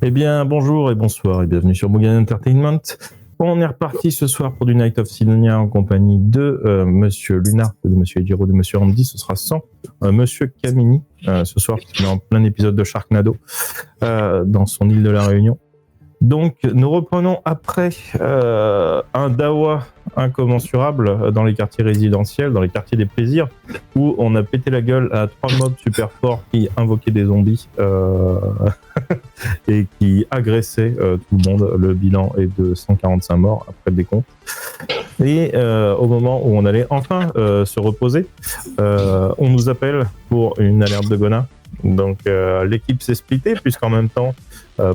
Eh bien, bonjour et bonsoir et bienvenue sur Mugen Entertainment. On est reparti ce soir pour du Night of Sidonia en compagnie de Monsieur Lunard, de Monsieur Ejiro, de Monsieur Andy. Ce sera sans Monsieur Kamini ce soir, parce qu'il est en plein épisode de Sharknado dans son île de la Réunion. Donc, nous reprenons après un dawa incommensurable dans les quartiers résidentiels, dans les quartiers des plaisirs, où on a pété la gueule à 3 mobs super forts qui invoquaient des zombies et qui agressaient tout le monde. Le bilan est de 145 morts après le décompte. Et au moment où on allait enfin se reposer, on nous appelle pour une alerte de Gona. Donc l'équipe s'est splittée puisqu'en même temps,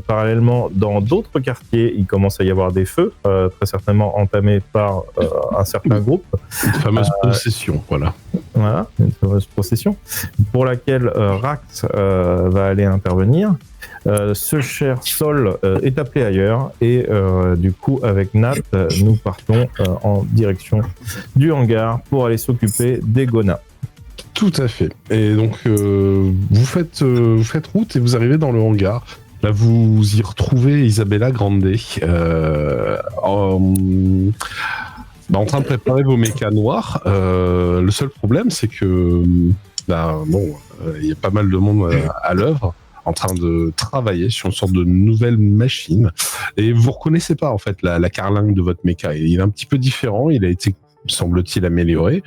parallèlement, dans d'autres quartiers, il commence à y avoir des feux, très certainement entamés par un certain groupe. Une fameuse procession, voilà. Voilà, une fameuse procession pour laquelle Rax va aller intervenir. Ce cher Sol est appelé ailleurs et du coup avec Nat, nous partons en direction du hangar pour aller s'occuper des Gona. Tout à fait. Et donc, vous faites route et vous arrivez dans le hangar. Là, vous y retrouvez Isabella Grande en train de préparer vos mécas noirs. Le seul problème, c'est que il y a pas mal de monde à l'œuvre en train de travailler sur une sorte de nouvelle machine. Et vous reconnaissez pas, en fait, la carlingue de votre méca. Il est un petit peu différent. Il a été, semble-t-il, amélioré.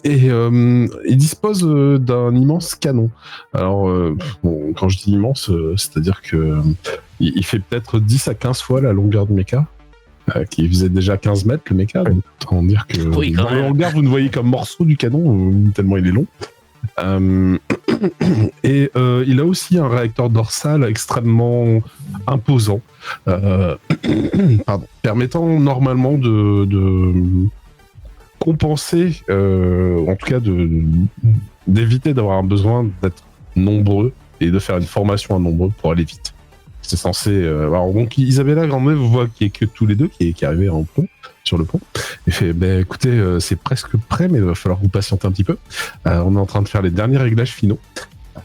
Et il dispose d'un immense canon. Alors, quand je dis immense, c'est-à-dire que il fait peut-être 10 à 15 fois la longueur de méca, qui faisait déjà 15 mètres le méca. Donc, autant dire que oui, dans le hangar, vous ne voyez qu'un morceau du canon, tellement il est long. Et il a aussi un réacteur dorsal extrêmement imposant, permettant normalement de compenser, en tout cas d'éviter d'avoir un besoin d'être nombreux et de faire une formation à nombreux pour aller vite. C'est censé... alors donc Isabella Grande vous voit qu'il n'y a que tous les deux qui est arrivé sur le pont. Il fait, écoutez, c'est presque prêt, mais il va falloir vous patienter un petit peu. On est en train de faire les derniers réglages finaux.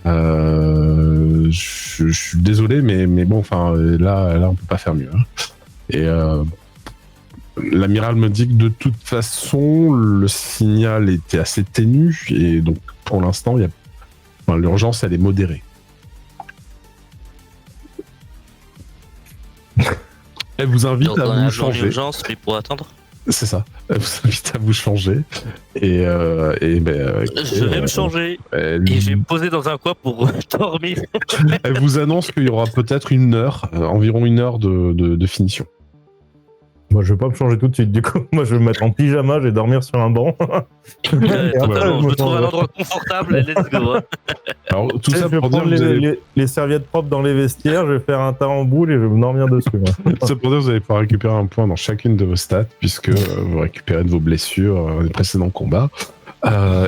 Je suis désolé, mais bon, enfin, là, on peut pas faire mieux. Hein. Et l'amiral me dit que de toute façon, le signal était assez ténu, et donc pour l'instant, l'urgence, elle est modérée. Elle vous invite donc, à vous changer. L'urgence, mais pour attendre. C'est ça. Elle vous invite à vous changer. Je vais me changer. Et je vais me poser dans un coin pour dormir. Elle vous annonce qu'il y aura peut-être environ une heure de finition. Moi, je vais pas me changer tout de suite. Du coup, moi, je vais me mettre en pyjama, je vais dormir sur un banc. Je me trouve un endroit confortable et let's go. Alors, tout ça je vais pour prendre dire les serviettes propres dans les vestiaires, je vais faire un tas en boule et je vais me dormir dessus. C'est pour dire que vous allez pouvoir récupérer un point dans chacune de vos stats, puisque vous récupérez de vos blessures des précédents combats.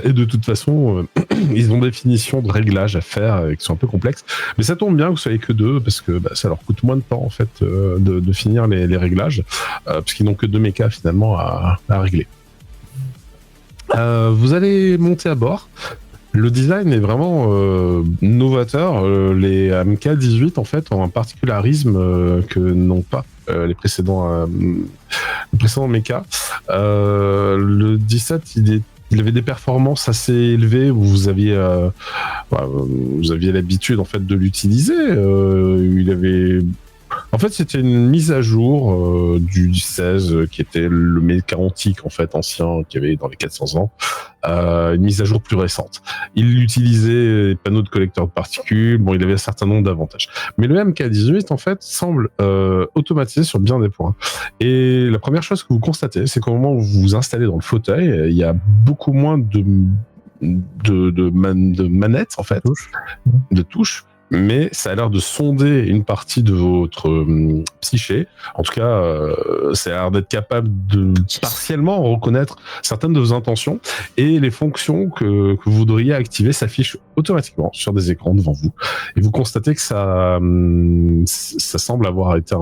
Et de toute façon, ils ont des finitions de réglages à faire qui sont un peu complexes. Mais ça tombe bien que vous soyez que deux, parce que ça leur coûte moins de temps en fait de finir les réglages, parce qu'ils n'ont que 2 mécas finalement à régler. Vous allez monter à bord. Le design est vraiment novateur. Les MK18 en fait ont un particularisme que n'ont pas les précédents mechas. Le 17 il avait des performances assez élevées où vous aviez l'habitude en fait de l'utiliser. En fait, c'était une mise à jour du 16 qui était le méca antique en fait ancien qu'il y avait dans les 400 ans. Une mise à jour plus récente. Il utilisait les panneaux de collecteur de particules. Bon, il avait un certain nombre d'avantages. Mais le MK18 en fait semble automatisé sur bien des points. Et la première chose que vous constatez, c'est qu'au moment où vous vous installez dans le fauteuil, il y a beaucoup moins de manettes en fait, de touches. Mais ça a l'air de sonder une partie de votre psyché. En tout cas, ça a l'air d'être capable de partiellement reconnaître certaines de vos intentions, et les fonctions que vous voudriez activer s'affichent automatiquement sur des écrans devant vous. Et vous constatez que ça semble avoir été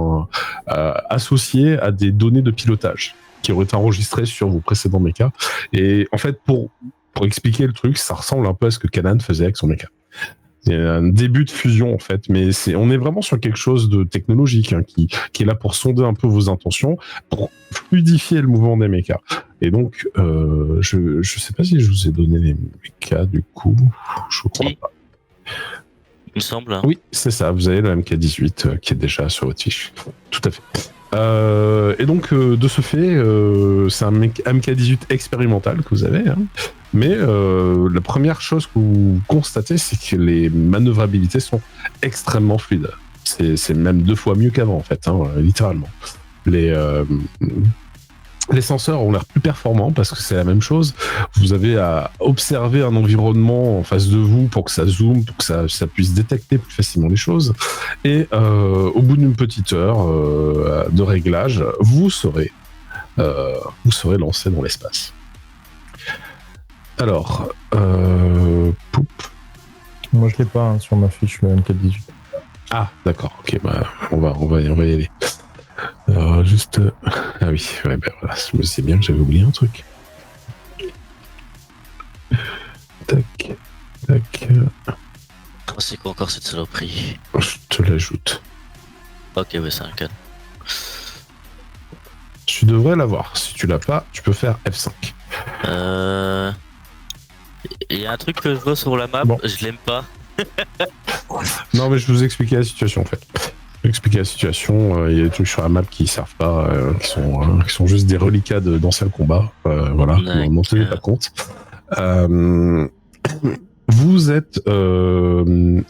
associé à des données de pilotage qui auraient été enregistrées sur vos précédents mechas. Et en fait, pour expliquer le truc, ça ressemble un peu à ce que Kanan faisait avec son mecha. Il y a un début de fusion en fait, mais on est vraiment sur quelque chose de technologique qui est là pour sonder un peu vos intentions, pour fluidifier le mouvement des mechas. Et donc, je sais pas si je vous ai donné les mechas du coup, je crois pas. Il me semble. Oui, c'est ça. Vous avez le MK18 qui est déjà sur votre fiche. Tout à fait. Et donc, de ce fait, c'est un MK18 expérimental que vous avez. Hein. Mais la première chose que vous constatez, c'est que les manœuvrabilités sont extrêmement fluides. C'est même 2 fois mieux qu'avant, en fait, hein, littéralement. Les senseurs ont l'air plus performants parce que c'est la même chose. Vous avez à observer un environnement en face de vous pour que ça zoome, pour que ça puisse détecter plus facilement les choses. Et au bout d'une petite heure de réglage, vous serez lancé dans l'espace. Alors, poup. Moi, je l'ai pas sur ma fiche, le MK18. Ah, d'accord. Ok, bah, on va y aller. Juste. Ah oui, ouais, ben voilà, je me sais bien que j'avais oublié un truc. Tac, tac. Oh, c'est quoi encore cette saloperie? Je te l'ajoute. Ok, ouais, c'est un cadre. Tu devrais l'avoir. Si tu l'as pas, tu peux faire F5. Il y a un truc que je vois sur la map, je l'aime pas. Non, mais je vais vous expliquer la situation en fait. Il y a des trucs sur la map qui servent pas, qui sont juste des reliquats d'anciens combats. Voilà, n'en tenez pas compte. Vous êtes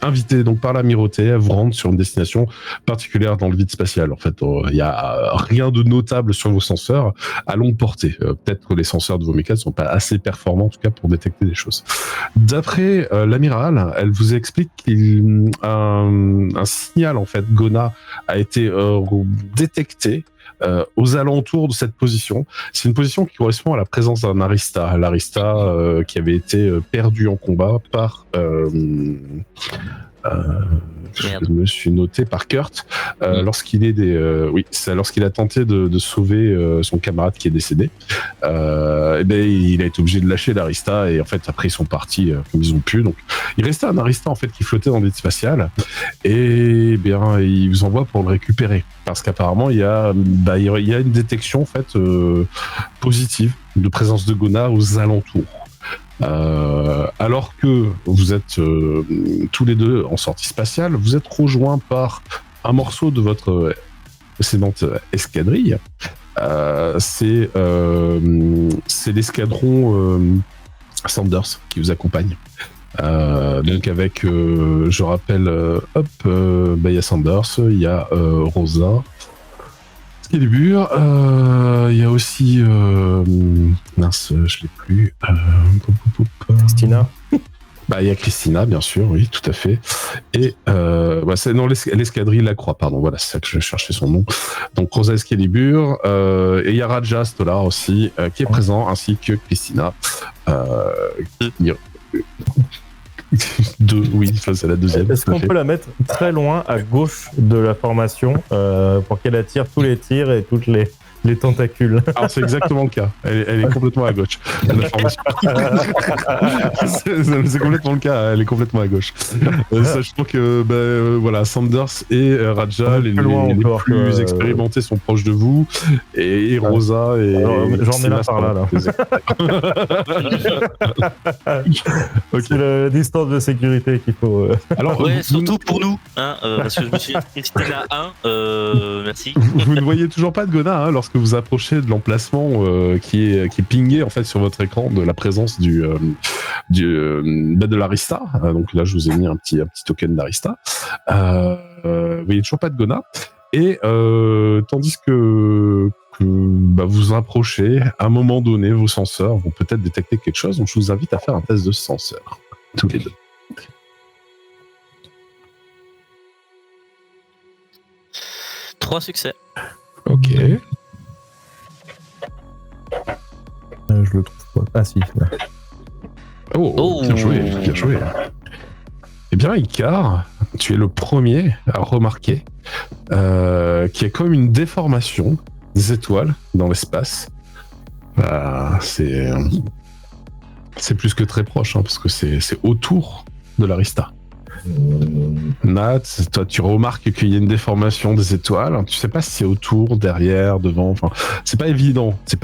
invité donc par l'amirauté à vous rendre sur une destination particulière dans le vide spatial. En fait, il y a rien de notable sur vos senseurs à longue portée. Peut-être que les senseurs de vos mechas ne sont pas assez performants en tout cas pour détecter des choses. D'après l'amiral, elle vous explique qu'un signal en fait GONA a été détecté aux alentours de cette position. C'est une position qui correspond à la présence d'un Arista. L'Arista qui avait été perdu en combat par... je me suis noté par Kurt lorsqu'il a tenté de sauver son camarade qui est décédé. Et ben il a été obligé de lâcher l'Arista et en fait après ils sont partis comme ils ont pu. Donc il restait un Arista en fait qui flottait dans le vide spatial et bien il vous envoie pour le récupérer parce qu'apparemment il y a une détection en fait positive de présence de GONA aux alentours. Alors que vous êtes tous les deux en sortie spatiale, vous êtes rejoints par un morceau de votre précédente escadrille. C'est l'escadron Sanders qui vous accompagne. Donc avec, je rappelle, il y a Sanders, il y a Rosa, Excalibur, il y a aussi mince, je l'ai plus. Christina. Il y a Christina, bien sûr, oui, tout à fait. Et c'est dans l'escadrille Lacroix, pardon, voilà, c'est ça que je cherchais son nom. Donc Rosa Excalibur, et il y a Raja Stolar aussi, qui est présent, ainsi que Christina. Oui, c'est la deuxième. Est-ce qu'on peut la mettre très loin à gauche de la formation pour qu'elle attire tous les tirs et toutes les tentacules? Alors c'est exactement le cas. Elle est complètement à gauche. La formation. c'est complètement le cas. Elle est complètement à gauche. Sachant que voilà, Sanders et Raja, les plus expérimentés, sont proches de vous, et Rosa et. J'en ai là par là. Okay. C'est la distance de sécurité qu'il faut. Alors, ouais, surtout pour nous, hein, parce que je me suis inscrit là 1. Merci. Vous ne voyez toujours pas de GONA lorsque vous approchez de l'emplacement qui est pingé en fait sur votre écran de la présence de l'Arista. Donc là, je vous ai mis un petit token d'Arista. Vous voyez toujours pas de GONA. Et tandis que vous approchez, à un moment donné, vos senseurs vont peut-être détecter quelque chose. Donc je vous invite à faire un test de senseur, tous les deux. Trois succès. Ok. Je le trouve pas. Ah si. Oh, bien joué, bien joué. Eh bien, Icar, tu es le premier à remarquer qu'il y a comme une déformation des étoiles dans l'espace. C'est plus que très proche, hein, parce que c'est autour de l'Arista. Nat, toi, tu remarques qu'il y a une déformation des étoiles. Tu sais pas si c'est autour, derrière, devant. Enfin, c'est pas évident. Tu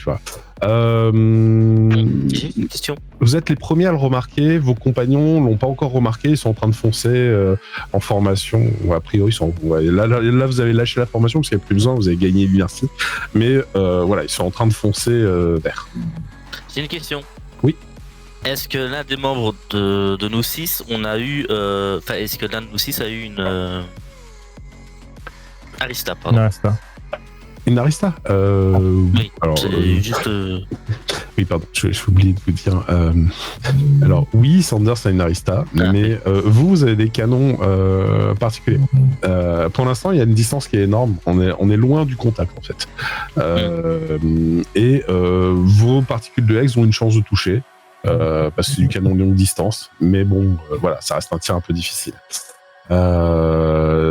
vois. J'ai une question. Vous êtes les premiers à le remarquer. Vos compagnons l'ont pas encore remarqué. Ils sont en train de foncer en formation. Ou a priori, ils sont. Ouais, là, vous avez lâché la formation parce qu'il n'y a plus besoin. Vous avez gagné l'inertie. Mais voilà, ils sont en train de foncer vers. J'ai une question. Oui. Est-ce que l'un des membres de nous 6, on a eu... Enfin, est-ce que l'un de nous 6 a eu une... Arista, pardon. Arista. Une Arista Oui, alors, c'est juste... Oui, pardon, j'ai oublié de vous dire. Alors, oui, Sanders a une Arista, mais vous avez des canons particuliers. Pour l'instant, il y a une distance qui est énorme. On est loin du contact, en fait. Et vos particules de Hex ont une chance de toucher. Parce que c'est du canon longue distance, mais bon, voilà, ça reste un tir un peu difficile.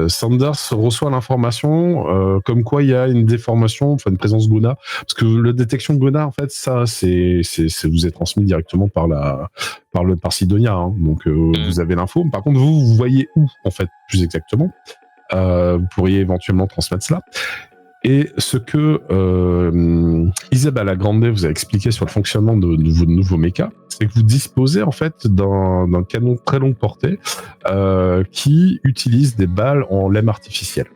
Sanders reçoit l'information comme quoi il y a une déformation, enfin une présence Gona, parce que la détection de Gona, en fait, ça, c'est vous est transmis directement par Sidonia, hein, donc vous avez l'info. Par contre, vous voyez où, en fait, plus exactement. Vous pourriez éventuellement transmettre cela. Et ce que Isabelle Grande vous a expliqué sur le fonctionnement de vos nouveaux mechas, c'est que vous disposez en fait d'un canon très longue portée qui utilise des balles en lemme artificielle.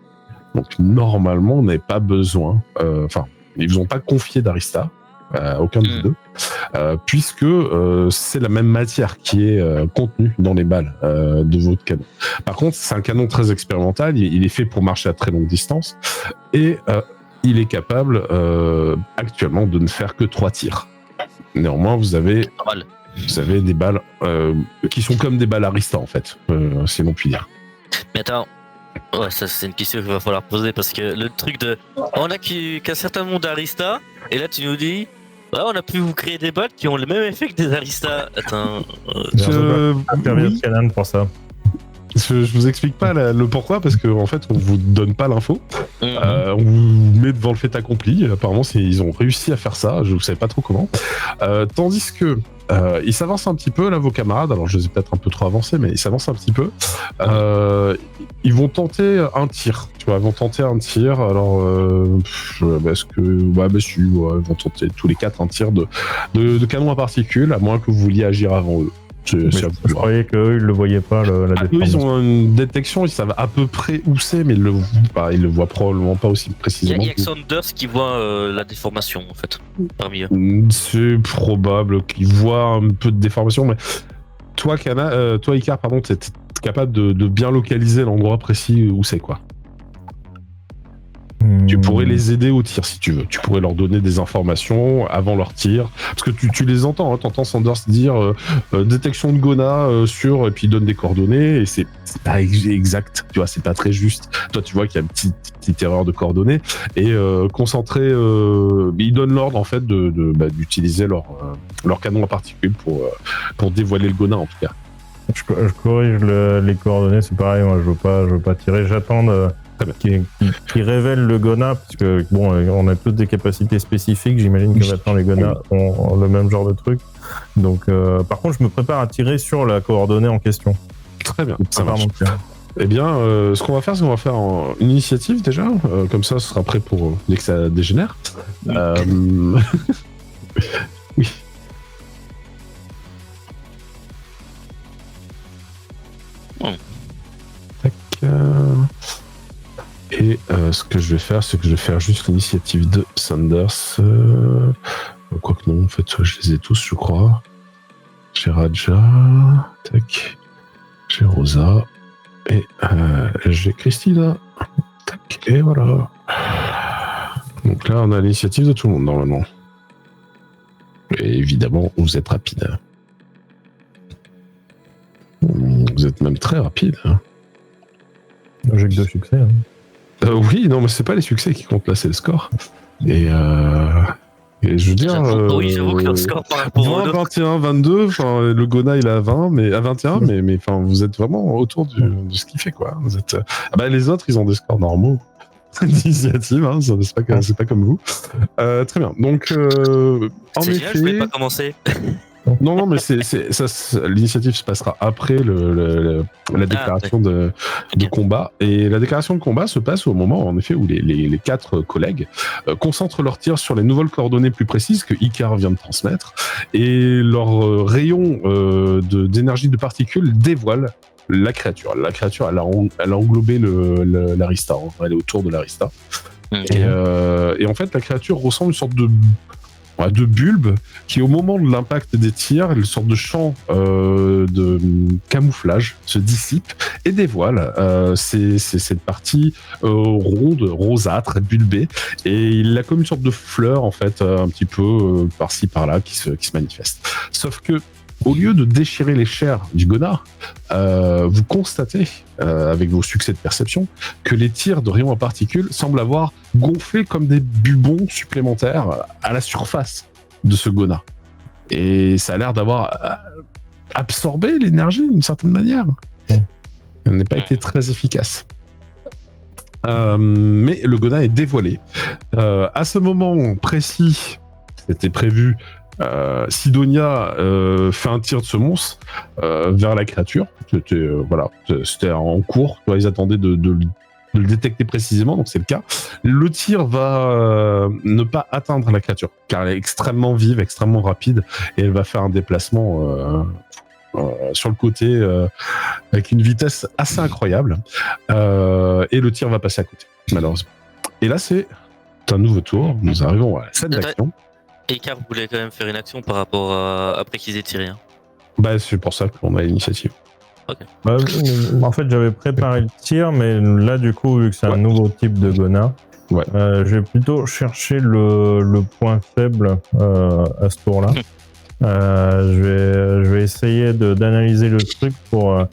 Donc normalement, on n'avez pas besoin, ils vous ont pas confié d'Arista, aucun de vous deux, puisque c'est la même matière qui est contenue dans les balles de votre canon. Par contre, c'est un canon très expérimental, il est fait pour marcher à très longue distance, et il est capable actuellement de ne faire que 3 tirs. Néanmoins, vous avez des balles qui sont comme des balles Arista, en fait, si l'on peut dire. Mais attends, ouais, ça c'est une question qu'il va falloir poser, parce que le truc de... On a qu'un certain nombre d'Arista, et là tu nous dis... Ouais, on a pu vous créer des balles qui ont le même effet que des Arista. Attends. Oui. Canon pour ça. Je vous explique pas le pourquoi, parce qu'en fait, on vous donne pas l'info. On vous met devant le fait accompli. Apparemment, ils ont réussi à faire ça. Je ne savais pas trop comment. Tandis que ils s'avancent un petit peu, là, vos camarades. Alors, je les ai peut-être un peu trop avancés, mais ils s'avancent un petit peu. Ils vont tenter un tir. Tu vois, ils vont tenter un tir. Alors, parce que, ils vont tenter tous les 4 un tir de canon à particules, à moins que vous vouliez agir avant eux. Je croyais qu'eux, ils le voyaient pas, la déformation. Eux, ils ont une détection, ils savent à peu près où c'est, mais ils le voient probablement pas aussi précisément. Il y a que Sanders qui voit la déformation, en fait, parmi eux. C'est probable qu'ils voient un peu de déformation, mais toi, Icar, pardon, t'es capable de bien localiser l'endroit précis où c'est, quoi. Tu pourrais les aider au tir si tu veux. Tu pourrais leur donner des informations avant leur tir. Parce que tu les entends, hein. T'entends Sanders dire détection de Gona et puis il donne des coordonnées et c'est pas exact. Tu vois, c'est pas très juste. Toi, tu vois qu'il y a une petite erreur de coordonnées et concentrer. Il donne l'ordre en fait d'utiliser leur canon à particules pour dévoiler le Gona en tout cas. Je corrige les coordonnées, c'est pareil. Moi, je veux pas tirer. J'attends qui révèle le Gona, parce que bon, on a tous des capacités spécifiques. J'imagine que maintenant les Gona ont le même genre de truc. Donc, par contre, je me prépare à tirer sur la coordonnée en question. Très bien, ça marche. Eh bien, ce qu'on va faire, c'est qu'on va faire une initiative déjà. Comme ça, ce sera prêt pour dès que ça dégénère. Oui. Tac. Et ce que je vais faire, c'est que je vais faire juste l'initiative de Sanders. Quoique non, en fait, je les ai tous, je crois. J'ai Raja, tac. J'ai Rosa. Et j'ai Christina. Tac. Et voilà. Donc là, on a l'initiative de tout le monde, normalement. Et évidemment, vous êtes rapide. Vous êtes même très rapide. J'ai que 2 succès. Hein. Oui, non, mais c'est pas les succès qui comptent là, c'est le score. Et je veux dire. Oui, j'avoue que le score par rapport 20, 21, 22, le Gona il est à 20, mais à 21, mais vous êtes vraiment autour de ce qu'il fait, quoi. Vous êtes, les autres, ils ont des scores normaux. D'initiative, hein, c'est pas comme vous. Très bien. Donc, en c'est effet. génial, je voulais pas commencer. Non, mais l'initiative se passera après la déclaration de combat. Et la déclaration de combat se passe au moment, en effet, où les 4 collègues concentrent leurs tirs sur les nouvelles coordonnées plus précises que Icar vient de transmettre. Et leur rayon d'énergie de particules dévoile la créature. La créature, elle a englobé l'Arista. Elle est autour de l'Arista. Okay. Et en fait, la créature ressemble à une sorte de bulbe qui, au moment de l'impact des tirs, une sorte de champ de camouflage se dissipe et dévoile cette partie ronde, rosâtre, bulbée, et il a comme une sorte de fleur en fait, un petit peu par-ci par-là qui se manifeste. Sauf que au lieu de déchirer les chairs du Gona, vous constatez, avec vos succès de perception, que les tirs de rayons à particules semblent avoir gonflé comme des bubons supplémentaires à la surface de ce Gona. Et ça a l'air d'avoir absorbé l'énergie d'une certaine manière. Elle n'a pas été très efficace. Mais le Gona est dévoilé. À ce moment précis, c'était prévu, Sidonia fait un tir de semonce vers la créature. C'était en cours. Ils attendaient de le détecter précisément, donc c'est le cas. Le tir va ne pas atteindre la créature, car elle est extrêmement vive, extrêmement rapide, et elle va faire un déplacement sur le côté avec une vitesse assez incroyable. Et le tir va passer à côté, malheureusement. Et là, c'est un nouveau tour. Nous arrivons à la scène d'action. Et Car voulait quand même faire une action par rapport à après qu'ils aient tiré. Hein. C'est pour ça qu'on a l'initiative. Okay. En fait, j'avais préparé le tir, mais là, du coup, vu que c'est un nouveau type de Gona, je vais plutôt chercher le point faible à ce tour-là. Je vais essayer d'analyser le truc pour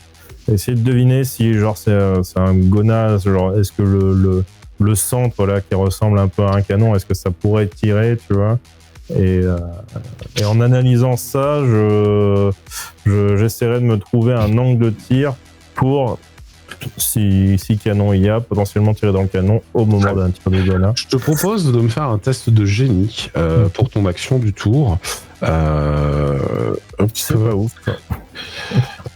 essayer de deviner si genre c'est un Gona, genre est-ce que le centre là qui ressemble un peu à un canon, est-ce que ça pourrait tirer, tu vois? Et en analysant ça, j'essaierai de me trouver un angle de tir pour, si canon il y a, potentiellement tirer dans le canon au moment d'un tir de Gona. Je te propose de me faire un test de génie pour ton action du tour. C'est pas ouf.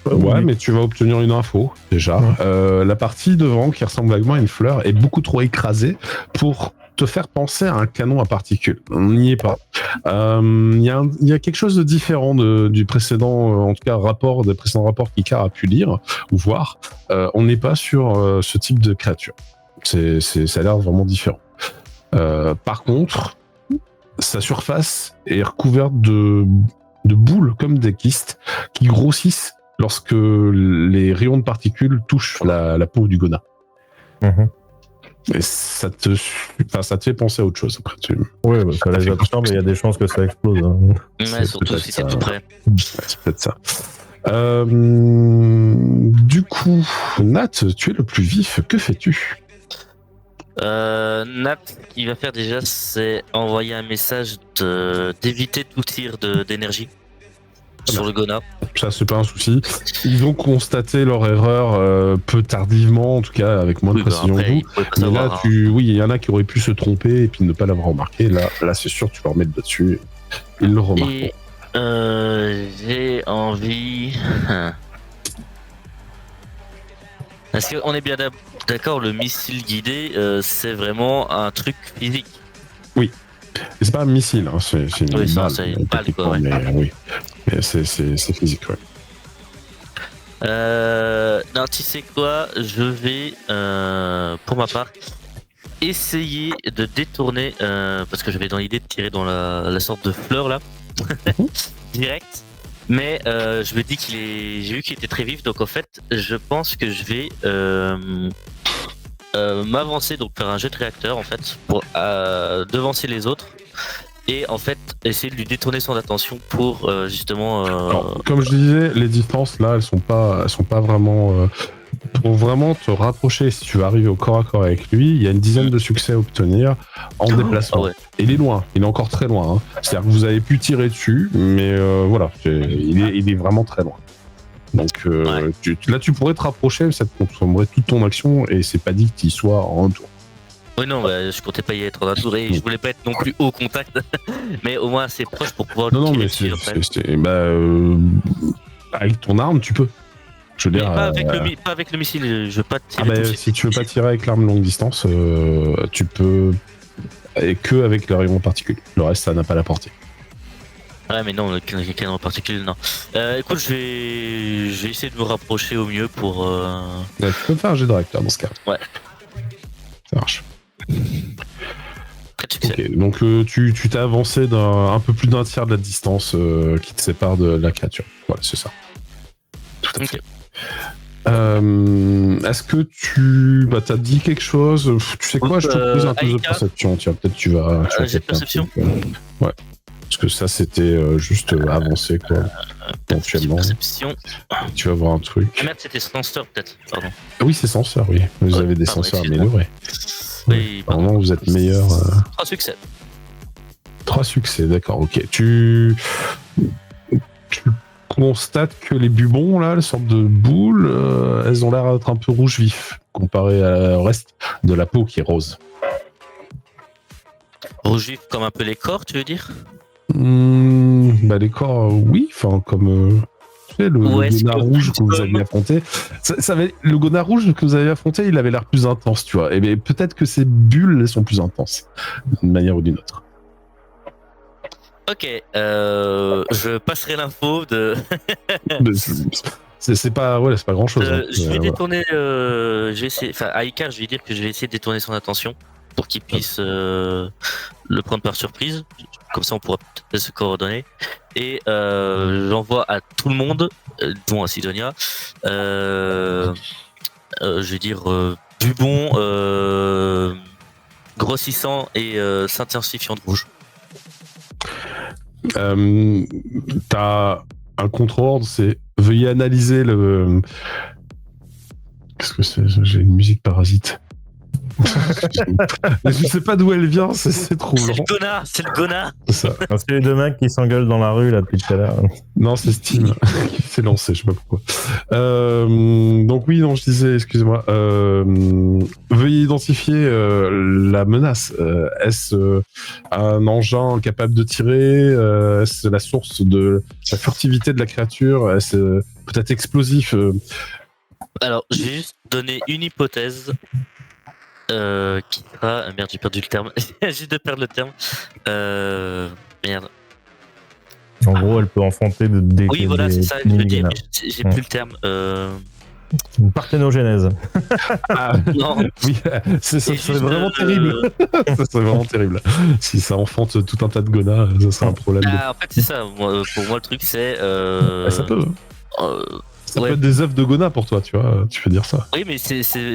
Ouais, mais tu vas obtenir une info déjà. La partie devant, qui ressemble vaguement à une fleur, est beaucoup trop écrasée pour te faire penser à un canon à particules. On n'y est pas. Il y a quelque chose de différent du précédent, en tout cas des précédents rapports qu'Icar a pu lire ou voir. On n'est pas sur ce type de créature. Ça a l'air vraiment différent. Par contre, sa surface est recouverte de boules comme des kystes qui grossissent lorsque les rayons de particules touchent la peau du Gona. Et ça te fait penser à autre chose. Après, oui, ça les absorbe et il y a des chances que ça explose. Hein. Ouais, surtout si c'est tout près. C'est peut-être ça. Du coup, Nat, tu es le plus vif. Que fais-tu? Nat, ce qu'il va faire déjà, c'est envoyer un message d'éviter tout tir d'énergie sur le Gona. Ça, c'est pas un souci. Ils ont constaté leur erreur peu tardivement, en tout cas avec moins de précision que vous. Mais là, il y en a qui auraient pu se tromper et puis ne pas l'avoir remarqué. Là, c'est sûr, tu leur mets dessus. Ils le remarquent. Et j'ai envie. Est-ce qu'on est bien d'accord, le missile guidé, c'est vraiment un truc physique? Oui. Et c'est pas un missile, hein, c'est une balle. C'est une balle, quoi. Ouais. Mais oui, mais c'est physique, ouais. Non, tu sais quoi, je vais, pour ma part, essayer de détourner, parce que j'avais dans l'idée de tirer dans la sorte de fleur là, direct. Mais je me dis j'ai vu qu'il était très vif, donc en fait, je pense que je vais m'avancer, donc faire un jet de réacteur en fait, pour devancer les autres. Et en fait, essayer de lui détourner son attention pour justement. Alors, comme je disais, les distances là, elles sont pas vraiment. Pour vraiment te rapprocher, si tu vas arriver au corps à corps avec lui, il y a une dizaine de succès à obtenir en déplacement. Ouais. Et il est loin, il est encore très loin. Hein. C'est-à-dire que vous avez pu tirer dessus, mais voilà, il est vraiment très loin. Donc là, tu pourrais te rapprocher, mais ça te consommerait toute ton action et c'est pas dit que tu y sois en un tour. Oui, non, bah, je comptais pas y être en un tour et je voulais pas être non plus au contact, mais au moins assez proche pour pouvoir Non, tirer mais dessus, après. avec ton arme, tu peux. Je veux Mais dire. pas avec le missile, je veux pas Ah tirer tout de si suite. tu veux pas tirer avec l'arme longue distance, tu peux. Et que avec le rayon particules. Le reste, ça n'a pas la portée. Ouais, mais non, le canon en particulier, non. Écoute, je vais essayer de me rapprocher au mieux pour. Ouais, tu peux faire un jet de réacteur dans ce cas. Ouais. Ça marche. Très succès. Ok, donc tu t'es avancé un peu plus d'un tiers de la distance qui te sépare de la créature. Voilà, c'est ça. Tout à fait. Ok. Est-ce que tu t'as dit quelque chose? Tu sais quoi, je te pose un test de Aïka. perception. Tiens, peut-être tu vas. J'ai de perception. Ouais. Parce que ça, c'était juste avancé, quoi. Éventuellement. Perception. Tu vas voir un truc. Ah, merde, c'était senseur, peut-être. Pardon. Ah oui, c'est senseur, oui. Vous Ouais, avez des pardon, senseurs excuse-moi. améliorés. Oui, pardon. Normalement, vous êtes meilleur. 3 succès. 3 succès, d'accord, ok. Tu constates que les bubons, là, les sortes de boules, elles ont l'air d'être un peu rouge vif, comparé au reste de la peau qui est rose. Rouge vif comme un peu les corps, tu veux dire? Les corps, oui, enfin, comme... tu sais, le gona rouge que vous aviez affronté. Le gona rouge que vous avez affronté, il avait l'air plus intense, tu vois. Et peut-être que ces bulles, elles sont plus intenses, d'une manière ou d'une autre. Ok, je passerai l'info de. c'est pas grand chose. Je vais détourner. Je vais essayer. Enfin, à Icar, je vais dire que je vais essayer de détourner son attention pour qu'il puisse le prendre par surprise. Comme ça, on pourra peut-être se coordonner. Et j'envoie à tout le monde, dont à Sidonia, je vais dire bubon grossissant et s'intensifiant de rouge. T'as un contre-ordre, c'est veuillez analyser le. Qu'est-ce que c'est? J'ai une musique parasite. Je sais pas d'où elle vient, c'est troublant. C'est le Gona. C'est ça. C'est les deux mecs qui s'engueulent dans la rue là depuis tout à l'heure. Non, c'est Steam qui s'est lancé, je sais pas pourquoi. Donc oui, non, je disais, excusez-moi. Veuillez identifier la menace. Est-ce un engin capable de tirer? Est-ce la source de la furtivité de la créature? Est-ce peut-être explosif? Alors, je vais juste donner une hypothèse. Qui sera. Merde, j'ai perdu le terme. J'ai de perdre le terme. Merde. En gros, elle peut enfanter des. Oui, voilà, c'est ça, je veux dire. J'ai plus le terme. Une parthénogénèse. Ah, Non. Oui, ça serait vraiment terrible. Ça serait vraiment terrible. Si ça enfante tout un tas de gonas, ça serait un problème. En fait, c'est ça. Pour moi, le truc, c'est. Ça peut. Ça ouais. peut être des œufs de Gona pour toi, tu vois, tu peux dire ça. Oui, mais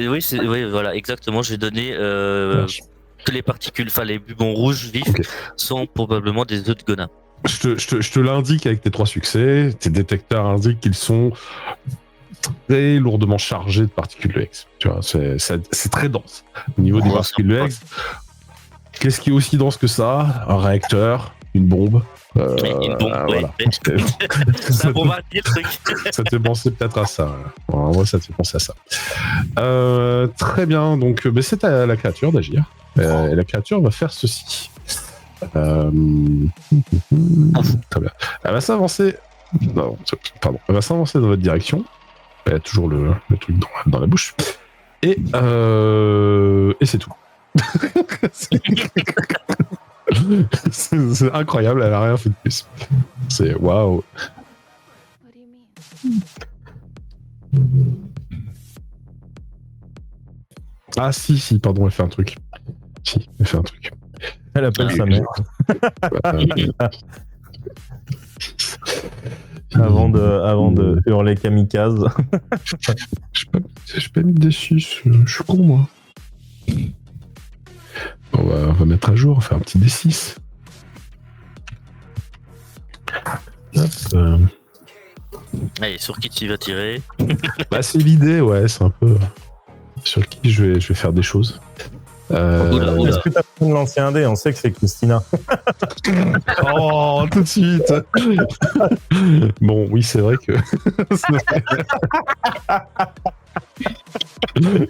oui, voilà, exactement. J'ai donné que les particules, enfin les bubons rouges vifs sont probablement des œufs de Gona. Je te l'indique avec tes 3 succès. Tes détecteurs indiquent qu'ils sont très lourdement chargés de particules X. Tu vois, c'est très dense. Au niveau des particules X, qu'est-ce qui est aussi dense que ça? Un réacteur, une bombe. Une bombe, voilà. C'est un bombardier, le truc. Ça te fait penser peut-être à ça. En vrai, ça te fait penser à ça. Très bien. Donc, c'est à la créature d'agir. Et la créature va faire ceci. Très bien. Elle va s'avancer. Non, pardon. Elle va s'avancer dans votre direction. Elle a toujours le truc dans la bouche. Et c'est tout. C'est incroyable, elle a rien fait de plus. C'est waouh. Ah si, pardon, elle fait un truc. Si, elle fait un truc. Elle appelle sa mère. Avant de hurler kamikaze. J'ai pas mis des 6, je suis con moi. On va mettre à jour, faire un petit D6. Allez, sur qui tu vas tirer? C'est l'idée, ouais, c'est un peu sur qui je vais faire des choses. Oula. Est-ce que t'as pris l'ancien dé? On sait que c'est Christina. Oh, tout de suite. Bon, oui, c'est vrai que...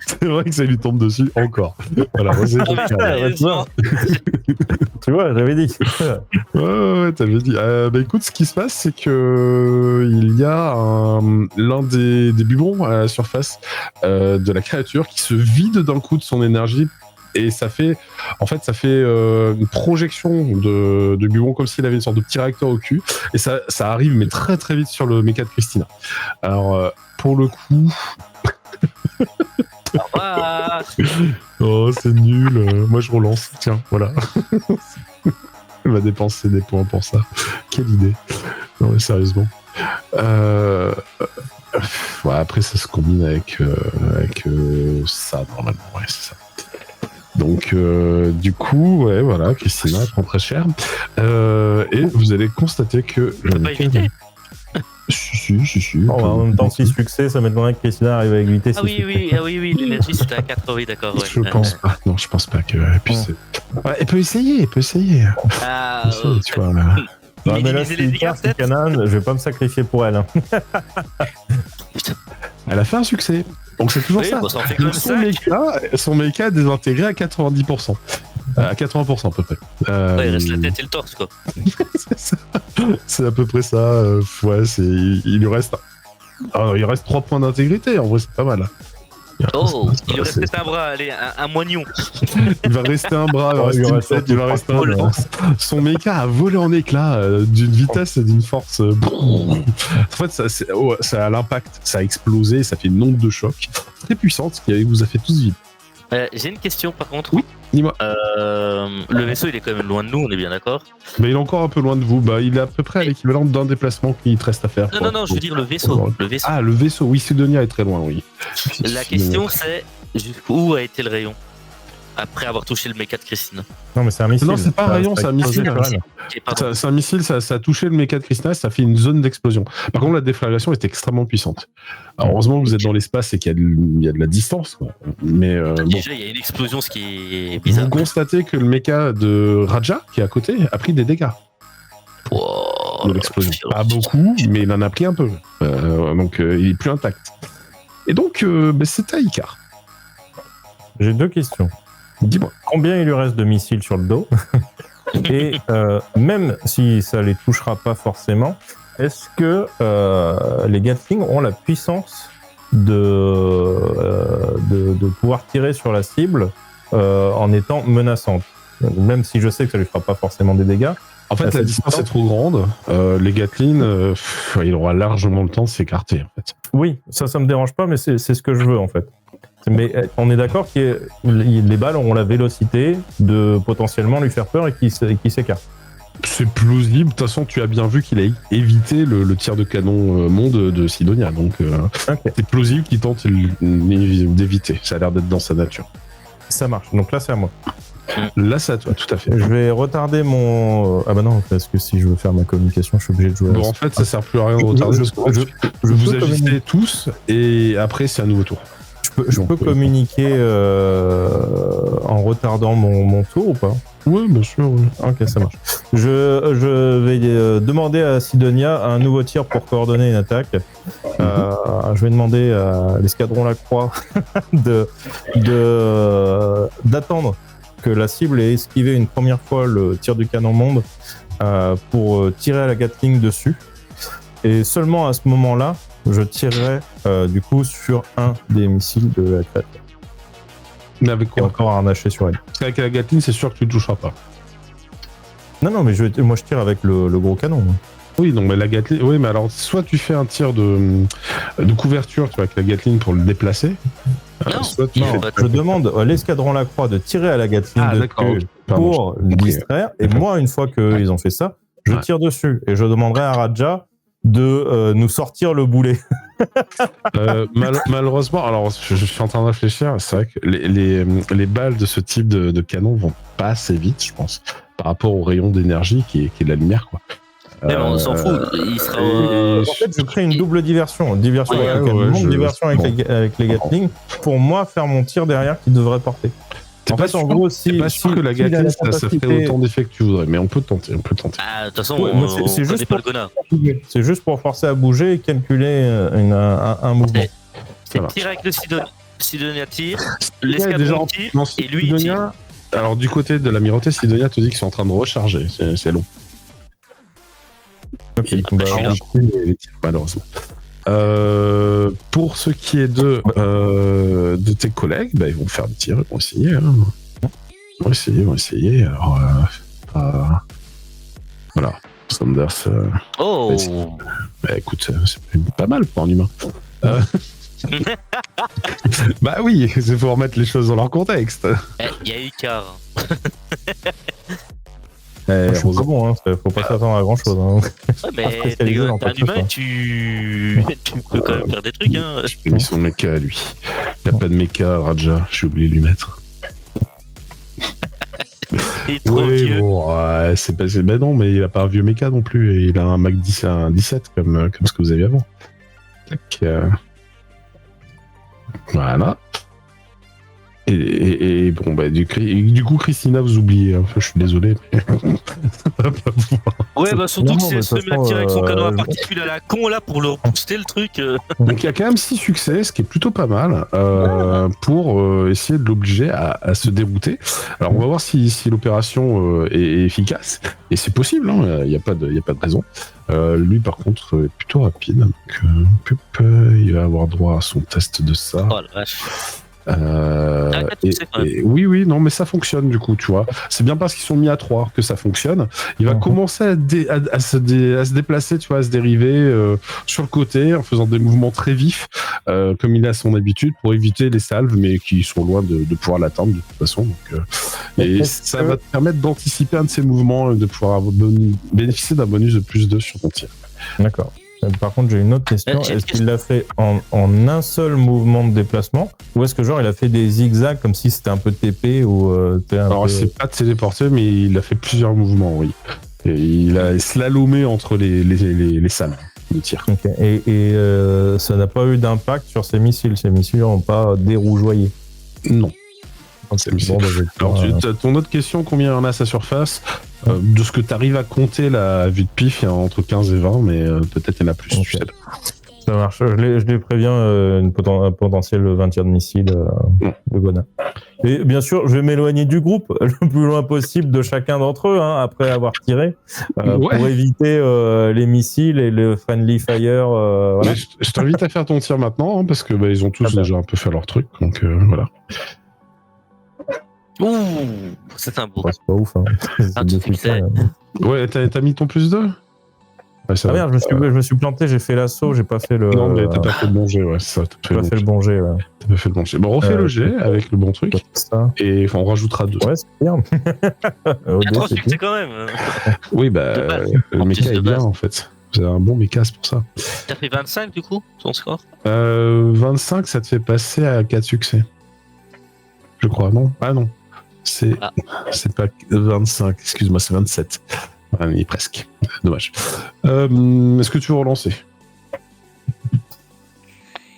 C'est vrai que ça lui tombe dessus encore. Voilà, moi, c'est le cas. Ouais, tu vois, j'avais dit. Ouais, t'avais dit. Bah écoute, ce qui se passe, c'est que il y a l'un des biberons à la surface de la créature qui se vide d'un coup de son énergie. Et ça fait une projection de biberon comme s'il avait une sorte de petit réacteur au cul. Et ça arrive, mais très très vite sur le méca de Christina. Alors, pour le coup... Au revoir. Oh, c'est nul. Moi, je relance. Tiens, voilà. Elle va dépenser des points pour ça. Quelle idée. Non, mais sérieusement. Ouais, après, ça se combine avec ça, normalement. Ouais, c'est ça. Donc, du coup, ouais, voilà, Christina prend très cher. Et vous allez constater que... T'as pas évité? Si. En même temps, 6 succès, ça m'étonnerait que Christina arrive à éviter. Ah oui, l'énergie c'était à 4, oui, d'accord. Ouais. Je pense pas. Non, je pense pas qu'elle puisse... Ouais, elle peut essayer. Ah, Tu vois, là. Non, mais là, minimiser les dégâts, c'est Canaan, je vais pas me sacrifier pour elle. Hein. Elle a fait un succès. Donc c'est toujours oui, ça. bon, ça en fait comme Donc, ça. son méca est désintégré à 90%. À 80% à peu près. Ouais, il reste la tête et le torse, quoi. C'est ça. C'est à peu près ça. Ouais, il lui reste... il reste 3 points d'intégrité. En vrai, c'est pas mal. Oh, il lui reste peut-être un bras, allez, un moignon. Il va rester un bras, il va rester une tête, il va rester un lance. Son méca a volé en éclats d'une vitesse et d'une force. En fait, ça a l'impact, ça a explosé, ça fait une onde de choc très puissante qui vous a fait tous vivre. J'ai une question par contre. Oui, dis-moi. Le vaisseau il est quand même loin de nous, on est bien d'accord? Mais il est encore un peu loin de vous. Bah, il est à peu près à l'équivalent d'un déplacement qu'il te reste à faire. Non, je veux dire le vaisseau. Ah, le vaisseau, oui, Sidonia est très loin, oui. La question c'est jusqu'où a été le rayon après avoir touché le méca de Christine? Non, mais c'est un missile. Non, c'est pas un rayon, c'est un missile. Ok, pardon. C'est un missile, ça a touché le méca de Christina, ça fait une zone d'explosion. Par contre, la déflagration est extrêmement puissante. Alors, heureusement que vous êtes dans l'espace et qu'il y a de la distance, quoi. Mais Déjà, il y a une explosion, ce qui est bizarre. vous constatez que le méca de Raja, qui est à côté, a pris des dégâts Wow, de l'explosion. Pas beaucoup, mais il en a pris un peu. Donc, il est plus intact. Et donc, c'est à Icar. J'ai 2 questions. Dis-moi. Combien il lui reste de missiles sur le dos? Et même si ça les touchera pas forcément, est-ce que les Gatling ont la puissance de pouvoir tirer sur la cible en étant menaçante? Même si je sais que ça lui fera pas forcément des dégâts. En fait, la distance est trop grande. Les Gatling, il aura largement le temps de s'écarter, en fait. Oui, ça me dérange pas, mais c'est ce que je veux en fait. Mais on est d'accord que les balles auront la vélocité de potentiellement lui faire peur et qu'il s'écarte. C'est plausible. De toute façon, tu as bien vu qu'il a évité le tir de canon monde de Sidonia. Donc, c'est plausible qu'il tente d'éviter. Ça a l'air d'être dans sa nature. Ça marche. Donc là, c'est à moi. Là, c'est à toi, tout à fait. Je vais retarder mon... Ah bah non, parce que si je veux faire ma communication, je suis obligé de jouer. Bon, en fait, ça sert plus à rien de retarder. Je vous agissez tous et après, c'est un nouveau tour. Je peux communiquer en retardant mon tour ou pas? Oui, bien sûr. Oui. Ok, ça marche. Je vais demander à Sidonia un nouveau tir pour coordonner une attaque. Je vais demander à l'escadron Lacroix d'attendre que la cible ait esquivé une première fois le tir du canon monde pour tirer à la Gatling dessus. Et seulement à ce moment-là, je tirerai du coup sur un des missiles de la créature. Mais avec quoi? Encore harnaché sur elle. Parce qu'avec la Gatling, c'est sûr que tu ne toucheras pas. Non, mais moi je tire avec le gros canon. Oui, donc mais la Gatling. Oui, mais alors soit tu fais un tir de couverture, tu vois, avec la Gatling pour le déplacer. Soit tu fais... Je demande à l'escadron Lacroix de tirer à la Gatling dessus pour le distraire. Et moi, une fois qu'ils ont fait ça, je tire dessus et je demanderai à Raja de nous sortir le boulet. Malheureusement, alors je suis en train de réfléchir, c'est vrai que les balles de ce type de canon vont pas assez vite, je pense, par rapport au rayon d'énergie qui est la lumière, quoi. Mais on s'en fout, il sera... En fait, je crée une double diversion. Diversion avec le canon, diversion avec les Gatling, pour moi faire mon tir derrière qui devrait porter. En fait, en gros, t'es pas sûr que la Gatling, ça ferait autant d'effets que tu voudrais, mais on peut tenter. Ah, de toute façon, c'est juste pas le connard. C'est juste pour forcer à bouger et calculer un mouvement. C'est tirer avec le Sidonia. Sidonia tire, Il est déjà l'escadron tire, non, et lui il tire. Alors du côté de l'amirauté, Sidonia te dit qu'ils sont en train de recharger. C'est long. Ok, Bah, bah, je suis là. Les tirs, malheureusement. Pour ce qui est de tes collègues, bah, ils vont faire des tirs, ils vont essayer. Hein. Ils vont essayer. Alors, voilà. Sanders. Oh Bah, écoute, c'est pas mal pour un humain. Bah oui, il faut remettre les choses dans leur contexte. Il y a eu quart. je suis pas bon, hein, faut pas s'attendre à grand chose. Hein. Ouais, mais spécialisé dans t'es un quoi que ce humain, soit. tu peux quand même faire des trucs. Hein. J'ai mis son mecha, lui. Il n'y a pas de mecha, Raja. J'ai oublié de lui mettre. Il est trop Oui, vieux. bon, c'est pas... Ben non, mais il a pas un vieux mecha non plus. Et il a un Mac 10, un 17 comme ce que vous aviez avant. Tac, voilà. Et bon, bah, du coup, Christina, vous oubliez. Hein. Je suis désolé. Mais... ça va pas pouvoir. Ouais, bah surtout Non, que mais c'est de se toute met à façon, tirer avec son canon à particules à la con là pour leur booster le truc. Donc il y a quand même 6 succès, ce qui est plutôt pas mal, pour essayer de l'obliger à se dérouter. Alors on va voir si l'opération est efficace, et c'est possible, il n'y a pas de raison. Lui par contre est plutôt rapide, donc il va avoir droit à son test de ça. Oh la vache. Et, tu sais, quand même. oui, non, mais ça fonctionne du coup, tu vois. C'est bien parce qu'ils sont mis à 3 que ça fonctionne. Il va commencer à se déplacer, tu vois, à se dériver sur le côté en faisant des mouvements très vifs, comme il a son habitude, pour éviter les salves, mais qui sont loin de pouvoir l'atteindre de toute façon. Donc, et ça va te permettre d'anticiper un de ces mouvements et de pouvoir bénéficier d'un bonus de plus 2 sur ton tir. D'accord. Par contre, j'ai une autre question. Est-ce qu'il l'a fait en un seul mouvement de déplacement, ou est-ce que genre il a fait des zigzags comme si c'était un peu TP ou Alors c'est pas téléporté, mais il a fait plusieurs mouvements, oui. Et il a slalomé entre les salles de tir. Ok. Et ça n'a pas eu d'impact sur ses missiles. Ses missiles n'ont pas dérougeoyé. Non. Okay. Bon, bah, alors, ton autre question, combien il y en a à sa surface? De ce que tu arrives à compter, la vue de pif, il y a entre 15 et 20, mais peut-être il y en a plus. Okay. Tu sais. Ça marche. Je les préviens, un potentiel 20 tirs de missile de Gona. Et bien sûr, je vais m'éloigner du groupe le plus loin possible de chacun d'entre eux, hein, après avoir tiré, pour éviter les missiles et le friendly fire. Voilà. Je t'invite à faire ton tir maintenant, hein, parce que ils ont tous déjà un peu fait leur truc, donc voilà. Ouh, c'est un beau. Ouais, c'est pas ouf. Hein. Ah, tu sais. Ouais, t'as mis ton plus 2? Ouais, ah merde, je me suis planté, j'ai fait l'assaut, j'ai pas fait le. Non, mais t'as pas fait le bon jet, ouais, c'est ça. T'as pas fait le bon jet, ouais. T'as pas fait le bon jet. Bon, refais le jet avec le bon truc. Ça. Et on rajoutera 2. Ouais, c'est bien. Il y a 3 succès quand même. Oui, le méca est bien en fait. Vous avez un bon méca, c'est pour ça. T'as fait 25 du coup, ton score 25, ça te fait passer à 4 succès. Je crois, non? Ah non. C'est pas 25, excuse-moi, c'est 27. Ah, mais presque. Dommage. Est-ce que tu veux relancer?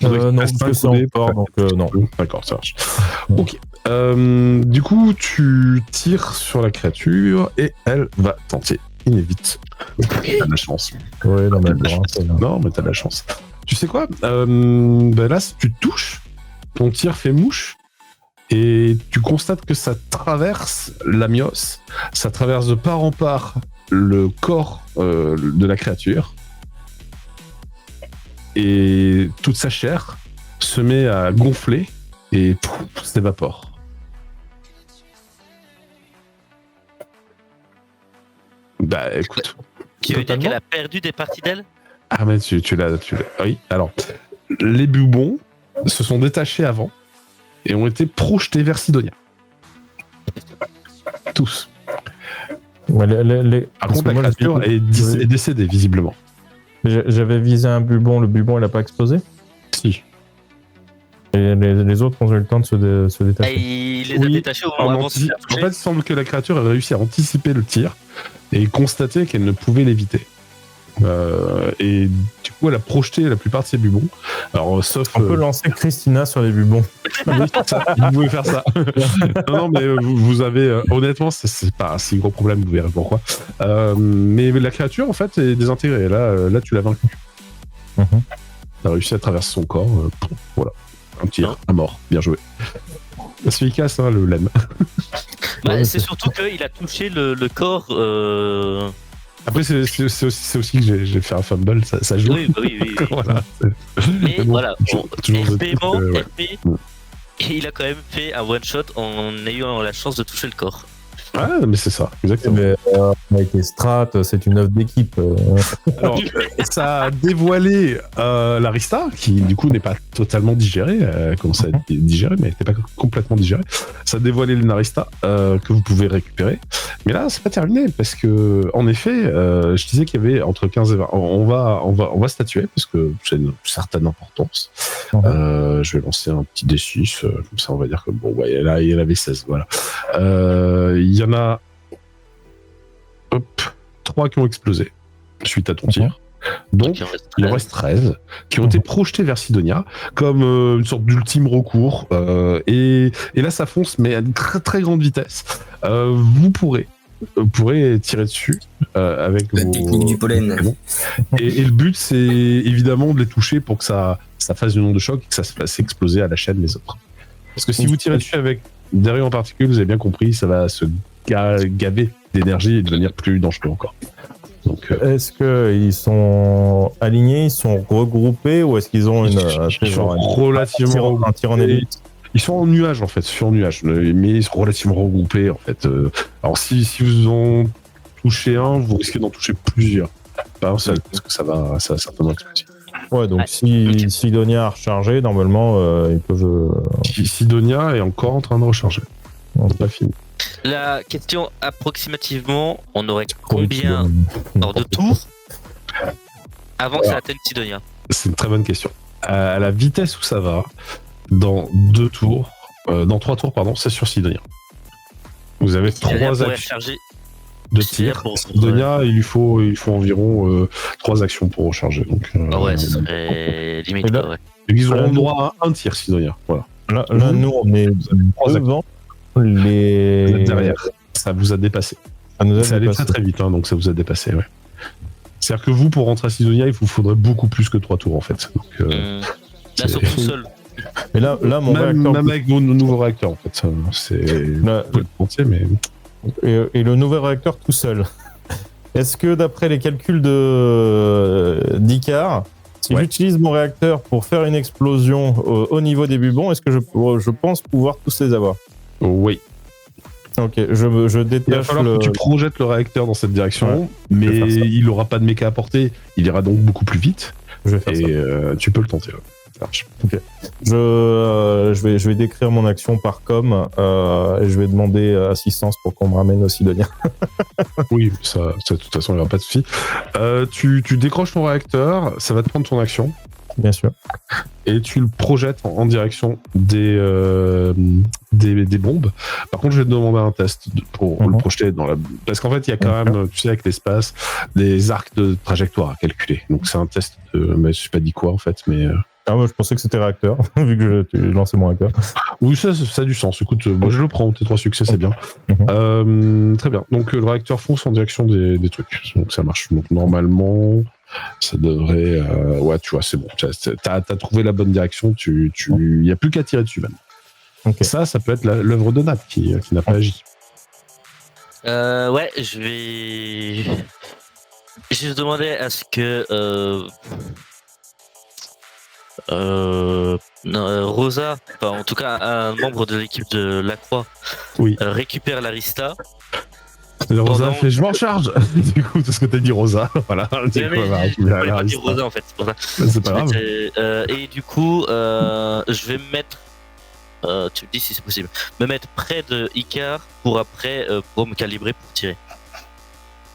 Non, parce que c'est encore, donc non. D'accord, ça marche. Ok. Du coup, tu tires sur la créature et elle va tenter une évite. T'as de la chance. Oui, non, mais non, mais t'as de la chance. Tu sais quoi? Là, si tu touches, ton tir fait mouche. Et tu constates que ça traverse l'amios, ça traverse de part en part le corps de la créature, et toute sa chair se met à gonfler et s'évapore. Bah écoute. Tu veux dire qu'elle a perdu des parties d'elle? Ah mais tu l'as. Oui, alors les bubons se sont détachés avant et ont été projetés vers Sidonia. Tous. Ouais, Par contre, la créature est décédée, visiblement. J'avais visé un bubon, le bubon, il n'a pas explosé? Si. Et les autres ont eu le temps de se détacher. Il les a détachés au moment où en fait, il semble que la créature a réussi à anticiper le tir et constater qu'elle ne pouvait l'éviter. Et du coup, elle a projeté la plupart de ses bubons. Alors, sauf. On peut lancer Christina sur les bubons. Oui, ça, vous pouvez faire ça. non, mais vous avez. Honnêtement, c'est pas un si gros problème, vous verrez pourquoi. Mais la créature, en fait, est désintégrée. Là tu l'as vaincu. T'as réussi à traverser son corps. Voilà. Un tir, à mort, bien joué. C'est efficace, hein, le lemme. Bah, c'est surtout qu'il a touché le corps. Après, c'est aussi que j'ai fait un fumble, ça joue. Oui, bah oui. Voilà. Mais bon, voilà, toujours RP, et il a quand même fait un one-shot en ayant la chance de toucher le corps. Ah, mais c'est ça, exactement. Mais avec les strats, c'est une œuvre d'équipe. Alors, ça a dévoilé l'Arista, qui du coup n'est pas totalement digérée, commence à être digérée, mais elle n'était pas complètement digérée. Ça a dévoilé une Arista que vous pouvez récupérer. Mais là, c'est pas terminé, parce que, en effet, je disais qu'il y avait entre 15 et 20. On va statuer, parce que c'est une certaine importance. Je vais lancer un petit D6, comme ça on va dire que bon, ouais, là, il y en avait 16, voilà. Il y en a 3 qui ont explosé suite à ton tir. Donc, il en reste 13 qui ont été projetés vers Sidonia comme une sorte d'ultime recours. Et là, ça fonce, mais à une très très grande vitesse. Vous pourrez tirer dessus avec la technique du pollen. Et le but, c'est évidemment de les toucher pour que ça fasse une onde de choc et que ça se fasse exploser à la chaîne les autres. Parce que si vous tirez dessus avec des rayons en particules, vous avez bien compris, ça va se gaver d'énergie et devenir plus dangereux encore. Donc, est-ce qu'ils sont alignés, ils sont regroupés ou est-ce qu'ils ont ils sont relativement un tir en élite? Ils sont en nuage en fait, sur nuage, mais ils sont relativement regroupés en fait. Alors si vous en touchez un, vous risquez d'en toucher plusieurs. Pas un seul, parce que ça va certainement exploser. Ouais, donc si Sidonia a rechargé, normalement, ils peuvent... Sidonia est encore en train de recharger. On n'a pas fini. La question approximativement, on aurait combien de tours avant que ça atteigne Sidonia? C'est une très bonne question. À la vitesse où ça va, dans 3 tours, c'est sur Sidonia. Vous avez 3 actions de tir. Sidonia, il lui faut environ 3 actions pour recharger. Donc, ouais, ce serait limite. Là, ouais. Ils auront droit à un tir, Sidonia. Voilà. Là, nous, on est devant. Vous êtes derrière. Ça vous a dépassé. Ça allait très très vite, hein, donc ça vous a dépassé. Ouais. C'est-à-dire que vous, pour rentrer à Sidonia, il vous faudrait beaucoup plus que 3 tours en fait. Donc, là, surtout seul. Mais là, mon réacteur. Même avec vos nouveaux réacteurs, en fait. C'est. Vous le penser, mais. Et le nouvel réacteur tout seul. Est-ce que d'après les calculs d'Icar, si j'utilise mon réacteur pour faire une explosion au niveau des bubons, est-ce que je pense pouvoir tous les avoir? Oui. Ok, je détache. Il va falloir que tu projettes le réacteur dans cette direction, mais il n'aura pas de méca à porter. Il ira donc beaucoup plus vite. Je vais faire ça. Tu peux le tenter. Ouais. Ça marche. Ok. Je vais décrire mon action par com et je vais demander assistance pour qu'on me ramène au Sidonia. Oui, ça, de toute façon, il n'y aura pas de souci. Tu décroches ton réacteur, ça va te prendre ton action. Bien sûr. Et tu le projettes en direction des bombes. Par contre, je vais te demander un test pour le projeter dans la... Parce qu'en fait, il y a quand même, tu sais, avec l'espace, des arcs de trajectoire à calculer. Donc, c'est un test de... Mais je sais pas dit quoi, en fait, mais... moi, je pensais que c'était réacteur, vu que tu lançais mon réacteur. Oui, ça a du sens. Écoute, moi, je le prends. Tes 3 succès, c'est bien. Très bien. Donc, le réacteur fonce en direction des trucs. Donc, ça marche. Donc, normalement... Ça devrait... ouais, tu vois, c'est bon. T'as trouvé la bonne direction. Il n'y a plus qu'à tirer dessus, même. Okay. Ça peut être l'œuvre de Nat qui n'a pas agi. Ouais, je vais demander à ce que... Rosa, enfin, en tout cas un membre de l'équipe de La Croix, récupère l'Arista. Rosa fait je m'en charge. Du coup, c'est ce que t'as dit, Rosa. Voilà. Je voulais pas dire Rosa en fait, c'est pour ça. C'est pas grave. Et du coup, je vais me mettre, tu me dis si c'est possible, me mettre près de Icar pour me calibrer pour tirer.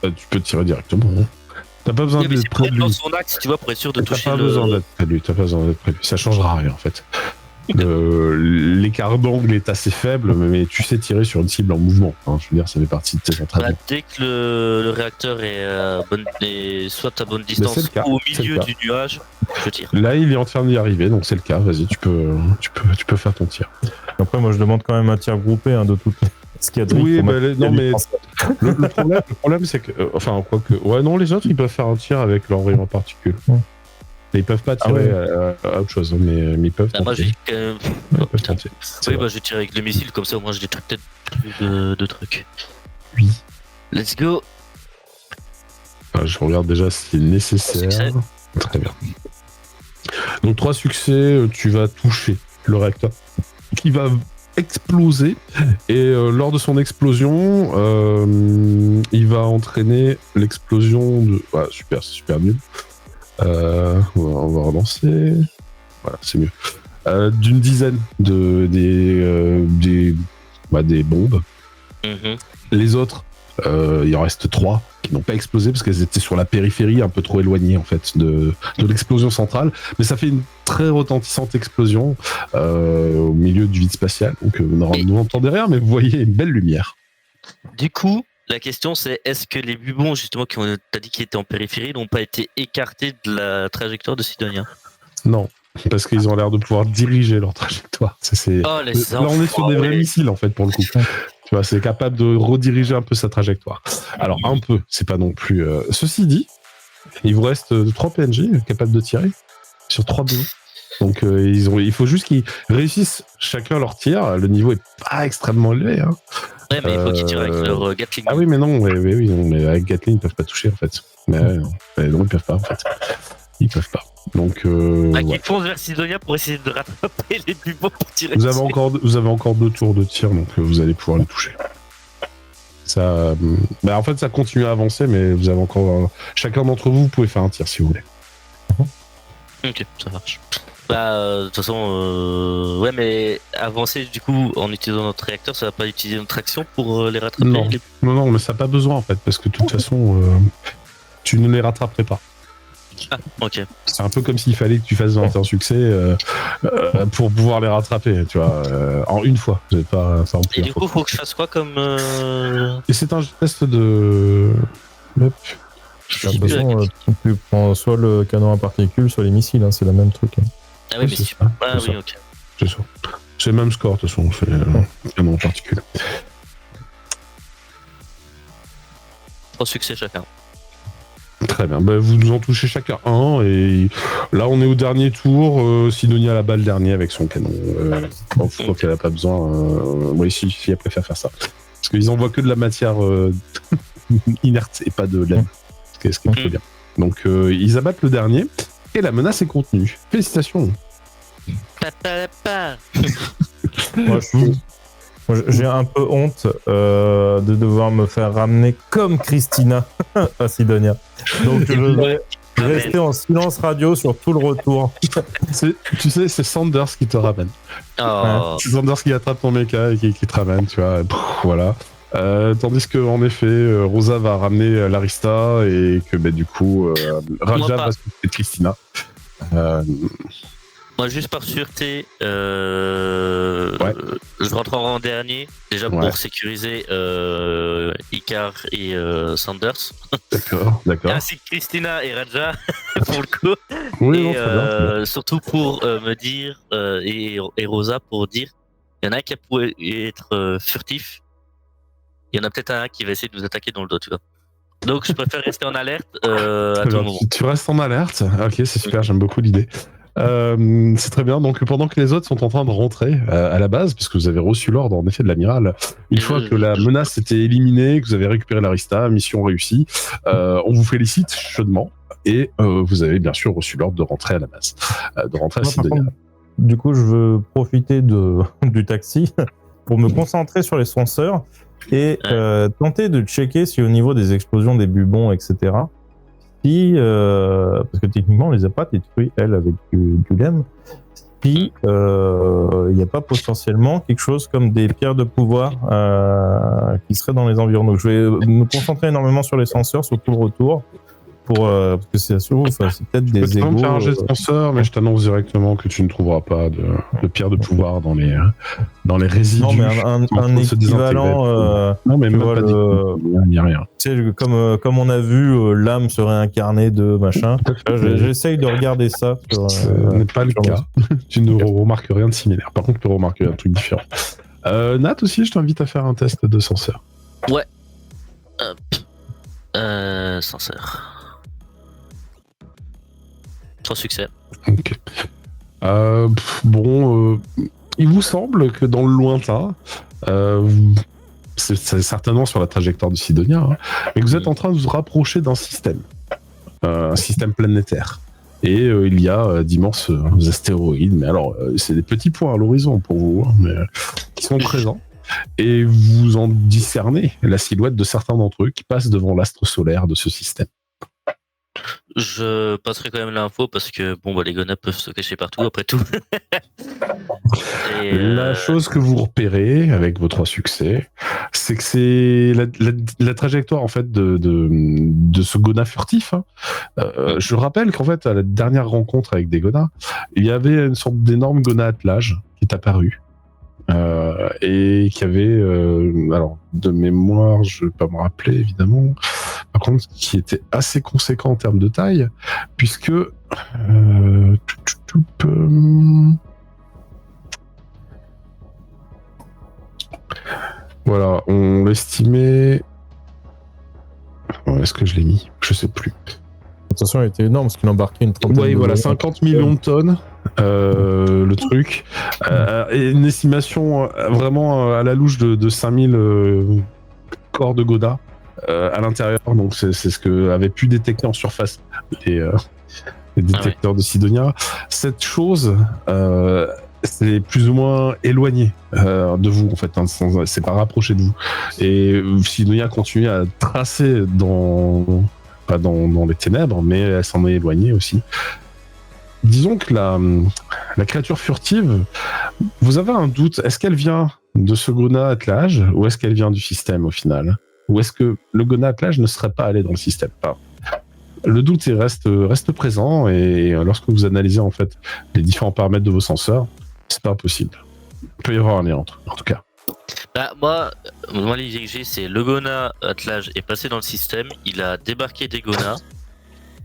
Tu peux tirer directement. Hein. T'as pas besoin d'être près de lui. Dans son axe, tu vois, pour être sûr de toucher. T'as pas besoin d'être près de lui. T'as pas besoin d'être près de lui. Ça changera rien en fait. L'écart d'angle est assez faible, mais tu sais tirer sur une cible en mouvement. Hein, je veux dire, ça fait partie de tes entraînements. Dès que le réacteur est soit à bonne distance ou au milieu du nuage, je tire. Là, il est en train d'y arriver, donc c'est le cas. Vas-y, tu peux faire ton tir. Après, moi, je demande quand même un tir groupé de toutes les escadrilles. Oui, non, mais le problème, c'est que, enfin, quoi que, ouais, non, les autres, ils peuvent faire un tir avec leur rayon en particules. Ils peuvent pas tirer à autre chose, mais ils peuvent Moi, tenter. j'ai. Ils peuvent tenter. Oui, bah, je vais tirer avec le missile, comme ça, au moins, je détruis peut-être plus de trucs. Oui. Let's go. Je regarde déjà si c'est nécessaire. Succès. Très bien. Donc 3 succès, tu vas toucher le réacteur qui va exploser et lors de son explosion, il va entraîner l'explosion de... Ah, super, c'est super nul. On va relancer. Voilà, c'est mieux. D'une dizaine des bombes. Mhm. Les autres, il en reste 3 qui n'ont pas explosé parce qu'elles étaient sur la périphérie, un peu trop éloignées en fait de l'explosion centrale. Mais ça fait une très retentissante explosion au milieu du vide spatial. Donc vous n'entendez rien, mais vous voyez une belle lumière. Du coup, la question c'est est-ce que les bubons justement t'as dit qu'ils étaient en périphérie n'ont pas été écartés de la trajectoire de Sidonia? Non, parce qu'ils ont l'air de pouvoir diriger leur trajectoire. Oh, les Là, on est sur des vrais missiles en fait pour le coup. Tu vois, c'est capable de rediriger un peu sa trajectoire. Alors un peu, c'est pas non plus. Ceci dit, il vous reste 3 PNJ capables de tirer sur 3 bubons. Donc il faut juste qu'ils réussissent chacun leur tir. Le niveau est pas extrêmement élevé. Hein. Ouais, mais il faut qu'ils tirent avec leur Gatling. Ah oui, mais non, mais avec Gatling, ils peuvent pas toucher en fait. Non, ils peuvent pas en fait. Ils peuvent pas. Donc, Ils foncent vers Sidonia pour essayer de rattraper les bubons pour tirer. vous avez encore 2 tours de tir, donc vous allez pouvoir les toucher. Ça, en fait, ça continue à avancer, mais vous avez encore chacun d'entre vous pouvez faire un tir si vous voulez. Ok, ça marche. De toute façon, ouais, mais avancer du coup en utilisant notre réacteur, ça va pas utiliser notre action pour les rattraper. Non, mais ça n'a pas besoin en fait, parce que de toute façon, tu ne les rattraperais pas. Ah, ok. C'est un peu comme s'il fallait que tu fasses un succès pour pouvoir les rattraper, tu vois, en une fois. Et du coup, faut que je fasse quoi comme Et c'est un test de. Hop. De toute façon, tu prends soit le canon à particules, soit les missiles, hein, c'est le même truc. Hein. Ah oui, mais c'est si. ça. Ah C'est oui, ça. ok. C'est ça. C'est le même score, de toute façon, on fait canon en particules. 3 succès chacun. Très bien, vous nous en touchez chacun un, et là on est au dernier tour. Sidonia la balle dernier avec son canon. Je crois qu'elle n'a pas besoin. Oui, si, elle préfère faire ça. Parce qu'ils envoient que de la matière inerte et pas de l'air. Ce qui est plutôt bien. Donc ils abattent le dernier, et la menace est contenue. Félicitations. Moi, j'ai un peu honte de devoir me faire ramener comme Christina à Sidonia. Donc je vais rester en silence radio sur tout le retour. Tu sais, c'est Sanders qui te ramène. Oh. C'est Sanders qui attrape ton méca et qui te ramène, tu vois. Voilà. Tandis que en effet, Rosa va ramener Larista et que du coup, Raja va s'occuper de Christina. Moi, juste par sûreté, je rentre en dernier, déjà pour sécuriser Icar et Sanders. D'accord. Ainsi que Christina et Raja, pour le coup. Oui, et non, très bien. surtout pour me dire, et Rosa pour dire, il y en a un qui pourrait être furtif, il y en a peut-être un qui va essayer de nous attaquer dans le dos, tu vois. Donc, je préfère rester en alerte à tout moment. Tu restes en alerte. Ok, c'est super, j'aime beaucoup l'idée. C'est très bien. Donc, pendant que les autres sont en train de rentrer à la base, parce que vous avez reçu l'ordre en effet de l'amiral, une fois que la menace était éliminée, que vous avez récupéré l'Arista, mission réussie, on vous félicite chaudement et vous avez bien sûr reçu l'ordre de rentrer à la base, de rentrer à Sidonia. Du coup, je veux profiter du taxi pour me concentrer sur les senseurs et tenter de checker si au niveau des explosions des bubons, etc., si, parce que techniquement on les a pas détruits, elles, avec du LEM, si il n'y a pas potentiellement quelque chose comme des pierres de pouvoir qui seraient dans les environs. Je vais me concentrer énormément sur les senseurs, sur tout le retour, parce que c'est peut-être des égos. Je peux faire un jet de senseur, mais je t'annonce directement que tu ne trouveras pas de pierre de pouvoir dans les résidus. Non, mais un équivalent. Non, mais même pas il n'y a rien. Tu sais, comme on a vu, l'âme se réincarner de machin. J'essaye de regarder ça. Ce n'est pas le cas. Tu ne remarques rien de similaire. Par contre, tu remarques un truc différent. Nat aussi, je t'invite à faire un test de senseur. Ouais. Senseur. 3 succès. Ok. Il vous semble que dans le lointain, c'est certainement sur la trajectoire de Sidonia, hein, mais que vous êtes en train de vous rapprocher d'un système, un système planétaire. Et il y a d'immenses astéroïdes, mais alors c'est des petits points à l'horizon pour vous, hein, mais qui sont présents. Et vous en discernez la silhouette de certains d'entre eux qui passent devant l'astre solaire de ce système. Je passerai quand même l'info parce que les gonas peuvent se cacher partout après tout. Et, La chose que vous repérez avec vos 3 succès, c'est que c'est la trajectoire en fait de ce gona furtif. Hein. Je rappelle qu'en fait à la dernière rencontre avec des gonas, il y avait une sorte d'énorme gona attelage qui est apparu. Et qui avait, alors de mémoire, je vais pas me rappeler évidemment, par contre, qui était assez conséquent en termes de taille, puisque voilà, on l'estimait. Est-ce que je l'ai mis ? Je sais plus. De toute façon, il était énorme parce qu'il embarquait une trentaine Oui, de voilà, tonnes. 50 millions de tonnes, le truc. Et une estimation vraiment à la louche de 5000 corps de Goda à l'intérieur. Donc, c'est ce que avaient pu détecter en surface les détecteurs de Sidonia. Cette chose, c'est plus ou moins éloigné de vous, en fait. Hein, c'est pas rapproché de vous. Et Sidonia continue à tracer pas dans les ténèbres, mais elle s'en est éloignée aussi. Disons que la créature furtive, vous avez un doute, est-ce qu'elle vient de ce Gona attelage ou est-ce qu'elle vient du système au final ? Ou est-ce que le Gona attelage ne serait pas allé dans le système ? Le doute reste présent et lorsque vous analysez en fait les différents paramètres de vos senseurs, c'est pas impossible. Il peut y avoir un lien entre eux, en tout cas. Moi l'idée que j'ai, c'est le Gona attelage est passé dans le système, il a débarqué des Gonas.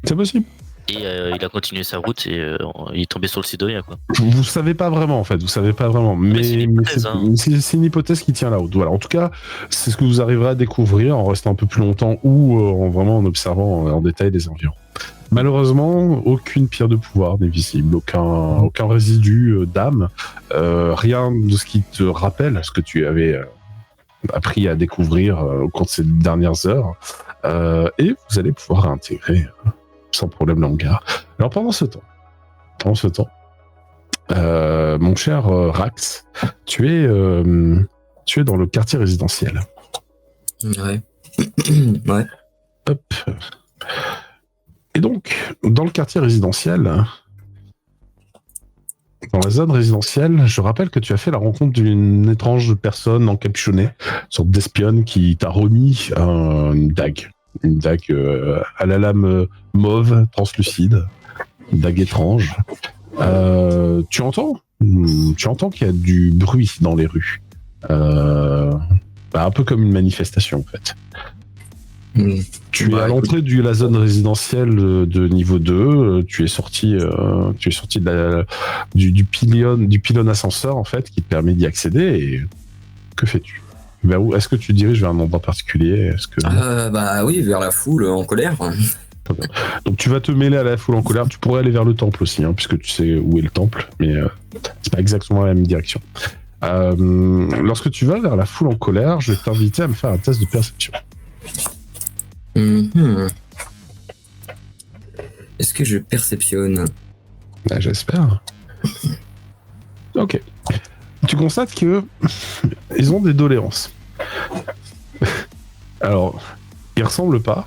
C'est possible. Et il a continué sa route et il est tombé sur le Sidonia, quoi. Vous savez pas vraiment, en fait. Vous savez pas vraiment. Mais c'est une hypothèse qui tient la route. Voilà. En tout cas, c'est ce que vous arriverez à découvrir en restant un peu plus longtemps ou en observant en détail les environs. Malheureusement, aucune pierre de pouvoir n'est visible, aucun résidu d'âme, rien de ce qui te rappelle ce que tu avais appris à découvrir au cours de ces dernières heures. Et vous allez pouvoir réintégrer sans problème l'hangar. Alors pendant ce temps, mon cher Rax, tu es dans le quartier résidentiel. Ouais. Ouais. Hop. Et donc, dans le quartier résidentiel, dans la zone résidentielle, je rappelle que tu as fait la rencontre d'une étrange personne encapuchonnée, une sorte d'espionne qui t'a remis une dague. Une dague à la lame mauve, translucide, une dague étrange. Tu entends qu'il y a du bruit dans les rues. Un peu comme une manifestation, en fait. Tu es à l'entrée de la zone résidentielle de niveau 2. Tu es sorti du pylône ascenseur, en fait, qui te permet d'y accéder. Et que fais-tu ? Vers où ? Est-ce que tu diriges vers un endroit particulier ? Oui, vers la foule en colère. Donc tu vas te mêler à la foule en colère. Tu pourrais aller vers le temple aussi, hein, puisque tu sais où est le temple, mais c'est pas exactement la même direction. Lorsque tu vas vers la foule en colère, je vais t'inviter à me faire un test de perception. Est-ce que je perceptionne ? J'espère. Ok. Tu constates que ils ont des doléances. Alors, ils ressemblent pas.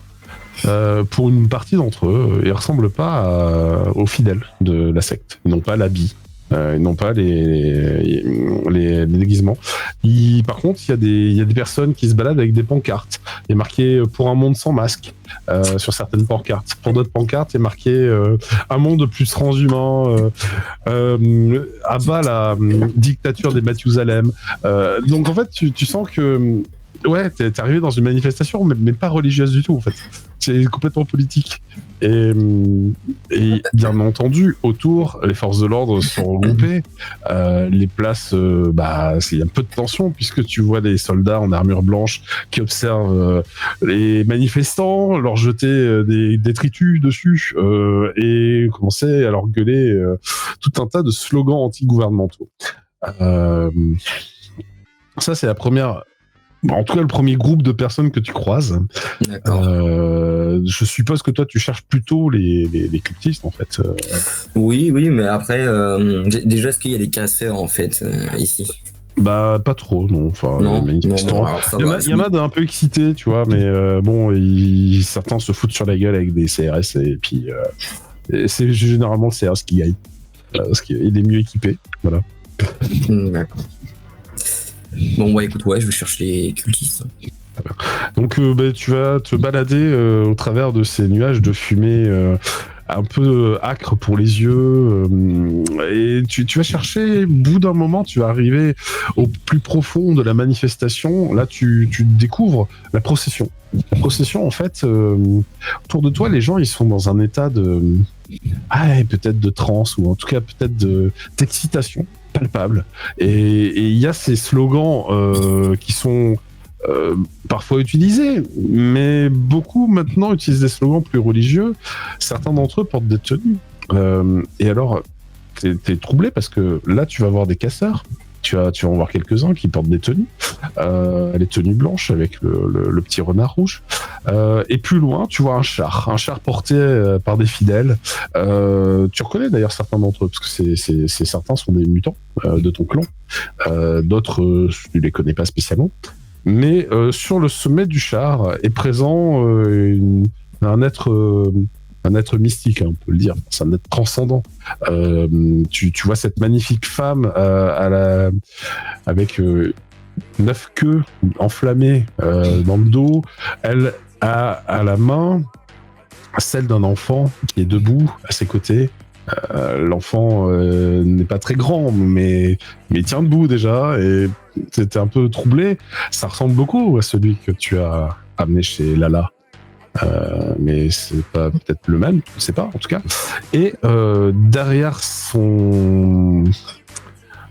Pour une partie d'entre eux, ils ressemblent pas aux fidèles de la secte. Ils n'ont pas l'habit. Ils n'ont pas les déguisements. Par contre, il y a des personnes qui se baladent avec des pancartes. Il est marqué « Pour un monde sans masque » sur certaines pancartes. Pour d'autres pancartes, il est marqué « Un monde plus transhumain », abat la dictature des Mathusalem. Donc en fait, tu sens que Ouais, t'es arrivé dans une manifestation, mais pas religieuse du tout, en fait. C'est complètement politique. Et bien entendu, autour, les forces de l'ordre sont regroupées. Les places, il y a un peu de tension, puisque tu vois des soldats en armure blanche qui observent les manifestants, leur jeter des détritus dessus, et commencer à leur gueuler tout un tas de slogans anti-gouvernementaux. Ça, c'est la première... En tout cas, le premier groupe de personnes que tu croises. D'accord. Je suppose que toi, tu cherches plutôt les cultistes, en fait. Oui, mais après, déjà, est-ce qu'il y a des casseurs, en fait, ici? Bah, pas trop, non. Enfin, Non, les manifestants. alors, ça Il va, y en a d'un peu excités, tu vois, mais certains se foutent sur la gueule avec des CRS, et puis c'est généralement le CRS qui gagne. Parce qu'il est mieux équipé, voilà. D'accord. Bon, bah écoute, ouais, je vais chercher les cultistes. Donc tu vas te balader au travers de ces nuages de fumée un peu âcres pour les yeux, et tu vas chercher, au bout d'un moment, tu vas arriver au plus profond de la manifestation. Là, tu découvres la procession. La procession, en fait, autour de toi, les gens, ils sont dans un état de... peut-être de transe, ou en tout cas peut-être d'excitation palpable. Et il y a ces slogans qui sont parfois utilisés, mais beaucoup maintenant utilisent des slogans plus religieux. Certains d'entre eux portent des tenues. Et alors, t'es troublé parce que là, tu vas voir des casseurs. Tu vas en voir quelques-uns qui portent des tenues, les tenues blanches avec le petit renard rouge. Et plus loin, tu vois un char porté par des fidèles. Tu reconnais d'ailleurs certains d'entre eux, parce que certains sont des mutants de ton clan. D'autres, tu les connais pas spécialement. Mais sur le sommet du char est présent un être mystique, on peut le dire. C'est un être transcendant. Tu vois cette magnifique femme avec 9 queues enflammées dans le dos. Elle a à la main celle d'un enfant qui est debout à ses côtés. L'enfant n'est pas très grand, mais il tient debout déjà, et t'étais un peu troublé. Ça ressemble beaucoup à celui que tu as amené chez Lala. Mais c'est pas peut-être le même, je sais pas en tout cas. Et derrière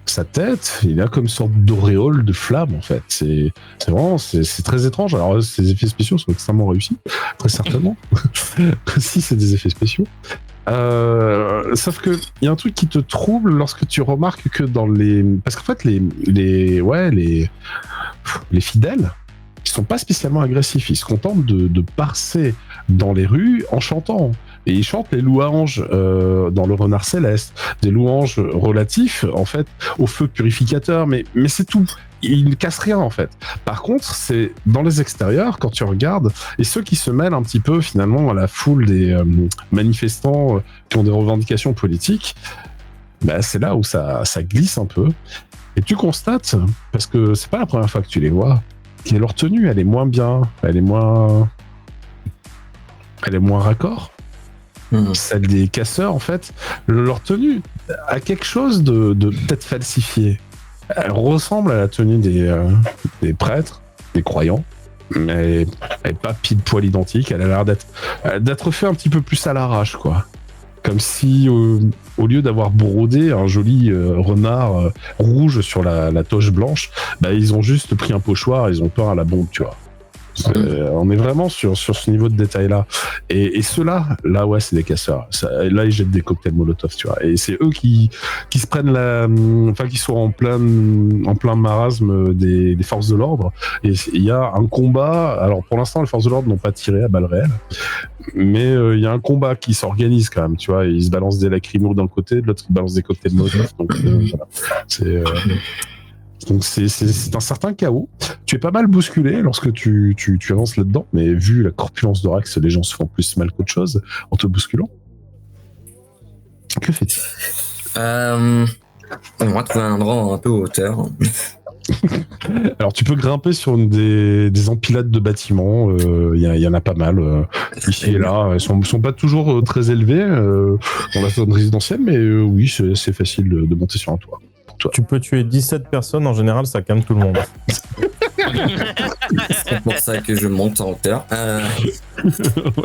sa tête, il a comme une sorte d'auréole de flamme, en fait. C'est vraiment, c'est très étrange. Alors, ces effets spéciaux sont extrêmement réussis, très certainement. Si c'est des effets spéciaux. Sauf que il y a un truc qui te trouble lorsque tu remarques que parce qu'en fait les fidèles, ils sont pas spécialement agressifs. Ils se contentent de passer dans les rues en chantant. Et ils chantent les louanges dans le renard céleste, des louanges relatifs en fait au feu purificateur, mais c'est tout. Ils ne cassent rien en fait. Par contre, c'est dans les extérieurs quand tu regardes, et ceux qui se mêlent un petit peu finalement à la foule des manifestants qui ont des revendications politiques, c'est là où ça glisse un peu. Et tu constates, parce que c'est pas la première fois que tu les vois, que leur tenue elle est moins bien, elle est moins raccord. Celle des casseurs, en fait, leur tenue a quelque chose de peut-être falsifié. Elle ressemble à la tenue des prêtres, des croyants, mais elle n'est pas pile poil identique. Elle a l'air d'être fait un petit peu plus à l'arrache, quoi. Comme si, au lieu d'avoir brodé un joli renard rouge sur la toche blanche, ils ont juste pris un pochoir, ils ont peint à la bombe, tu vois. On est vraiment sur ce niveau de détail là, et ceux-là ouais, c'est des casseurs. Là ils jettent des cocktails Molotov, tu vois, et c'est eux qui se prennent qui sont en plein marasme des forces de l'ordre. Et il y a un combat. Alors pour l'instant les forces de l'ordre n'ont pas tiré à balles réelles, mais il y a un combat qui s'organise quand même, tu vois. Ils se balancent des lacrymos d'un côté, de l'autre ils balancent des cocktails Molotov. Donc voilà, donc c'est un certain chaos. Tu es pas mal bousculé lorsque tu avances là-dedans, mais vu la corpulence d'Orax, les gens se font plus mal qu'autre chose en te bousculant. Que fais-tu ? On va trouver un endroit un peu hauteur. Alors tu peux grimper sur des empilades de bâtiments, il y en a pas mal ici et là. Ils sont pas toujours très élevés dans la zone résidentielle, mais oui, c'est facile de monter sur un toit. Tu peux tuer 17 personnes, en général, ça calme tout le monde. C'est pour ça que je monte en hauteur.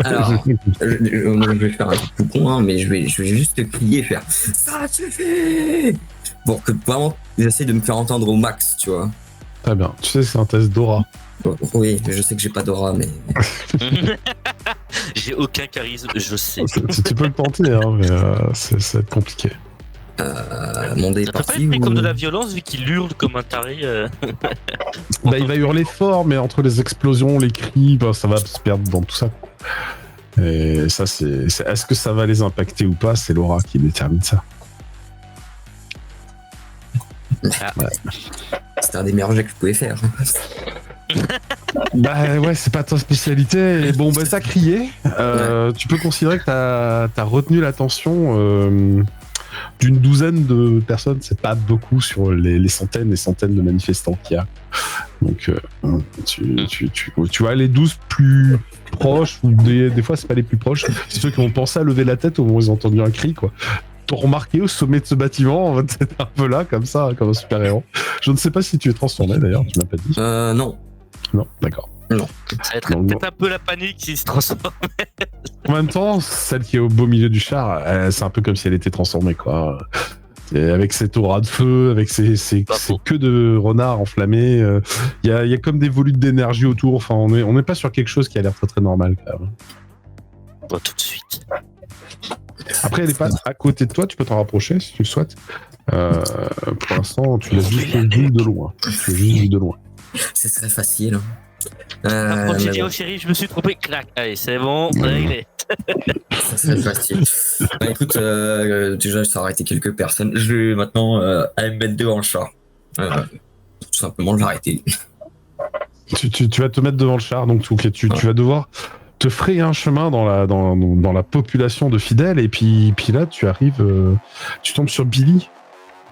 Alors, je vais faire un truc tout con, hein, mais je vais juste crier et faire ça suffit pour que vraiment j'essaie de me faire entendre au max, tu vois. Très bien. Tu sais, c'est un test d'aura. Oui, je sais que j'ai pas d'aura, mais. J'ai aucun charisme, je sais. Tu peux le tenter, hein, mais ça va être compliqué. Mon dé est Ça peut pas parti. être pris ou- comme de la violence vu qu'il hurle comme un taré. Bah, il va hurler fort, mais entre les explosions, les cris, bah, ça va se perdre dans tout ça. Et ça, est-ce que ça va les impacter ou pas? C'est l'aura qui détermine ça. C'était un des meilleurs jets que je pouvais faire. Bah ouais, c'est pas ta spécialité. Et bon, bah ça crié. Tu peux considérer que t'as retenu l'attention d'une douzaine de personnes. C'est pas beaucoup sur les centaines et centaines de manifestants qu'il y a. Donc tu vois les 12 plus proches, ou des fois c'est pas les plus proches, c'est ceux qui ont pensé à lever la tête au moment où ils ont entendu un cri, quoi. T'ont remarqué au sommet de ce bâtiment, c'est un peu là, comme ça, comme un super-héros. Je ne sais pas si tu es transformé d'ailleurs, tu m'as pas dit. Non. Non, d'accord. Ça va être Non, peut-être un peu la panique s'il se transforme. En même temps, celle qui est au beau milieu du char, c'est un peu comme si elle était transformée, quoi. Et avec cette aura de feu, avec ces queues de renards enflammées, il y a comme des volutes d'énergie autour. Enfin, on n'est pas sur quelque chose qui a l'air très très normal, quand même. Bon, tout de suite. Après, elle est pas à côté de toi, tu peux t'en rapprocher si tu le souhaites. Pour l'instant, tu l'as juste vu de loin. Ce serait facile. Quand j'ai Mais dit bon, au chéri, je me suis trompé, clac. Allez, c'est bon, réglé. ça serait facile. Bah écoute, déjà ça aurait été quelques personnes. Je vais maintenant aller me mettre devant le char. Tout simplement l'arrêter. Tu vas te mettre devant le char, donc tu vas devoir te frayer un chemin dans la population de fidèles, et puis là tu arrives, tu tombes sur Billy.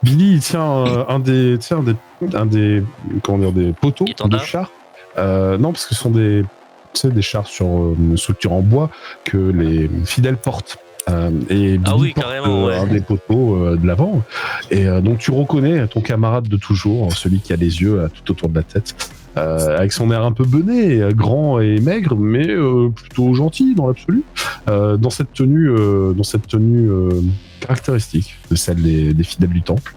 Billy, il tient un des comment dire, des poteaux de Étendard. char. Non, parce que ce sont des chars sur une structure en bois que les fidèles portent. Et Billy oui, porte carrément, ouais. un des poteaux de l'avant. Et donc tu reconnais ton camarade de toujours, celui qui a les yeux tout autour de la tête, avec son air un peu bené, grand et maigre, mais plutôt gentil dans l'absolu, dans cette tenue caractéristique de celle des fidèles du temple.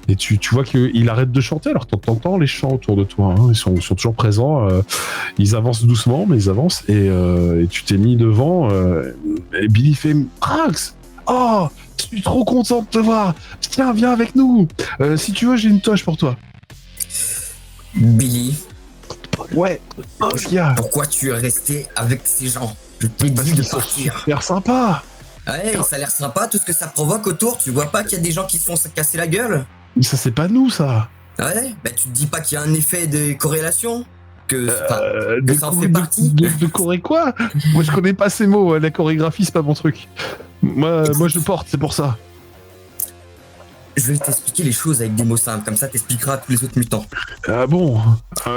Et tu vois qu'il arrête de chanter, alors t'entends les chants autour de toi, hein, ils sont toujours présents, ils avancent doucement, mais ils avancent, et tu t'es mis devant, et Billy fait « Rax, oh, je suis trop content de te voir, tiens, viens avec nous, si tu veux, j'ai une toche pour toi. » Billy, Ouais, qu'est-ce qu'il y a? pourquoi tu es resté avec ces gens? Je t'ai Parce dit de qu'ils sont partir. super sympa. Ouais, ça a l'air sympa tout ce que ça provoque autour. Tu vois pas qu'il y a des gens qui se font se casser la gueule? Mais ça, c'est pas nous, ça. Ouais, bah tu te dis pas qu'il y a un effet de corrélation? Que ça en fait De partie? Corée quoi? Moi, je connais pas ces mots, la chorégraphie, c'est pas mon truc. Moi, je porte, c'est pour ça. Je vais t'expliquer les choses avec des mots simples, comme ça t'expliqueras à tous les autres mutants. Ah bon,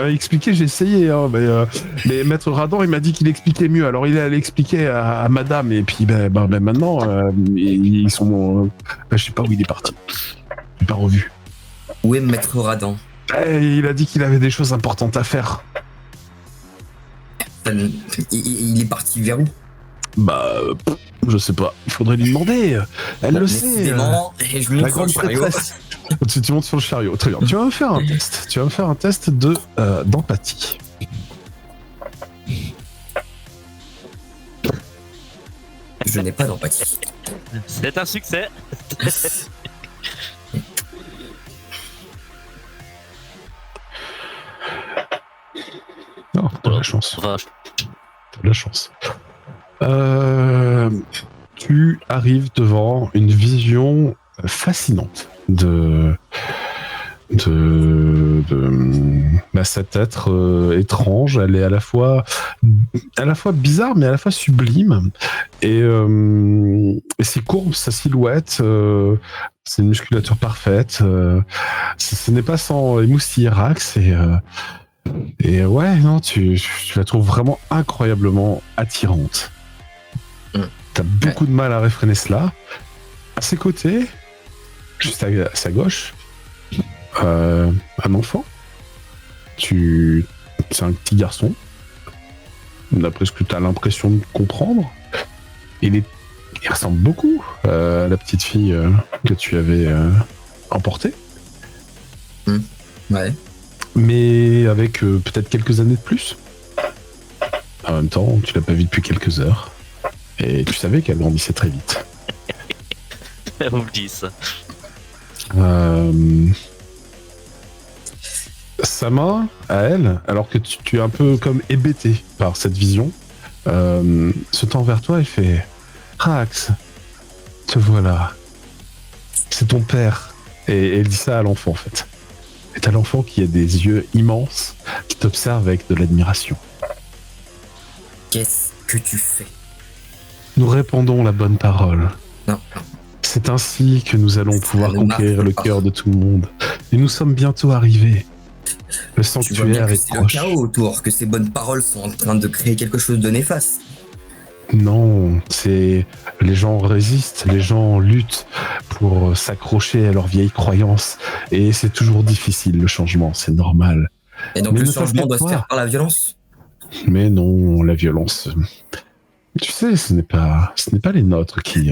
expliquer, j'ai essayé, hein, mais Maître Radan, il m'a dit qu'il expliquait mieux. Alors il allait expliquer à Madame, et puis maintenant, ils sont... je sais pas où il est parti. Je l'ai pas revu. Où est Maître Radan? Il a dit qu'il avait des choses importantes à faire. Il est parti vers où? Je sais pas. Il faudrait lui demander. Elle le sait. Décidément, et je monte La sur le grande chariot. prêtresse. Tu montes sur le chariot. Très bien. Tu vas me faire un test. Tu vas me faire un test d'empathie. Je n'ai pas d'empathie. C'est un succès. Non, t'as de la chance. Enfin, T'as de la chance. Tu arrives devant une vision fascinante de cet être étrange. Elle est à la fois bizarre, mais à la fois sublime. Et ses courbes, sa silhouette, c'est une musculature parfaite. Ce n'est pas sans émoustiller Rax. Et ouais, non, tu la trouves vraiment incroyablement attirante. T'as beaucoup de mal à réfréner cela. À ses côtés, juste à sa gauche, un enfant C'est un petit garçon, d'après ce que tu as l'impression de comprendre. Il ressemble beaucoup à la petite fille que tu avais emportée. Ouais. Mais avec peut-être quelques années de plus. En même temps, tu l'as pas vue depuis quelques heures. Et tu savais qu'elle grandissait très vite. Vous me dites ça. Sa main, à elle, alors que tu es un peu comme hébété par cette vision, se tend vers toi et fait « Rax, te voilà. C'est ton père. » Et elle dit ça à l'enfant, en fait. Et t'as l'enfant qui a des yeux immenses, qui t'observe avec de l'admiration. Qu'est-ce que tu fais? Nous répandons la bonne parole. Non. C'est ainsi que nous allons pouvoir ne conquérir marche le pas. cœur de tout le monde. Et nous sommes bientôt arrivés. Le Tu vois bien sanctuaire que est c'est le proche. chaos autour, que ces bonnes paroles sont en train de créer quelque chose de néfaste. Non, c'est les gens résistent, les gens luttent pour s'accrocher à leurs vieilles croyances. Et c'est toujours difficile le changement, c'est normal. Et donc Mais le ne changement t'inquiète doit se pas. faire par la violence. Mais non, la violence. Tu sais, ce n'est pas les nôtres qui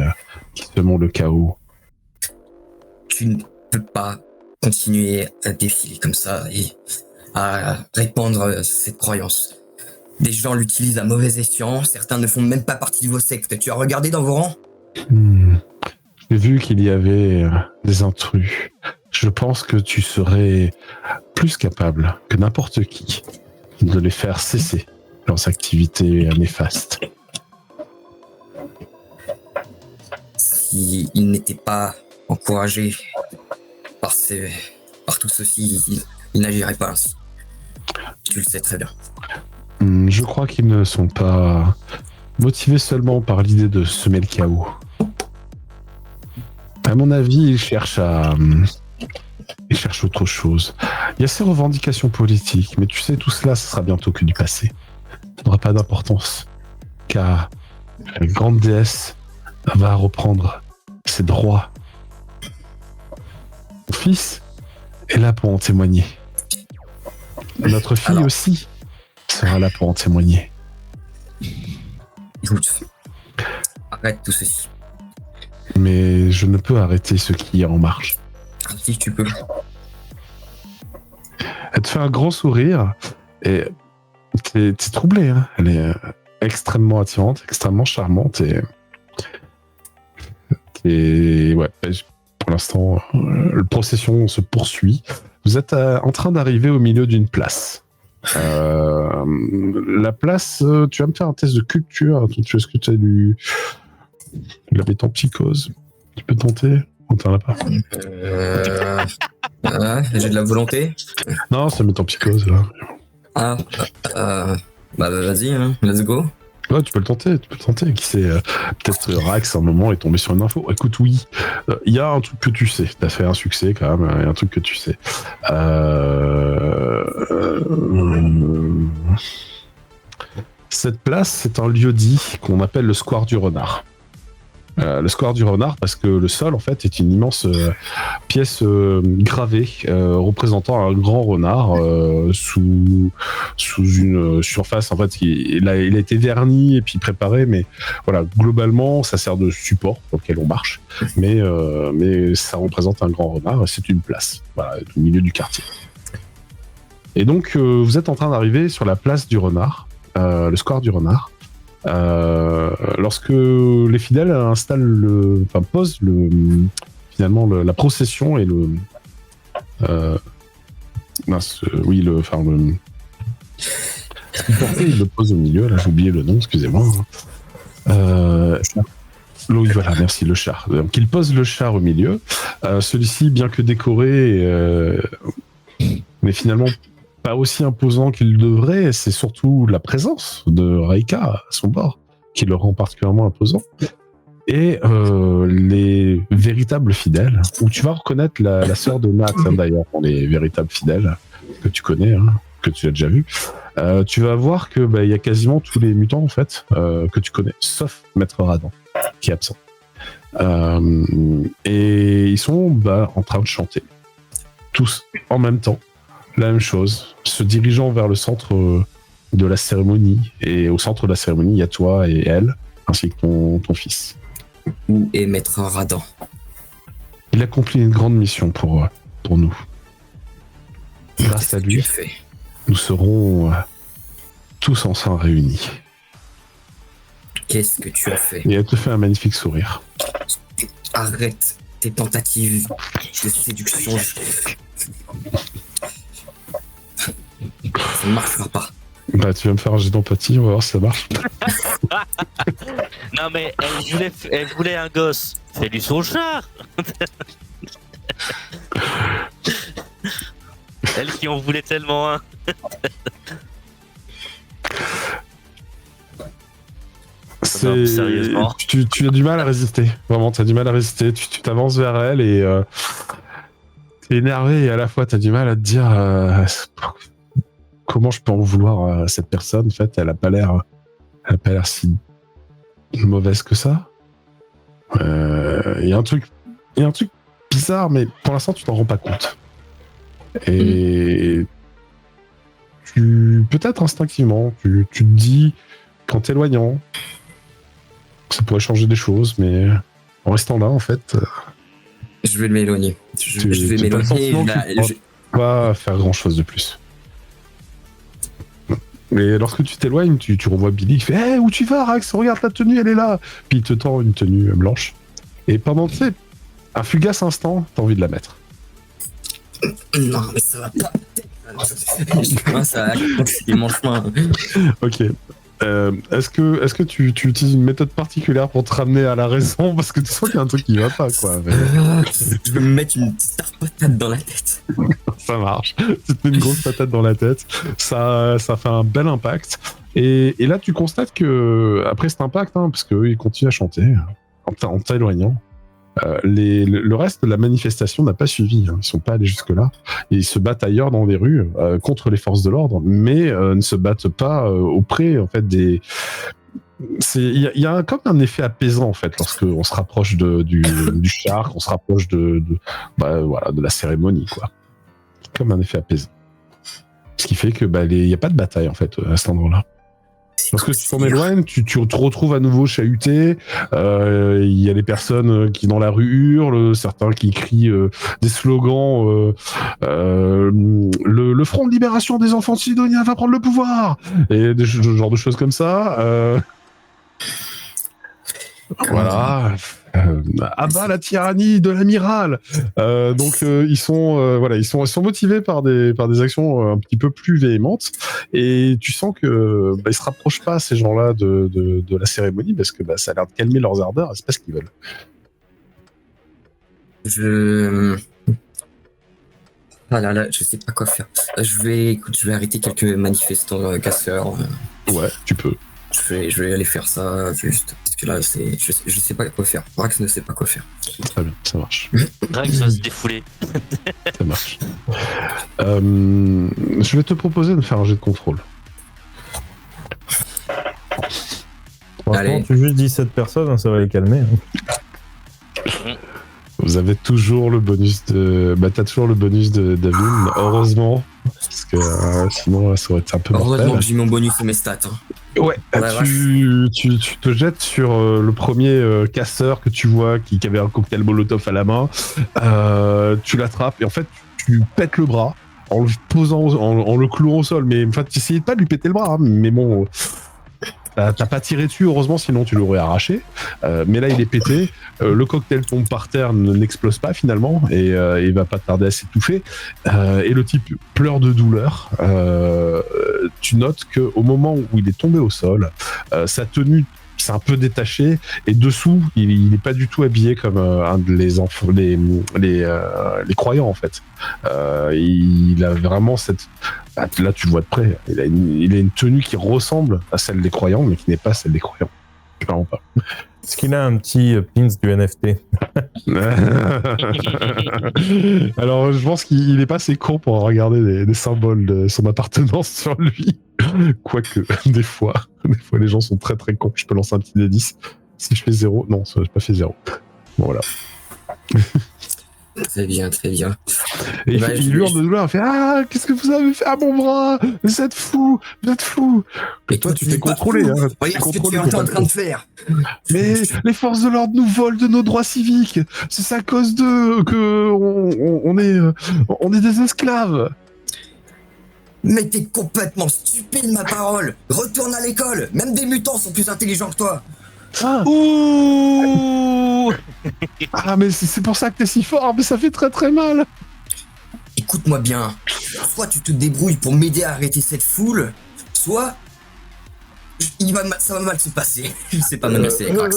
semons le chaos. Tu ne peux pas continuer à défiler comme ça et à répandre cette croyance. Des gens l'utilisent à mauvais escient, certains ne font même pas partie de vos sectes. Tu as regardé dans vos rangs? J'ai vu qu'il y avait des intrus. Je pense que tu serais plus capable que n'importe qui de les faire cesser leurs activités néfastes. S'ils n'étaient pas encouragés par tout ceci, ils n'agiraient pas ainsi. Tu le sais très bien. Je crois qu'ils ne sont pas motivés seulement par l'idée de semer le chaos. À mon avis, ils cherchent autre chose. Il y a ces revendications politiques, mais tu sais, tout cela, ce sera bientôt que du passé. Ça n'aura pas d'importance, car la grande déesse va reprendre ses droits. Mon fils est là pour en témoigner. Notre fille Alors. aussi sera là pour en témoigner. Écoute, arrête tout ceci. Mais je ne peux arrêter ce qui est en marche. Si tu peux. Elle te fait un grand sourire et t'es troublé. Hein. Elle est extrêmement attirante, extrêmement charmante et ouais, pour l'instant, la procession se poursuit. Vous êtes en train d'arriver au milieu d'une place. La place, tu vas me faire un test de culture. Est-ce que tu as de la métempsychose? Tu peux tenter? On t'en a pas. J'ai de la volonté. Non, c'est métempsychose là. Bah vas-y, hein, let's go. Ouais, tu peux le tenter. Qui sait, peut-être Rax à un moment est tombé sur une info. Écoute, oui, il y a un truc que tu sais. T'as fait un succès quand même. Il y a un truc que tu sais. Cette place, c'est un lieu-dit qu'on appelle le Square du Renard. Le Square du Renard parce que le sol en fait est une immense pièce gravée représentant un grand renard sous une surface en fait il a été verni et puis préparé, mais voilà, globalement ça sert de support sur lequel on marche, mais ça représente un grand renard et c'est une place, voilà, au milieu du quartier. Et donc vous êtes en train d'arriver sur la place du renard, le Square du Renard. Lorsque les fidèles posent la procession et le il le pose au milieu. Là, j'ai oublié le nom, excusez-moi. Oui, voilà, merci, le char. Donc, il pose le char au milieu. Celui-ci, bien que décoré, mais finalement pas aussi imposant qu'il devrait, c'est surtout la présence de Raika à son bord qui le rend particulièrement imposant. Et les véritables fidèles, où tu vas reconnaître la sœur de Nat, hein, d'ailleurs, pour les véritables fidèles que tu connais, hein, que tu as déjà vu. Tu vas voir que y a quasiment tous les mutants en fait que tu connais, sauf Maître Radan qui est absent. Et ils sont en train de chanter tous en même temps la même chose se dirigeant vers le centre de la cérémonie. Et au centre de la cérémonie, il y a toi et elle, ainsi que ton fils. Où est Maître Radan? Il accomplit une grande mission pour nous. Grâce à lui, nous serons tous ensemble réunis. Qu'est-ce que tu as fait? Et elle te fait un magnifique sourire. Arrête tes tentatives de séduction. Ça ne marchera pas. Bah, tu vas me faire un jet d'empathie, on va voir si ça marche. Non mais elle voulait un gosse. Fais-lui son char. Elle qui en voulait tellement un. Non, sérieusement. Tu as du mal à résister. Vraiment, tu as du mal à résister. Tu t'avances vers elle et t'es énervé et à la fois tu as du mal à te dire comment je peux en vouloir à cette personne. En fait, elle a pas l'air si mauvaise que ça. Il y a un truc bizarre, mais pour l'instant tu t'en rends pas compte. Et peut-être instinctivement, tu te dis qu'en t'éloignant, ça pourrait changer des choses, mais en restant là, en fait, je vais m'éloigner. Je vais m'éloigner. Pas faire grand chose de plus. Mais lorsque tu t'éloignes, tu revois Billy qui fait hey, où tu vas, Rax? Regarde ta tenue, elle est là. Puis il te tend une tenue blanche. Et pendant, tu sais, un fugace instant, t'as envie de la mettre. Non, mais ça va pas. Je commence à continuer mon chemin. Ok. Est-ce que tu utilises une méthode particulière pour te ramener à la raison? Parce que tu sens qu'il y a un truc qui va pas, quoi. Mais... je vais me mettre une petite patate dans la tête. Ça marche. C'est une grosse patate dans la tête. Ça fait un bel impact. Et là, tu constates que, après cet impact, parce qu'eux, ils continuent à chanter en t'éloignant, le reste de la manifestation n'a pas suivi. Ils sont pas allés jusque-là. Ils se battent ailleurs dans les rues contre les forces de l'ordre, mais ne se battent pas auprès en fait des. Il y a comme un effet apaisant en fait lorsqu'on se rapproche du char, qu'on se rapproche de la cérémonie, quoi. Comme un effet apaisant. Ce qui fait que il y a pas de bataille en fait à cet endroit-là. Parce que tu t'en éloignes, tu te retrouves à nouveau chahuté. Il y a les personnes qui dans la rue hurlent, certains qui crient des slogans. Le Front de libération des enfants sidoniens va prendre le pouvoir, et des genre de choses comme ça. Voilà. Abat la tyrannie de l'amiral. Donc ils sont motivés par des actions un petit peu plus véhémentes, et tu sens que ils se rapprochent pas, ces gens-là, de la cérémonie, parce que ça a l'air de calmer leurs ardeurs, c'est pas ce qu'ils veulent. Ah là, je sais pas quoi faire. Je vais arrêter quelques manifestants casseurs. Ouais, tu peux. Je vais aller faire ça juste parce que là je sais pas quoi faire. Rax ne sait pas quoi faire. Très bien, ça marche. Rax va se défouler. Ça marche. Je vais te proposer de faire un jet de contrôle. Allez. Tu juste 17 personnes, ça va les calmer. Vous avez toujours le bonus de. T'as toujours le bonus de David, heureusement. Parce que sinon, ça aurait été un peu mortel. Heureusement que j'ai mon bonus sur mes stats. Ouais, tu te jettes sur le premier casseur que tu vois qui avait un cocktail Molotov à la main. Tu l'attrapes et en fait, tu pètes le bras en le posant, en le clouant au sol. Mais enfin, tu essayais pas de lui péter le bras, mais bon. T'as pas tiré dessus, heureusement, sinon tu l'aurais arraché. Mais là, il est pété. Le cocktail tombe par terre, n'explose pas finalement, et il va pas tarder à s'étouffer. Et le type pleure de douleur. Tu notes qu'au moment où il est tombé au sol, sa tenue s'est un peu détachée, et dessous, il n'est pas du tout habillé comme un des enfants, les croyants en fait. Il a vraiment cette. Là, tu le vois de près. Il a une tenue qui ressemble à celle des croyants, mais qui n'est pas celle des croyants. Clairement pas. Est-ce qu'il a un petit pins du NFT? Alors, je pense qu'il n'est pas assez con pour regarder des symboles de son appartenance sur lui. Quoique, des fois, les gens sont très très cons. Je peux lancer un petit D10. Si je fais 0, non, j'ai pas fait 0. Bon, voilà. Très bien, très bien. Et Bah, il hurle de douleur, il fait ah, qu'est-ce que vous avez fait à mon bras? Vous êtes fou, vous êtes fou. Et toi, tu t'es n'es pas contrôlé, fou. hein. Regarde ce que tu es en train de faire. Mais les forces de l'ordre nous volent de nos droits civiques. C'est à cause d'eux que on est des esclaves. Mais t'es complètement stupide, ma parole. Retourne à l'école. Même des mutants sont plus intelligents que toi. Ah, Ouh. ah mais c'est pour ça que t'es si fort, mais ça fait très très mal. Écoute-moi bien. Soit tu te débrouilles pour m'aider à arrêter cette foule, soit ça va mal se passer. Je sais pas menacer les cracks.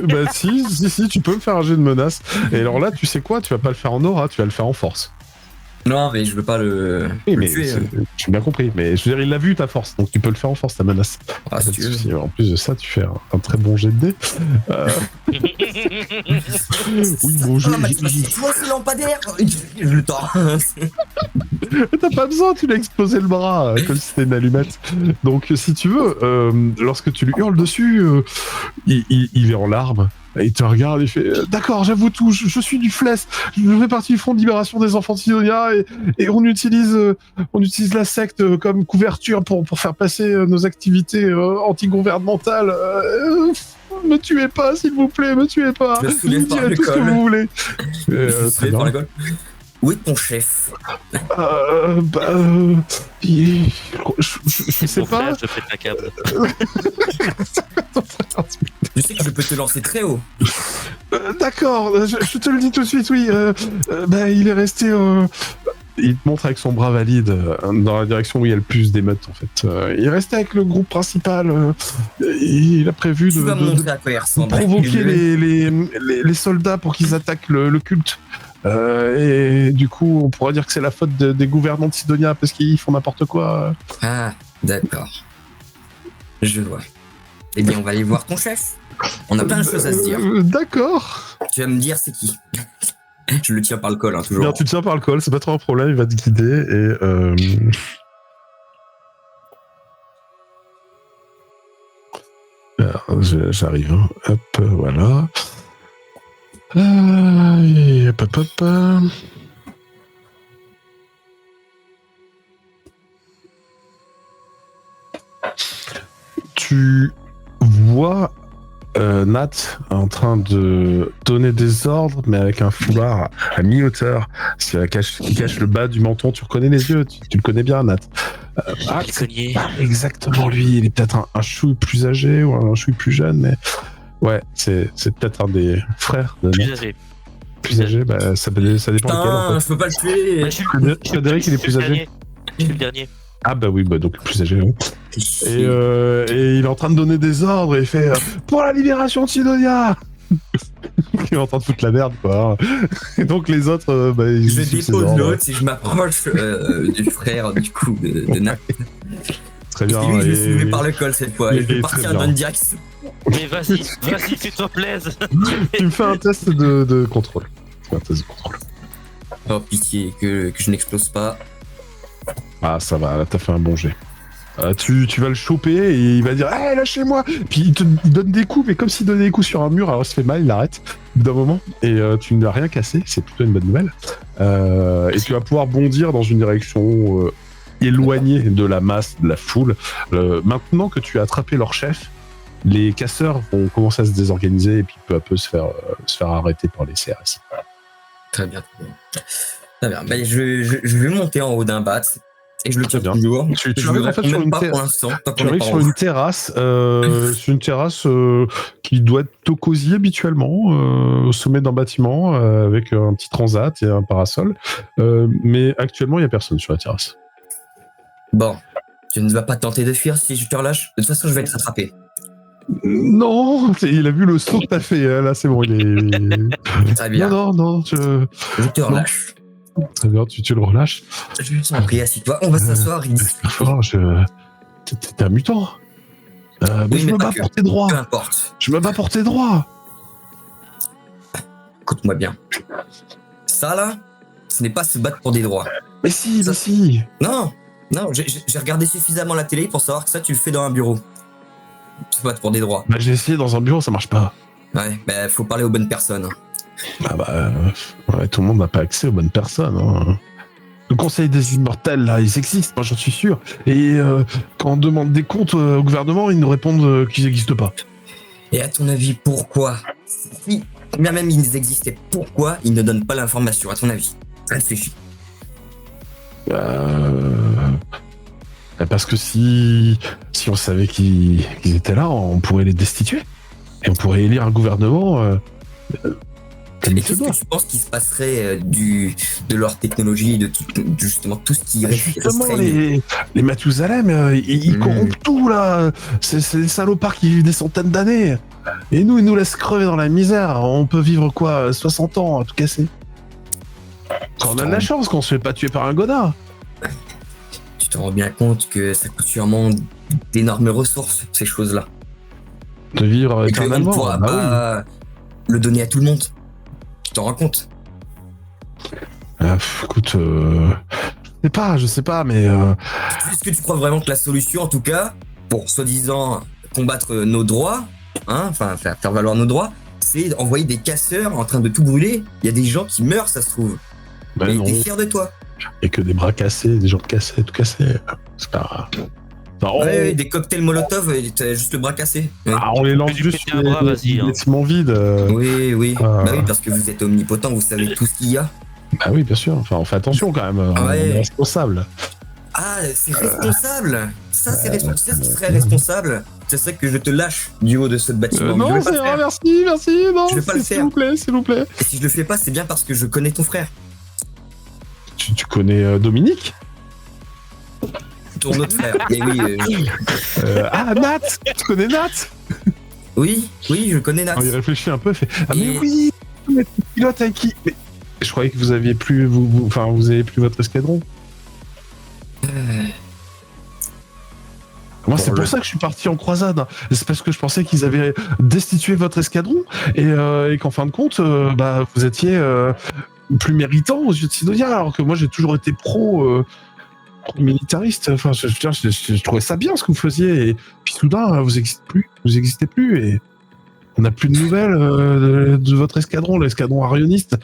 Bah si, tu peux me faire un jet de menace. Et alors là, tu sais quoi, tu vas pas le faire en aura, tu vas le faire en force. Non, mais je veux pas le Oui, mais tuer. j'ai bien compris. Mais je veux dire, il l'a vu ta force, donc tu peux le faire en force, ta menace. Ah, Pas si de tu veux. souci. En plus de ça, tu fais un très bon jet de dés. Oui, bon, Ah, tu vois ce lampadaire? Je le tords. t'as pas besoin, tu lui as explosé le bras comme si c'était une allumette. Donc, si tu veux, lorsque tu lui hurles dessus, il est en larmes. Et il te regarde, il fait d'accord, j'avoue tout, je suis du FLES, je fais partie du Front de Libération des Enfants de Sidonia et on utilise la secte comme couverture pour faire passer nos activités anti-gouvernementales. Me tuez pas, s'il vous plaît, me tuez pas. Je me soulève Vous par direz tout ce que l'école. vous voulez. Je me Très soulève bien. par l'école. Où est ton chef? Je sais Mon pas. frère, je pète un câble. Je sais que je peux te lancer très haut. D'accord, je te le dis tout de suite, oui. Il est resté. Il te montre avec son bras valide dans la direction où il y a le plus d'émeutes en fait. Il est resté avec le groupe principal. Il a prévu Tu vas me de montrer à quoi il ressemble. provoquer les soldats pour qu'ils attaquent le culte. Et du coup, on pourrait dire que c'est la faute des gouvernants de Sidonia parce qu'ils font n'importe quoi. Ah, d'accord. Je vois. Eh bien, on va aller voir ton chef. On a plein de choses à se dire. D'accord. Tu vas me dire c'est qui. Je le tiens par le col, hein, toujours. Bien, tu te tiens par le col, c'est pas trop un problème, il va te guider et alors, j'arrive, hein. Hop, voilà. Et hop, hop, hop. Tu vois Nat en train de donner des ordres, mais avec un foulard à mi-hauteur, qui cache le bas du menton. Tu reconnais les yeux, tu le connais bien, Nat. Il cognait. Exactement lui. Il est peut-être un chouille plus âgé ou un chouille plus jeune, mais ouais, c'est peut-être un des frères de Plus Nat. âgé. Plus âgé, bah, ça dépend lequel. En Putain, fait. je peux pas le tuer. Bah, je suis Frédéric, il est plus âgé. dernier. Je suis le dernier. Ah bah oui, bah donc le plus âgé. Oui. Et il est en train de donner des ordres et il fait pour la libération de Sidonia. Il est en train de foutre la merde, quoi. Et donc les autres, ils Je suivent ses dépose ordres. l'autre et je m'approche du frère du coup de Nat. Très Et bien. lui, je vais soulever par le col cette fois. Et je vais et partir très dans bien. une direction. Mais vas-y, fais-toi plaisir. Tu me fais un test de contrôle. Un test de contrôle. Oh pitié, que je n'explose pas. Ah, ça va, là, t'as fait un bon jet. Tu vas le choper et il va dire hey, lâchez-moi. Puis il donne des coups, mais comme s'il donnait des coups sur un mur, alors il se fait mal, il arrête d'un moment et tu ne l'as rien cassé, c'est plutôt une bonne nouvelle. Et tu vas pouvoir bondir dans une direction éloignée de la masse, de la foule. Maintenant que tu as attrapé leur chef, les casseurs vont commencer à se désorganiser et puis peu à peu se faire arrêter par les CRS. Très bien. Très bien. Ben, je vais monter en haut d'un bat. Et je le tiens Très bien. toujours. Tu Je arrives le en fait réponds sur même une pas terre. pour l'instant. tant Tu qu'on est arrives pas sur en une haut. terrasse, qui doit être au cosy habituellement, au sommet d'un bâtiment, avec un petit transat et un parasol. Mais actuellement, il n'y a personne sur la terrasse. Bon. Tu ne vas pas tenter de fuir si je te relâche. De toute façon, je vais te rattraper. Non, il a vu le saut que t'as fait. Là, c'est bon, il est. Très bien. Non, Je te relâche. Très bien, tu le relâches. Je t'en prie, assis-toi. On va s'asseoir. Il dit Fort, t'es un mutant. Mais Oui, je mais me pas bats que. pour tes droits. Peu importe. Je me bats pour tes droits. Écoute-moi bien. Ça, là, ce n'est pas se battre pour des droits. Mais si. Non, j'ai regardé suffisamment la télé pour savoir que ça, tu le fais dans un bureau. Se battre pour des droits. Bah, j'ai essayé dans un bureau, ça marche pas. Ouais, faut parler aux bonnes personnes. Ah bah, ouais, tout le monde n'a pas accès aux bonnes personnes. Hein. Le Conseil des Immortels, là, ils existent, moi j'en suis sûr. Et quand on demande des comptes au gouvernement, ils nous répondent qu'ils n'existent pas. Et à ton avis, pourquoi si, bien même ils existaient, pourquoi ils ne donnent pas l'information, à ton avis? Réfléchis. Parce que si on savait qu'ils étaient là, on pourrait les destituer. Et on pourrait élire un gouvernement... Et qu'est-ce que tu penses qu'il se passerait de leur technologie, justement tout ce qui Justement, resterait... les Mathusalem, ils corrompent tout, là. C'est des salopards qui vivent des centaines d'années. Et nous, ils nous laissent crever dans la misère. On peut vivre, 60 ans à tout casser. Quand on a de la chance, qu'on se fait pas tuer par un godard. Tu te rends bien compte que ça coûte sûrement d'énormes ressources, ces choses-là. De vivre Et qu'on ne éternellement. pourra pas le donner à tout le monde. Tu t'en rends compte? Écoute, je sais pas, mais... Est-ce que tu crois vraiment que la solution, en tout cas, pour soi-disant combattre nos droits, enfin faire valoir nos droits, c'est envoyer des casseurs en train de tout brûler? Il y a des gens qui meurent, ça se trouve. Et non. t'es fier de toi. Et que des bras cassés, des jambes cassées, tout cassé. C'est pas... Ouais, des cocktails Molotov, t'as juste le bras cassé. Ouais. On les lance Tu juste péter sur un bras, vas-y, les hein. bâtiments vides. Oui. Bah oui, parce que vous êtes omnipotent, vous savez tout ce qu'il y a. Bah oui, bien sûr. Enfin, on fait attention quand même. On est responsable. Ah, c'est responsable. Ça, c'est responsable. Tu sais ce qui serait responsable? Ce serait que je te lâche du haut de ce bâtiment. Non, je vais pas le faire. merci. Non, Je vais pas le faire. S'il vous plaît. Et si je le fais pas, c'est bien parce que je connais ton frère. Tu connais Dominique? Ton autre frère. Et oui, Nat. Tu connais Nat? oui, je connais Nat. Il réfléchit un peu, il fait mais Et- oui, mais pilote avec qui? Mais je croyais que vous aviez plus, vous avez plus votre escadron. Moi, c'est pour ça que je suis parti en croisade. C'est parce que je pensais qu'ils avaient destitué votre escadron et qu'en fin de compte, vous étiez plus méritant aux yeux de Sidonia, alors que moi, j'ai toujours été pro-militariste. Enfin, je trouvais ça bien ce que vous faisiez. Et puis soudain, vous existez plus. Et on n'a plus de nouvelles de votre escadron, l'escadron arioniste,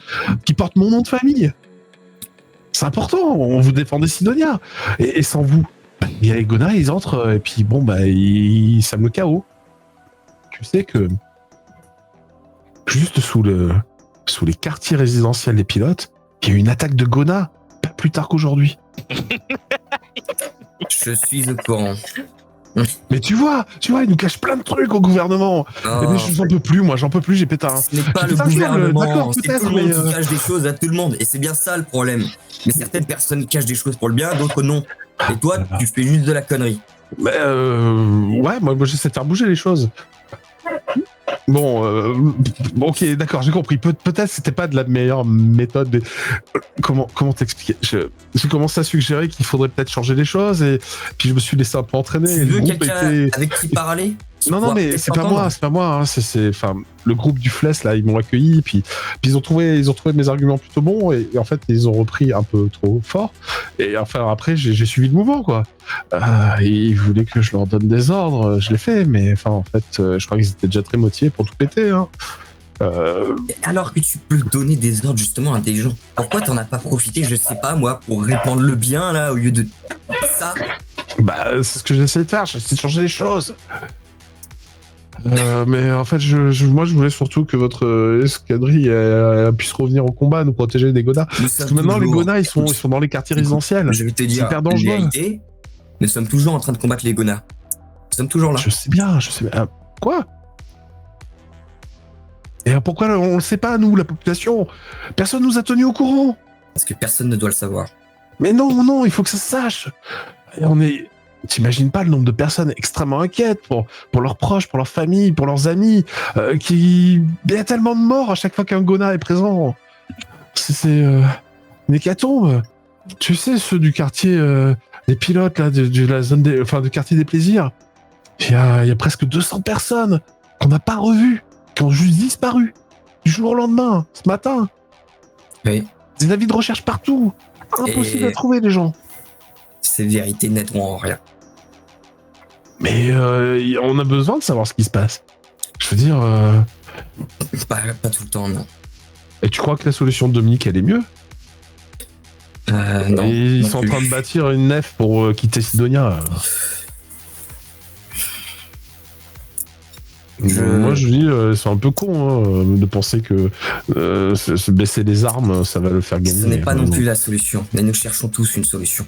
qui porte mon nom de famille. C'est important, on vous défendait Sidonia. Et sans vous, il y a les Gona, ils entrent, et puis ils sèment le chaos. Tu sais que juste sous les quartiers résidentiels des pilotes, il y a eu une attaque de Gona, pas plus tard qu'aujourd'hui. Je suis au courant. Mais tu vois, ils nous cachent plein de trucs au gouvernement. Oh, Et mais j'en peux plus, j'ai pété un... ce n'est pas J'ai le pété un câble, gouvernement, d'accord, c'est peut-être, tout le monde mais, qui cache des choses à tout le monde. Et c'est bien ça le problème. Mais certaines personnes cachent des choses pour le bien, d'autres non. Et toi, tu fais juste de la connerie. Mais ouais, moi j'essaie de faire bouger les choses. Bon, ok, d'accord, j'ai compris. Peut-être c'était pas de la meilleure méthode, mais comment t'expliquer? J'ai commencé à suggérer qu'il faudrait peut-être changer les choses, et puis je me suis laissé un peu entraîner. Tu et le veux groupe quelqu'un était... avec qui parler? Non, mais c'est pas moi, hein, c'est le groupe du Fless, là, ils m'ont accueilli, puis ils ont trouvé mes arguments plutôt bons, et en fait, ils ont repris un peu trop fort, et enfin, après, j'ai suivi le mouvement, quoi. Ils voulaient que je leur donne des ordres, je l'ai fait, mais enfin, en fait, je crois qu'ils étaient déjà très motivés pour tout péter, hein. Alors que tu peux donner des ordres justement à des gens, pourquoi t'en as pas profité, je sais pas moi, pour répandre le bien, là, au lieu de ça? C'est ce que j'essaie de faire, j'essaie de changer les choses. Mais en fait, moi, je voulais surtout que votre escadrille puisse revenir au combat, nous protéger des Gona. Parce que maintenant, les Gona, ils sont dans les quartiers résidentiels. Je vais te dire, hyper la dangereux. vérité, nous sommes toujours en train de combattre les Gona. Nous sommes toujours là. Je sais bien. Quoi? Et pourquoi on le sait pas, nous, la population? Personne nous a tenus au courant. Parce que personne ne doit le savoir. Mais non, il faut que ça se sache. Et t'imagines pas le nombre de personnes extrêmement inquiètes pour leurs proches, pour leurs familles, pour leurs amis, il y a tellement de morts à chaque fois qu'un Gona est présent. C'est une hécatombe. Tu sais, ceux du quartier des pilotes, là, de la zone du quartier des plaisirs, il y a presque 200 personnes qu'on n'a pas revues, qui ont juste disparu du jour au lendemain, ce matin. Oui. Des avis de recherche partout. Impossible à trouver, les gens. Ces vérités n'aideront en rien. Mais on a besoin de savoir ce qui se passe. Je veux dire... Pas tout le temps, non. Et tu crois que la solution de Dominique, elle est mieux? Non. Et ils non sont en plus. train de bâtir une nef pour quitter Sidonia. Moi, je dis, ils sont un peu cons de penser que se baisser les armes, ça va le faire gagner. Ce n'est pas non plus la solution, mais nous cherchons tous une solution.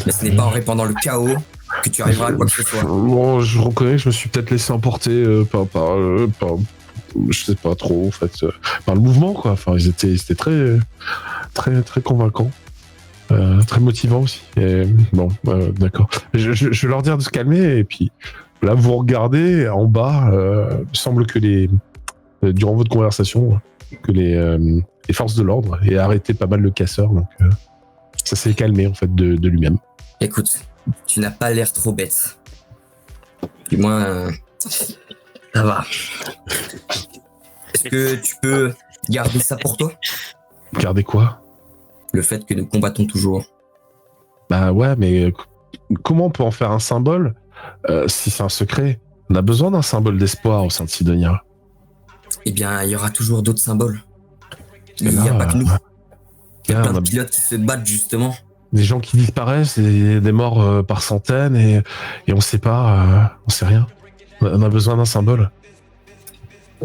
Mais ce n'est pas en répandant le chaos que tu arriveras à quoi que ce soit. Bon, je reconnais que je me suis peut-être laissé emporter par je sais pas trop, en fait, par le mouvement, quoi. Enfin, ils étaient très, très, très convaincants. Très motivants aussi. Et, bon, d'accord. Je vais leur dire de se calmer, et puis là, vous regardez en bas, il semble que durant votre conversation, que les forces de l'ordre aient arrêté pas mal le casseur, donc ça s'est calmé, en fait, de lui-même. Écoute, tu n'as pas l'air trop bête. Du moins, ça va. Est-ce que tu peux garder ça pour toi? Regardez quoi? Le fait que nous combattons toujours. Bah ouais, mais comment on peut en faire un symbole si c'est un secret? On a besoin d'un symbole d'espoir au sein de Sidonia. Eh bien, il y aura toujours d'autres symboles. Il n'y a là, pas que nous. Il y a là, plein on de a pilotes qui se battent justement. des gens qui disparaissent, des morts par centaines, et on sait pas, on sait rien. On a besoin d'un symbole.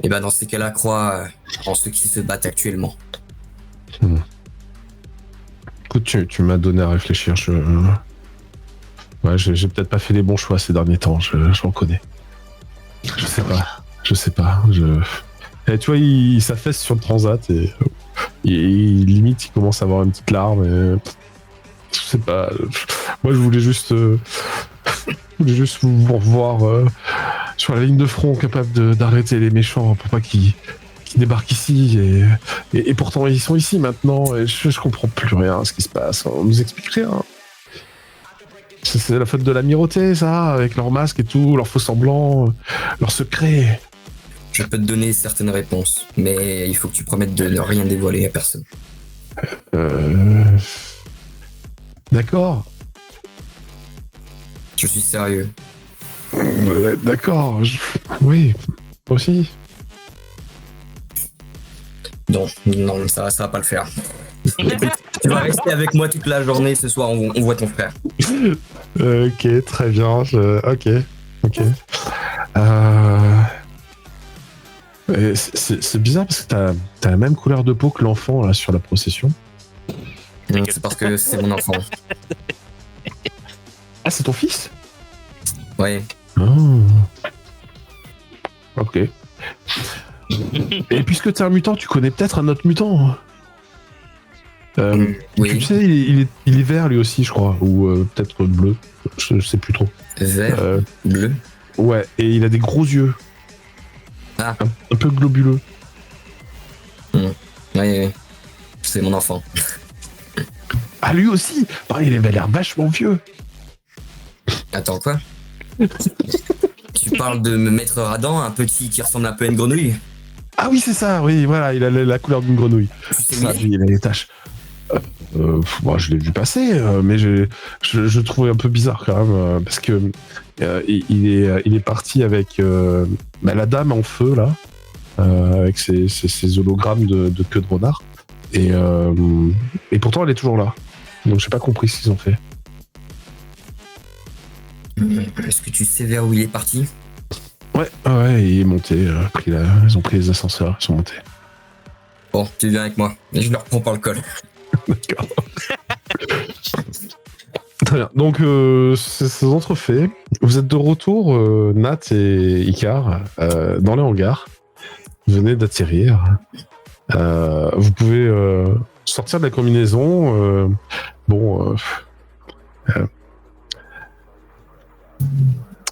Et ben dans ces cas-là, crois en ceux qui se battent actuellement. Écoute, tu m'as donné à réfléchir. Ouais, j'ai peut-être pas fait les bons choix ces derniers temps, je reconnais. Je sais pas. Et tu vois, il s'affaisse sur le transat et limite, il commence à avoir une petite larme. Et je sais pas. Moi, je voulais juste vous revoir sur la ligne de front, capable d'arrêter les méchants pour pas qu'ils débarquent ici. Et pourtant, ils sont ici maintenant. Et je comprends plus rien à ce qui se passe. On nous explique rien. C'est la faute de l'amirauté, ça, avec leurs masques et tout, leurs faux semblants, leurs secrets. Je peux te donner certaines réponses, mais il faut que tu promettes de ne rien dévoiler à personne. D'accord. Je suis sérieux. D'accord. Oui, moi aussi. Non, ça va pas le faire. Écoute, tu vas rester avec moi toute la journée, ce soir on voit ton frère. Ok, très bien. Ok. C'est bizarre parce que t'as la même couleur de peau que l'enfant là sur la procession. C'est parce que c'est mon enfant. Ah, c'est ton fils? Ouais. Oh. Ok. Et puisque t'es un mutant, tu connais peut-être un autre mutant. Oui. Tu sais, il est vert lui aussi, je crois, ou peut-être bleu. Je sais plus trop. Vert, bleu. Ouais, et il a des gros yeux. Ah. Un peu globuleux. Oui. C'est mon enfant. Ah, lui aussi. Pareil, il avait l'air vachement vieux. Attends, quoi? Tu parles de Maître Radan, un petit qui ressemble un peu à une grenouille? Ah oui, c'est ça, oui, voilà, il a la couleur d'une grenouille. Tu sais Ça, où il est? il a les taches. Moi, je l'ai vu passer, mais je trouvais un peu bizarre quand même, parce que il est parti avec la dame en feu, là, avec ses hologrammes de queue de renard. Et pourtant, elle est toujours là. Donc, j'ai pas compris ce qu'ils ont fait. Est-ce que tu sais vers où il est parti? Ouais, il est monté, ils ont pris les ascenseurs, ils sont montés. Bon, tu viens avec moi. Et je le reprends par le col. D'accord. Très bien. Donc, c'est entrefait. Vous êtes de retour, Nat et Icar, dans les hangars. Vous venez d'atterrir. Vous pouvez sortir de la combinaison.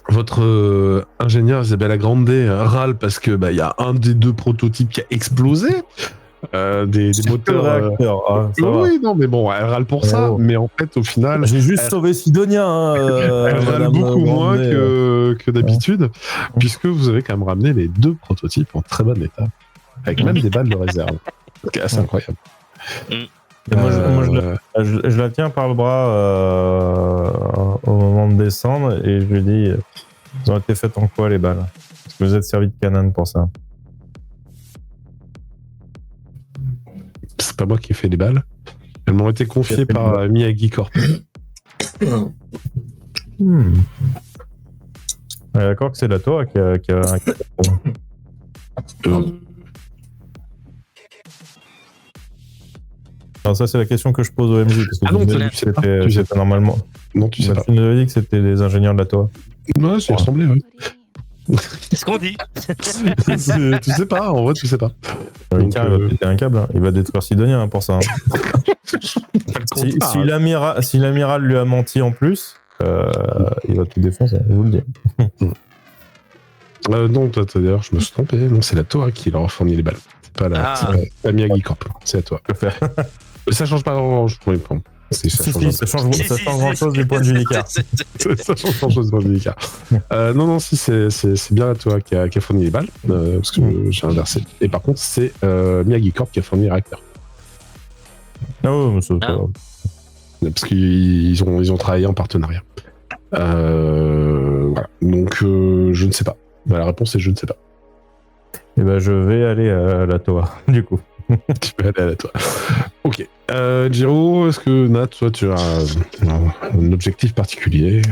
Votre ingénieur Isabella Grande râle parce que y a un des deux prototypes qui a explosé. Des moteurs. Oui, non, mais bon, elle râle pour ça. Mais en fait, au final, j'ai juste sauvé Sidonia. Elle râle beaucoup moins que d'habitude, puisque vous avez quand même ramené les deux prototypes en très bon état, avec même des balles de réserve. C'est assez incroyable. Moi, je la tiens par le bras au moment de descendre et je lui dis, ils ont été faites en quoi les balles? Est-ce que vous êtes servi de canon pour ça? c'est pas moi qui ai fait les balles. Elles m'ont été confiées par Miyagi Corp. D'accord que c'est la Toa qui a... Alors ça, c'est la question que je pose au MJ. Parce que Ah non, tu nous avais dit que c'était normalement... Non, tu sais pas. Tu nous avais dit que c'était les ingénieurs de la Toa. Ouais, ça ressemblait, oui. C'est ce qu'on dit. Tu sais pas, en vrai, tu sais pas. Ricard, il va péter un câble, hein. Il va détruire Sidonia hein, pour ça. Hein. Si l'amiral lui a menti en plus, il va tout défoncer, je vous le dis. Non, d'ailleurs, je me suis trompé. Non, c'est la Toa qui leur a fourni les balles. C'est pas la Miyagi Corp. C'est à toi. Que faire? Ça change pas grand chose. Ça change grand chose du point de vue d'Icar. Ça change grand chose du point de vue d'Icar. Non, si, c'est bien la Toa qui a fourni les balles. Parce que j'ai inversé. Et par contre, c'est Miyagi Corp qui a fourni les réacteurs. Ah ouais, mais c'est pas grave. Parce qu'ils ont travaillé en partenariat. Voilà. Donc, je ne sais pas. La réponse est je ne sais pas. Et ben, je vais aller à la Toa, du coup. Tu peux aller à la Toa. Ok. Jiro, est-ce que Nat, toi, tu as un objectif particulier?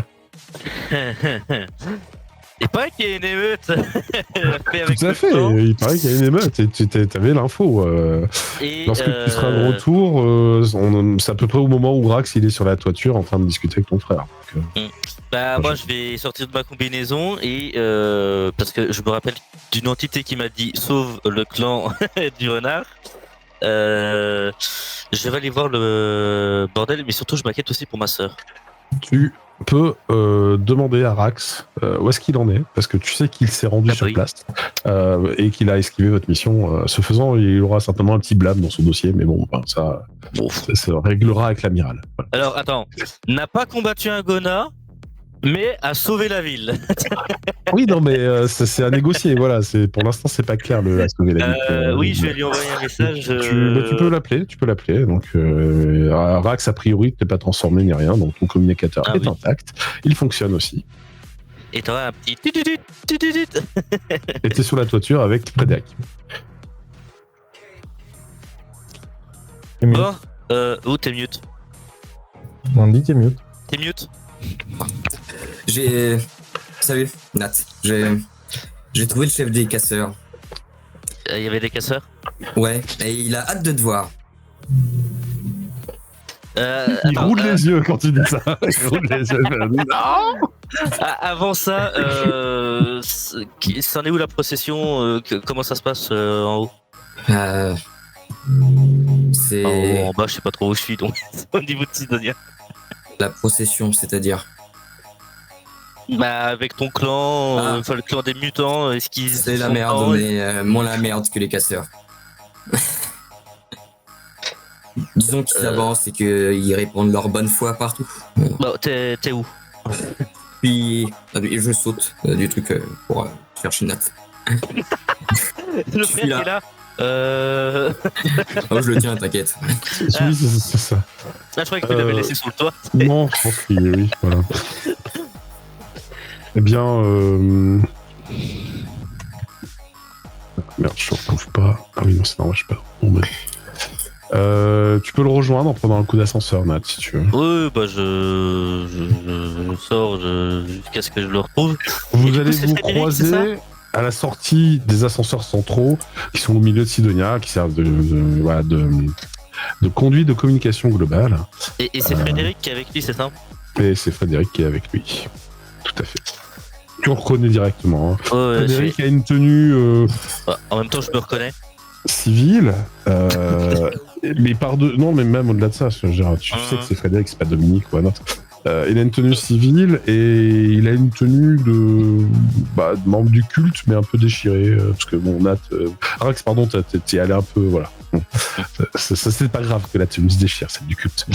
Il paraît qu'il y a une émeute. Tout à fait. Il paraît qu'il y a une émeute et tu avais l'info. Lorsque tu seras de retour, c'est à peu près au moment où Rax il est sur la toiture en train de discuter avec ton frère. Donc, moi je vais sortir de ma combinaison et parce que je me rappelle d'une entité qui m'a dit sauve le clan du renard. Je vais aller voir le bordel, mais surtout je m'inquiète aussi pour ma sœur. Tu peux demander à Rax où est-ce qu'il en est, parce que tu sais qu'il s'est rendu sur place et qu'il a esquivé votre mission. Ce faisant, il aura certainement un petit blâme dans son dossier, mais bon, ça réglera avec l'amiral. Voilà. Alors attends, n'a pas combattu un Gona, mais a sauvé la ville. Oui, non, mais c'est à négocier. Voilà, pour l'instant, c'est pas clair de sauver la ville. Oui, je vais lui envoyer un message. Tu peux l'appeler. Donc, Rax, a priori, tu n'es pas transformé ni rien, donc ton communicateur est intact. Il fonctionne aussi. Et t'auras un petit. Et t'es sur la toiture avec Frédéric. Bon, t'es mute. On dit t'es mute. T'es mute. Salut, Nat. J'ai trouvé le chef des casseurs. Il y avait des casseurs? Ouais, et il a hâte de te voir. Il roule les yeux quand tu dis ça. Il roule les yeux. Non. Avant ça, c'en est où la procession? Comment ça se passe en haut? C'est... En bas, je sais pas trop où je suis, donc au niveau de Sidonia. La procession, c'est-à-dire? Avec ton clan, le clan des mutants, est-ce qu'ils... C'est la merde, mais moins la merde que les casseurs. Disons qu'ils avancent et qu'ils répondent leur bonne foi partout. T'es où? Puis je saute du truc pour chercher Nat. Le frère qui est là. Oh, je le tiens, t'inquiète. Oui, c'est ça. Je croyais que tu l'avais laissé sur le toit. Non, je pense qu'il oui, voilà. Eh bien, merde, je ne retrouve pas. Ah oui, non, c'est normal, je sais pas. Bon, tu peux le rejoindre en prenant un coup d'ascenseur, Nat, si tu veux. Oui, je sors jusqu'à ce que je le retrouve. Vous allez vous croiser à la sortie des ascenseurs centraux qui sont au milieu de Sidonia, qui servent de conduit de communication globale. Et c'est Frédéric qui est avec lui, c'est ça? Et c'est Frédéric qui est avec lui. Tout à fait. Tu le reconnais directement. Hein. Frédéric a une tenue... en même temps, je me reconnais. Civile, mais non, mais même au-delà de ça, tu sais que c'est Frédéric, c'est pas Dominique ou un autre. Il a une tenue civile et il a une tenue de membre du culte, mais un peu déchirée, parce que bon, Nat, Rax, pardon, t'es allé un peu, voilà. Ça c'est pas grave que la tenue se déchire, c'est du culte.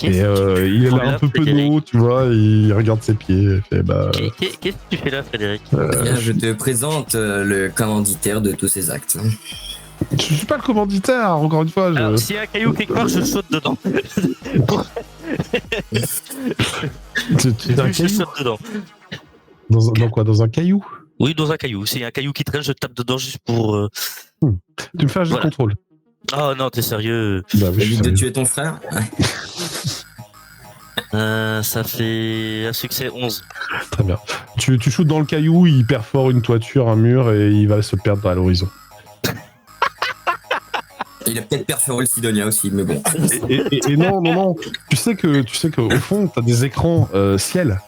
Et il est là un peu penaud, tu vois, il regarde ses pieds. Qu'est-ce que tu fais là, Frédéric? Je te présente le commanditaire de tous ces actes. Je suis pas le commanditaire, encore une fois. Alors, s'il y a un caillou quelque part, je saute dedans. Je saute dedans. Dans quoi? Dans un caillou? Oui, dans un caillou. C'est un caillou qui traîne, je tape dedans juste pour. Tu me fais un jeu de Voilà. contrôle. Oh non, t'es sérieux? Bah, oui, je suis Évite de sérieux. tuer ton frère. Ça fait un succès 11. Très bien. Tu shootes dans le caillou, il perfore une toiture, un mur, et il va se perdre à l'horizon. Il a peut-être perforé le Sidonia aussi, mais bon. Et non. Tu sais qu'au fond, t'as des écrans ciel.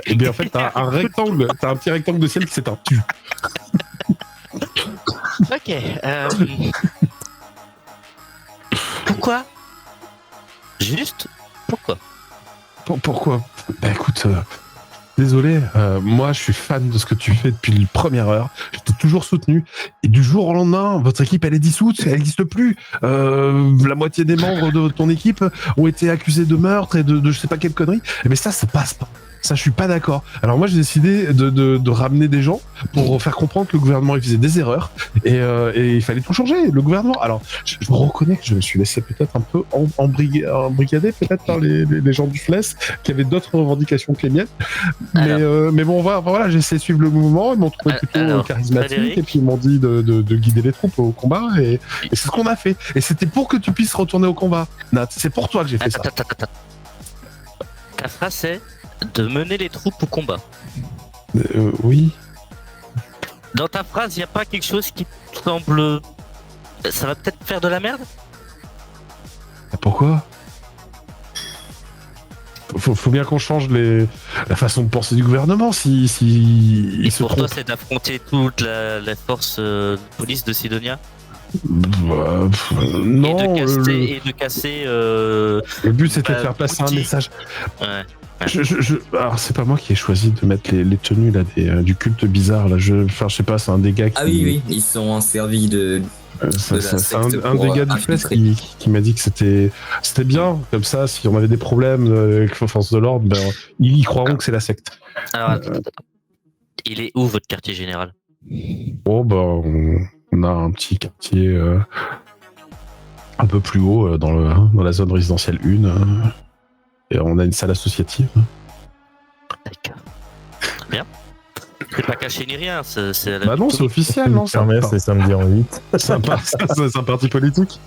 Et bien en fait, t'as un rectangle, t'as un petit rectangle de ciel qui s'éteint. Ok. Pourquoi? Juste pourquoi? Pourquoi? Bah écoute, désolé, moi je suis fan de ce que tu fais depuis la première heure. Je t'ai toujours soutenu. Et du jour au lendemain, votre équipe elle est dissoute, elle n'existe plus. La moitié des membres de ton équipe ont été accusés de meurtre et de je sais pas quelle connerie. Mais ça passe pas. Ça, je suis pas d'accord. Alors moi, j'ai décidé de ramener des gens pour faire comprendre que le gouvernement il faisait des erreurs et il fallait tout changer. Le gouvernement. Alors, je reconnais que je me suis laissé peut-être un peu embrigader peut-être par les gens du FLES qui avaient d'autres revendications que les miennes. Mais bon, voilà, j'ai essayé de suivre le mouvement. Ils m'ont trouvé plutôt charismatique Frédéric, et puis ils m'ont dit de guider les troupes au combat et c'est ce qu'on a fait. Et c'était pour que tu puisses retourner au combat, Nat. C'est pour toi que j'ai fait ça. Attends. Ta phrase c'est de mener les troupes au combat. Oui. Dans ta phrase, il n'y a pas quelque chose qui te semble. Ça va peut-être faire de la merde? Pourquoi? Faut bien qu'on change la façon de penser du gouvernement si Et il se pour toi, trompe. c'est d'affronter toute la force de police de Sidonia? Non, Et de casser. le but c'était de faire passer un l'outil. message. Ouais. Alors c'est pas moi qui ai choisi de mettre les tenues là du culte bizarre là. Je sais pas, c'est un des gars qui. Ah oui, ils sont servis de. C'est de la un secte des pour, gars du FLES infiltrer. qui m'a dit que c'était bien comme ça. Si on avait des problèmes avec les forces de l'ordre, ben ils croiront que c'est la secte. Alors, attends. Il est où votre quartier général? Bon, bah, on a un petit quartier un peu plus haut dans la zone résidentielle 1. Et on a une salle associative. D'accord. Bien. C'est pas caché ni rien. C'est Bah non, c'est officiel, non? C'est Kermesse, les samedis en 8. c'est un parti politique.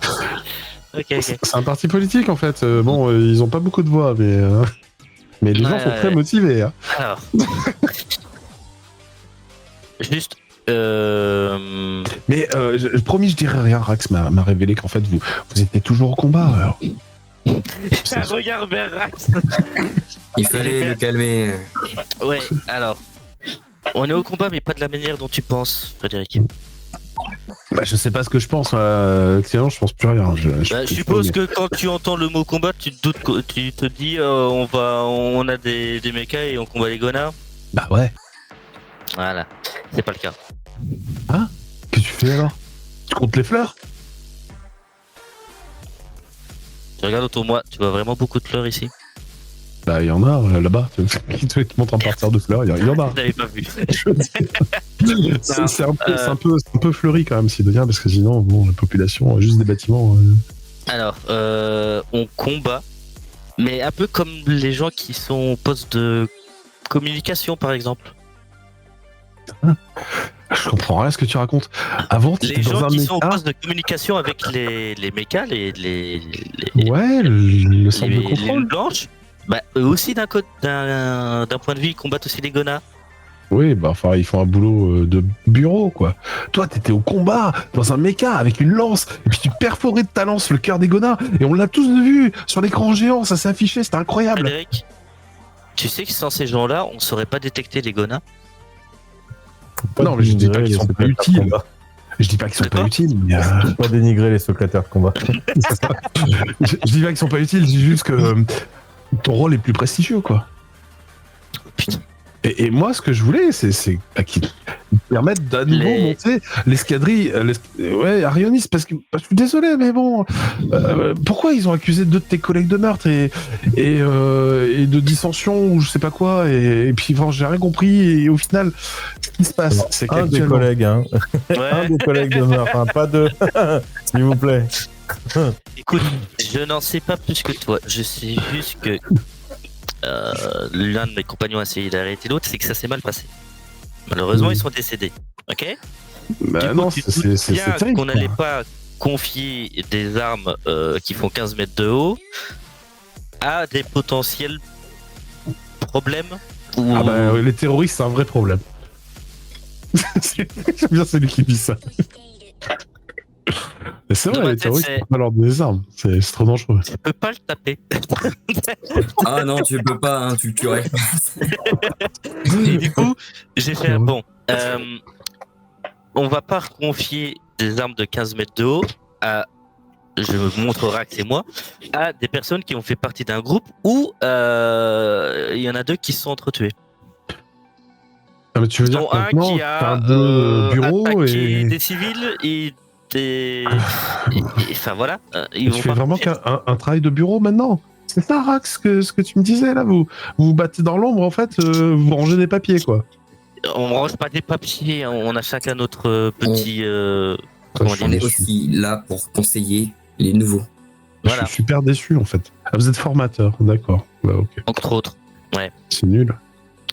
Ok. C'est un parti politique, en fait. Bon, ils ont pas beaucoup de voix, mais les gens sont très motivés. Hein. Alors. Juste. Mais promis, je dirai rien. Rax m'a révélé qu'en fait, vous étiez toujours au combat. Alors. Regarde vers Rax. Il fallait le calmer. Ouais, alors. On est au combat, mais pas de la manière dont tu penses, Frédéric. Bah, je sais pas ce que je pense. Actuellement, je pense plus rien. Je suppose que quand tu entends le mot combat, tu te doutes, tu te dis on a des mechas et on combat les gonards. Bah ouais. Voilà, c'est pas le cas. Hein? Qu'est-ce que tu fais alors? Tu comptes les fleurs? Tu regardes autour de moi, tu vois vraiment beaucoup de fleurs ici. Bah il y en a là-bas. Qui te montre un parterre de fleurs? Il y en a. Je l'avais pas vu. C'est un peu fleuri quand même, Sidonia, parce que sinon, bon, la population a juste des bâtiments. Alors, on combat, mais un peu comme les gens qui sont au poste de communication, par exemple. Je comprends rien à ce que tu racontes. Avant, tu Les étais dans gens un qui sont au méca. poste de communication avec les mechas, les Ouais, le centre de les contrôle. blanches, bah, eux aussi d'un point de vue, ils combattent aussi les gonards. Oui, bah enfin, ils font un boulot de bureau, quoi. Toi, t'étais au combat, dans un méca, avec une lance, et puis tu perforais de ta lance le cœur des gonards, et on l'a tous vu sur l'écran géant, ça s'est affiché, c'était incroyable. Frédéric, tu sais que sans ces gens-là, on ne saurait pas détecter les gonards. Non, mais je dis pas qu'ils sont pas utiles. Je dis pas qu'ils sont pas D'accord. utiles, mais Pas dénigrer les secrétaires de combat. je dis pas qu'ils sont pas utiles, je dis juste que ton rôle est plus prestigieux, quoi. Putain. Et moi, ce que je voulais, c'est qu'ils permettent d'à nouveau monter l'escadrille. Ouais, Arionis, parce que je suis désolé, mais bon, pourquoi ils ont accusé 2 de tes collègues de meurtre et de dissension ou je sais pas quoi, et puis bon, j'ai rien compris, et au final, ce qui se passe, c'est Un des qu'actuellement... collègues, hein. Un Ouais, des collègues de meurtre, hein, pas 2. S'il vous plaît. écoute, je n'en sais pas plus que toi. Je sais juste que l'un de mes compagnons a essayé d'arrêter l'autre, c'est que ça s'est mal passé. Malheureusement, ils sont décédés. Ok. Bah Du coup, non, tu te c'est doutes bien terrible. qu'on n'allait pas confier des armes qui font 15 mètres de haut à des potentiels problèmes. Ou... Ah bah les terroristes, c'est un vrai problème. J'aime bien celui qui dit ça. Mais c'est Dans vrai, ma les tête, terroristes c'est- peuvent pas leur donner des armes. C'est trop dangereux. Tu peux pas le taper. Ah non, tu peux pas, hein, tu le tuerais. Et du coup, j'ai fait bon. On va pas confier des armes de 15 mètres de haut à, je me montre Rax et moi, à des personnes qui ont fait partie d'un groupe où il y en a 2 qui se sont entretués. Ah, mais tu veux dire Dont que un maintenant, qui t'as a un bleu bureau attaqué et... des civils et des. Enfin voilà. Ils Et vont tu fais pas vraiment confier. un travail de bureau maintenant. C'est ça, Rax, ce que tu me disais là. Vous battez dans l'ombre, en fait, vous rangez des papiers, quoi. On range pas des papiers, on a chacun notre petit. Comment Je dire On est suis- aussi là pour conseiller les nouveaux. Voilà. Je suis super déçu, en fait. Ah, vous êtes formateur, d'accord. Bah, ok. Entre autres. C'est nul.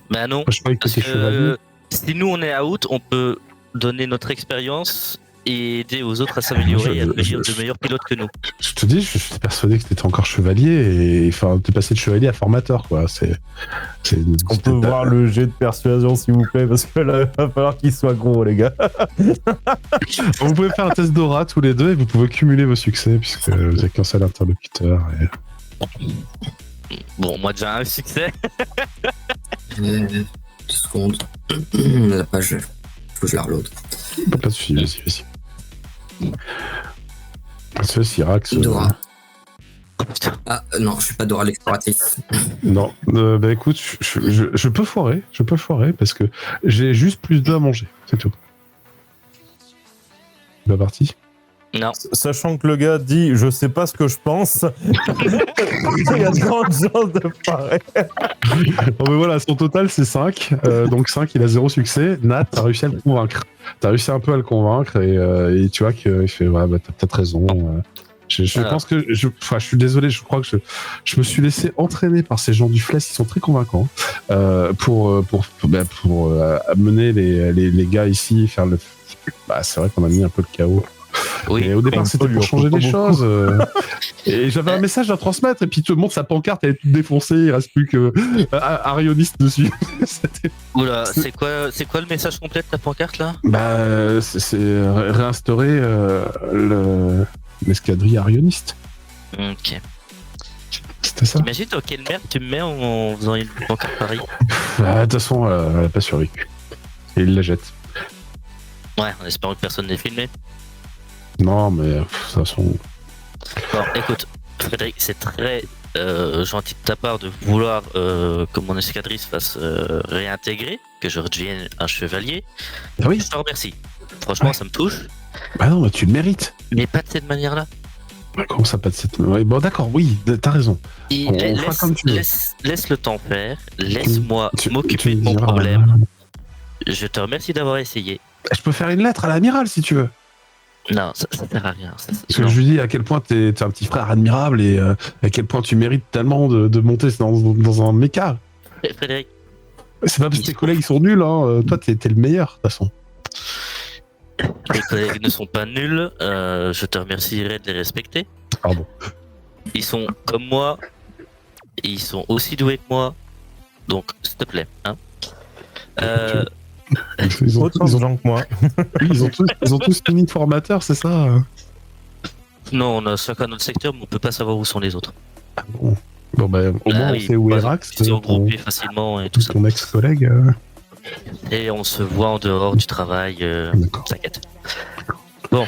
Bah non. Je croyais que Parce t'étais chevalier. que si nous on est out, on peut donner notre expérience et aider aux autres à s'améliorer et à devenir de meilleurs pilotes que nous. Je te dis, je suis persuadé que t'étais encore chevalier et enfin, t'es passé de chevalier à formateur, quoi. On peut voir le jet de persuasion, s'il vous plaît, parce que là, il va falloir qu'il soit gros, les gars. Vous pouvez faire un test d'aura tous les deux et vous pouvez cumuler vos succès puisque vous avez qu'un seul interlocuteur. Bon, moi déjà un succès. 2 secondes. La page, faut que je la reload. Pas de soucis, vas-y. C'est Syrax. Dora. Ah non, je suis pas Dora l'exploratrice. Non, bah écoute, je peux foirer, parce que j'ai juste plus d'œufs à manger, c'est tout. La partie. Non. Sachant que le gars dit je sais pas ce que je pense, il y a de grandes chances de pareil. Bon, mais voilà, son total c'est 5, donc 5 il a 0 succès. Nat, t'as réussi à le convaincre. T'as réussi un peu à le convaincre et tu vois qu'il fait ouais, bah, t'as peut-être raison. Je pense que je suis désolé, je crois que je me suis laissé entraîner par ces gens du Fless, ils sont très convaincants pour amener les gars ici, faire le. Bah, c'est vrai qu'on a mis un peu le chaos. Oui. Et au départ, c'était pour changer les choses. Et j'avais un Ouais. message à transmettre, et puis tout le monde, sa pancarte, elle est toute défoncée, il reste plus que Arioniste dessus. C'était- Oula, c'est quoi le message complet de ta pancarte là? Bah, c'est réinstaurer l'escadrille Arioniste. Ok. C'était ça. Imagine dans quelle merde tu me mets en faisant une pancarte pareille. De toute façon, elle a pas survécu. Et il la jette. Ouais, en espérant que personne n'ait filmé. Non, mais de toute façon. Bon, écoute, Frédéric, c'est très gentil de ta part de vouloir que mon escadrille se fasse réintégrer, que je redevienne un chevalier. Ah oui. Je te remercie. Franchement, Ouais. ça me touche, Bah non, mais tu le mérites. mais pas de cette manière-là. Comment ça, pas de cette. Ouais, bon, d'accord, oui, t'as raison. Et On fera comme tu veux. laisse le temps faire, laisse-moi Tu m'occuper me de mon diras, problème. Je te remercie d'avoir essayé. Je peux faire une lettre à l'amiral si tu veux. Non, ça sert à rien. Parce que je lui dis à quel point t'es un petit frère admirable et à quel point tu mérites tellement de monter dans un méca. Frédéric, C'est pas parce que tes collègues ils sont nuls, hein. Toi t'es le meilleur de toute façon. les collègues ne sont pas nuls. Je te remercierai de les respecter. Pardon. Ils sont comme moi. Et ils sont aussi doués que moi. Donc, s'il te plaît. Hein. Ils ont, Autant de gens que moi. ils ont tous fini de formateur, c'est ça? Non, on a chacun notre secteur, mais on peut pas savoir où sont les autres. Ah bon. Bon, bah, au moins on oui, sait où est pas- Rax, Ils sont ton, regroupés facilement et tout ça. ton ex-collègue. Et on se voit en dehors du travail. D'accord. T'inquiète. Bon.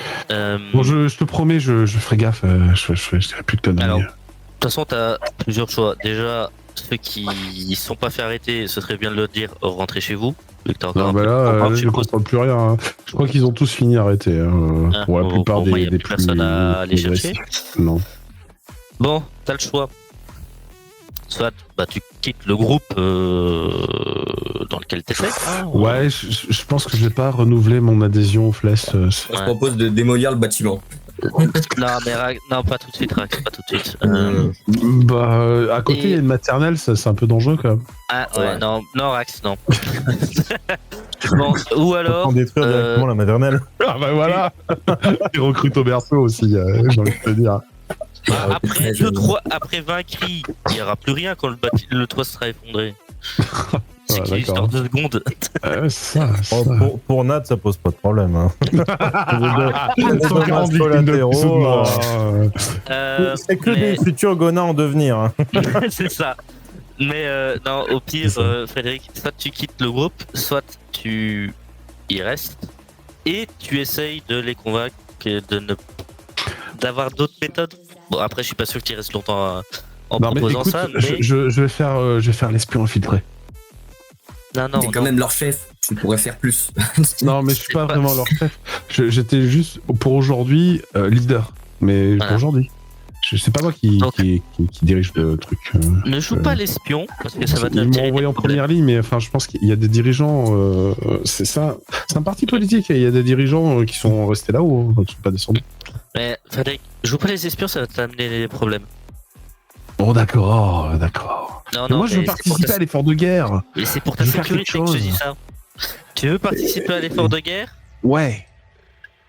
Bon, je te promets, je ferai gaffe, je dirai plus de conneries. Alors, de toute façon, t'as plusieurs choix. Déjà, ceux qui sont pas fait arrêter, ce serait bien de le dire, rentrez chez vous. Vu que t'as encore Non, un bah peu de là, programme, je je ne suppose. comprends plus rien. Hein. Je crois qu'ils ont tous fini arrêtés. Ah, Pour la bon, plupart bon, moi, y a des plus personne à aller chercher. Non. Bon, t'as le choix. Soit bah, tu quittes le groupe dans lequel t'étais. hein, Ouais, je pense que je vais pas renouveler mon adhésion aux Fless. Je propose de démolir le bâtiment. Non, mais non, pas tout de suite, Rax, pas tout de suite. Bah, à côté, il y a une maternelle, c'est un peu dangereux quand même. Ah ouais, Ouais. non, Rax, non. Bon, ou alors... On détruire directement la maternelle. Ah bah voilà. Ils recrutent au berceau aussi, j'ai envie de te dire. Après 20 cris, il n'y aura plus rien quand le toit sera effondré. C'est Ouais, qu'il y a juste en 2 secondes. Pour Nat, ça pose pas de problème. Hein. Dommages collatéraux, c'est que mais- des futurs gonards en devenir. Hein. C'est ça. Mais non, au pire, Frédéric, soit tu quittes le groupe, soit tu y restes et tu essayes de les convaincre d'avoir d'autres méthodes. Bon, après, je suis pas sûr que tu restes longtemps en Non mais proposant écoute, ça. Mais... je vais faire l'espion infiltré. Non, T'es quand même leur chef, tu pourrais faire plus. Non mais je suis pas vraiment leur chef. J'étais juste pour aujourd'hui leader, mais Voilà. pour aujourd'hui. C'est pas moi qui dirige le truc. Ne joue pas l'espion parce que ça va Ils m'ont t'attirer envoyé des en problèmes. première ligne, mais enfin, je pense qu'il y a des dirigeants. C'est ça, c'est un parti politique et il y a des dirigeants qui sont restés là-haut, qui sont pas descendus. Mais Frédéric, joue pas les espions, ça va t'amener des problèmes. Bon, d'accord. Non, Mais non, moi, je veux mais participer à l'effort de guerre. Et c'est pour ta Je veux faire sécurité quelque que je te dis chose. ça. Tu veux participer à l'effort de guerre? Ouais.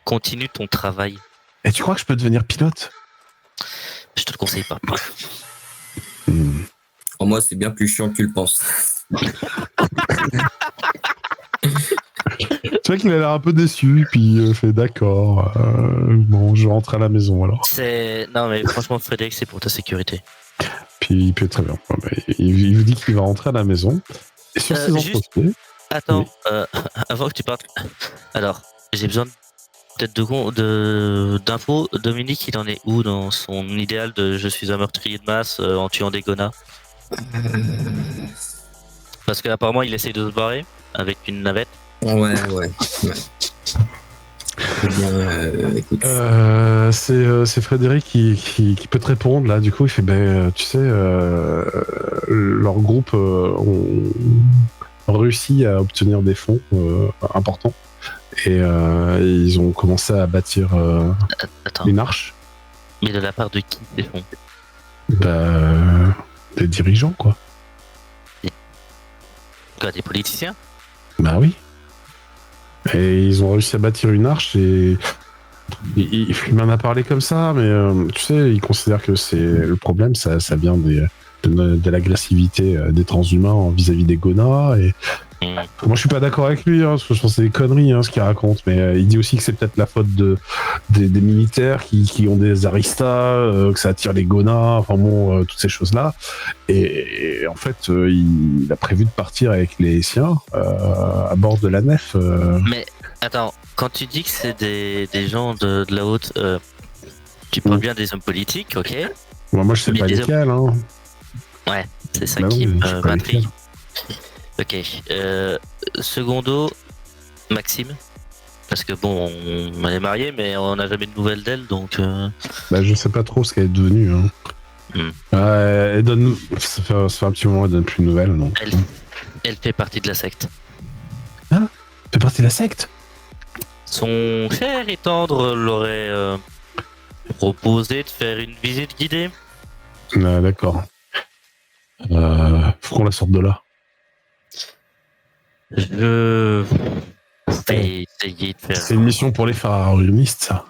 Continue ton travail. Et tu crois que je peux devenir pilote? Je te le conseille pas. Pour moi, c'est bien plus chiant que tu le penses. Tu vois qu'il a l'air un peu déçu, puis il fait d'accord. Bon, je rentre à la maison alors. Non, mais franchement, Frédéric, c'est pour ta sécurité. Puis il peut très bien. Ouais, bah, il vous dit qu'il va rentrer à la maison. Et sur ses juste- entreprises. Attends, avant que tu partes. Alors, j'ai besoin peut-être d'infos. Dominique, il en est où dans son idéal de je suis un meurtrier de masse en tuant des gonas? Parce qu'apparemment, il essaye de se barrer avec une navette. Ouais. Eh bien, écoute. C'est Frédéric qui peut te répondre là. Du coup, il fait tu sais, leur groupe ont réussi à obtenir des fonds importants et ils ont commencé à bâtir Attends, une arche. mais de la part de qui ces fonds? Des dirigeants quoi. Quoi, des politiciens? Bah oui. Et ils ont réussi à bâtir une arche et il m'en a parlé comme ça, mais tu sais, il considère que c'est le problème, ça vient de l'agressivité des transhumains vis-à-vis des gonas. Et moi, je suis pas d'accord avec lui, parce que je pense que c'est des conneries ce qu'il raconte, mais il dit aussi que c'est peut-être la faute des militaires qui ont des aristas, que ça attire les gonas, enfin bon, toutes ces choses-là. Et en fait, il a prévu de partir avec les siens à bord de la nef. Mais attends, quand tu dis que c'est des gens de la haute, tu parles bien des hommes politiques, ok? Moi, je sais Mais pas des lesquels. Hein. Ouais, c'est ça Bah qui non, je sais pas m'intrigue. lesquels. Ok. Secondo, Maxime. Parce que bon, on est mariés, mais on n'a jamais de nouvelles d'elle, donc. Bah, je sais pas trop ce qu'elle est devenue. Hein. Elle donne. Ça fait un petit moment, elle donne plus de nouvelles. Donc. Elle fait partie de la secte. Elle fait partie de la secte? Son cher et tendre l'aurait proposé de faire une visite guidée. D'accord. Faut qu'on la sorte de là. Je vais essayer de faire. C'est une mission pour les pharaonistes, ça.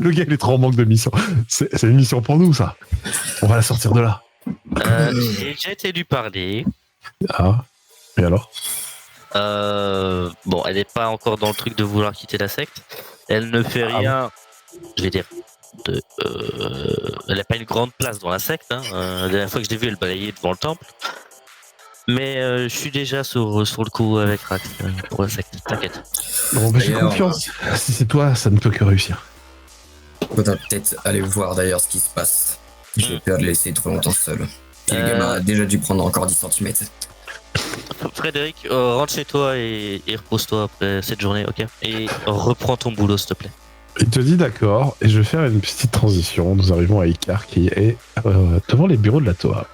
Le gars, il est trop en manque de mission. C'est une mission pour nous, ça. On va la sortir de là. J'ai déjà été lui parler. Ah. Et alors? Bon, elle n'est pas encore dans le truc de vouloir quitter la secte. Elle ne fait rien. Je vais dire. Elle n'a pas une grande place dans la secte. Hein. La dernière fois que je l'ai vue, elle balayait devant le temple. Mais je suis déjà sur le coup avec Rax pour la secte. T'inquiète. Bon, bah, j'ai D'ailleurs, confiance. Si c'est toi, ça ne peut que réussir. Faudra peut-être aller voir d'ailleurs ce qui se passe. J'ai peur de le laisser trop longtemps seul. Puis le gamin a déjà dû prendre encore 10 cm. Frédéric, rentre chez toi et repose-toi après cette journée, ok? Et reprends ton boulot, s'il te plaît. Il te dit d'accord, et je vais faire une petite transition. Nous arrivons à Icar qui est devant les bureaux de la TOA.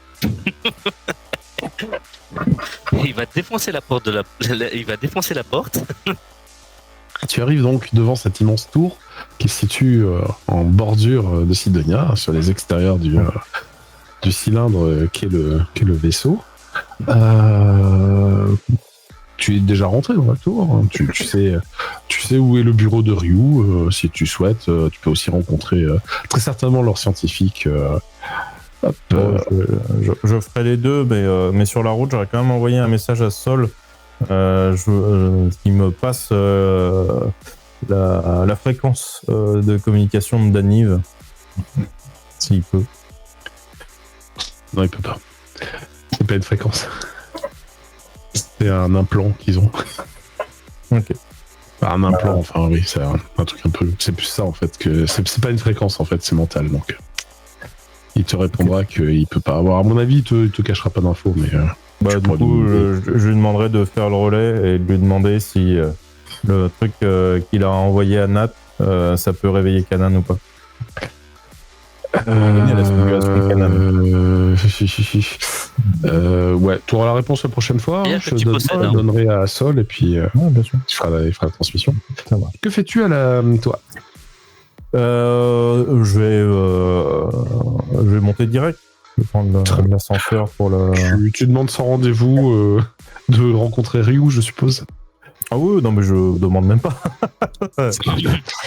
Il va défoncer la porte il va défoncer la porte. Tu arrives donc devant cette immense tour qui se situe en bordure de Sidonia, sur les extérieurs du cylindre qu'est le vaisseau. tu es déjà rentré dans la tour. Hein. Tu sais où est le bureau de Ryu. Si tu souhaites, tu peux aussi rencontrer très certainement leur scientifique. Je ferai les deux, mais sur la route, j'aurais quand même envoyé un message à Sol qui me passe la fréquence de communication de Daniv, s'il peut. Non, il peut pas. C'est pas une fréquence. C'est un implant qu'ils ont. Ok. Un implant, enfin oui, c'est un truc un peu. C'est plus ça en fait que c'est pas une fréquence en fait, c'est mental donc. Il te répondra qu'il peut pas avoir. À mon avis, il te cachera pas d'infos, mais. Du coup, je lui demanderai de faire le relais et de lui demander si le truc qu'il a envoyé à Nat, ça peut réveiller Kanan ou pas. Ouais, tu auras la réponse la prochaine fois. Bien Je que tu possèdes, hein. donnerai à Sol et puis Bien sûr. il fera la transmission. Ça marche. Que fais-tu toi? Je vais monter direct. Je vais prendre l'ascenseur pour le. Tu demandes sans rendez-vous de rencontrer Ryu, je suppose. Ah oui, non mais je demande même pas.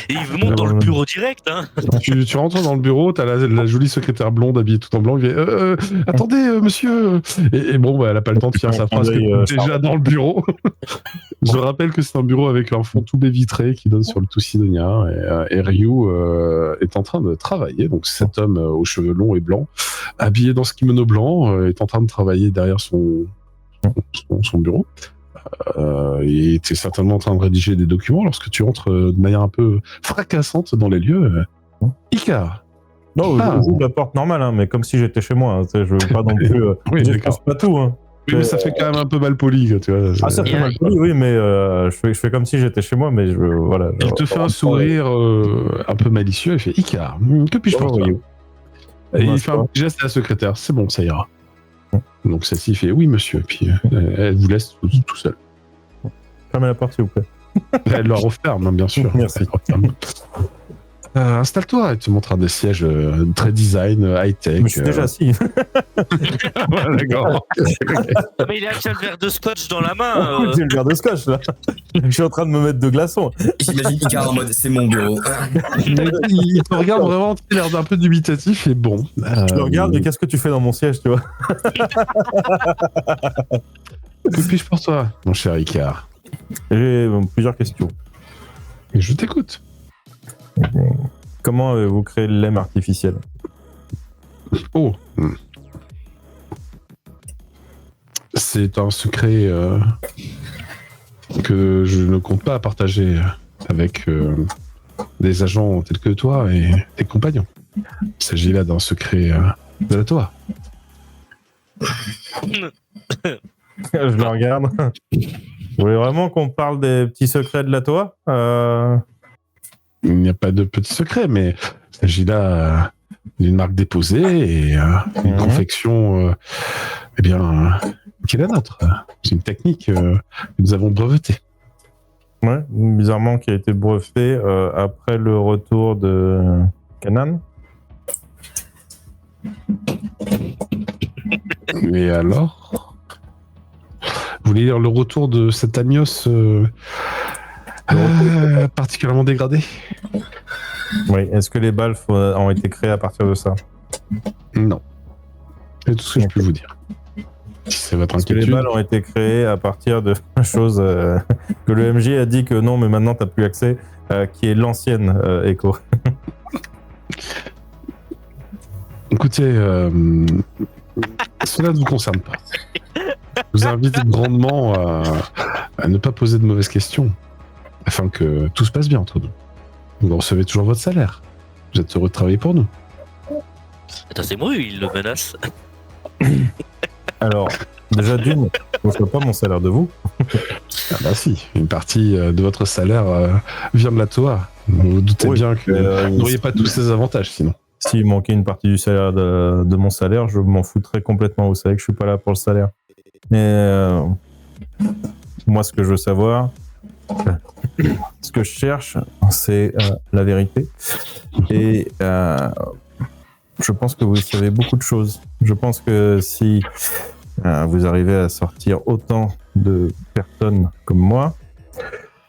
Et il monte dans le bureau direct, hein. tu rentres dans le bureau, t'as la jolie secrétaire blonde habillée tout en blanc, il dit attendez monsieur. Et bon, bah, elle a pas le temps de finir sa phrase, déjà dans le bureau. Je rappelle que c'est un bureau avec un fond tout baie vitré qui donne sur le tout sidonien et Ryu est en train de travailler. Donc cet homme aux cheveux longs et blancs, habillé dans ce kimono blanc, est en train de travailler derrière son bureau. Et tu es certainement en train de rédiger des documents lorsque tu entres de manière un peu fracassante dans les lieux. Icar. Non, j'ouvre la porte normale, hein, mais comme si j'étais chez moi. Hein, je veux pas non plus. Oui, je d'accord. pas tout. Hein. Oui, mais ça fait quand même un peu mal poli, tu vois. Ah, ça fait mal poli, oui, mais je fais comme si j'étais chez moi, mais voilà. Il te fait un sourire un peu malicieux et fait Icar, que puis-je faire toi? Et il fait un petit geste à la secrétaire. C'est bon, ça ira. Donc celle-ci fait oui monsieur, puis elle vous laisse tout seul. Fermez la porte s'il vous plaît. Elle leur referme, hein, bien sûr. Merci. Installe-toi, elle te montre des sièges très design, high-tech. Mais je suis déjà assis. Ouais, d'accord. Mais il a déjà le verre de scotch dans la main. J'ai le verre de scotch là. Je suis en train de me mettre de glaçons. J'imagine Icar en mode c'est mon bureau. Il te regarde vraiment, tu as l'air d'un peu dubitatif et bon. Je le regarde, mais qu'est-ce que tu fais dans mon siège, tu vois? Que puis-je pour toi, mon cher Icar? J'ai plusieurs questions. Et je t'écoute. Comment avez-vous créé le lemme artificiel? Oh. C'est un secret que je ne compte pas partager avec des agents tels que toi et tes compagnons. Il s'agit là d'un secret de la Toa. Je le regarde. Vous voulez vraiment qu'on parle des petits secrets de la Toa? Il n'y a pas de petit secret, mais il s'agit là d'une marque déposée et une confection qui est la nôtre. C'est une technique que nous avons brevetée. Ouais, bizarrement qui a été breveté après le retour de Kanan. Et alors? Vous voulez dire le retour de cet Amios particulièrement dégradé? Oui, est-ce que les balles ont été créées à partir de ça? Non. C'est tout ce que je peux vous dire. Si c'est votre Est-ce que inquiétude. les balles ont été créées à partir de chose que le MJ a dit que non, mais maintenant t'as plus accès, qui est l'ancienne Echo. Écoutez, cela ne vous concerne pas. Je vous invite grandement à ne pas poser de mauvaises questions, afin que tout se passe bien entre nous. Vous recevez toujours votre salaire. Vous êtes heureux de travailler pour nous. Attends, c'est moi, il le menace. Alors, déjà d'une, je ne reçois pas mon salaire de vous. Ah bah si, une partie de votre salaire vient de la Toa. Vous vous doutez bien que vous n'auriez pas tous ces avantages sinon. S'il manquait une partie du salaire de mon salaire, je m'en foutrais complètement. Vous savez que je suis pas là pour le salaire. Mais moi, ce que je veux savoir, ce que je cherche, c'est la vérité. Et je pense que vous savez beaucoup de choses. Je pense que si vous arrivez à sortir autant de personnes comme moi,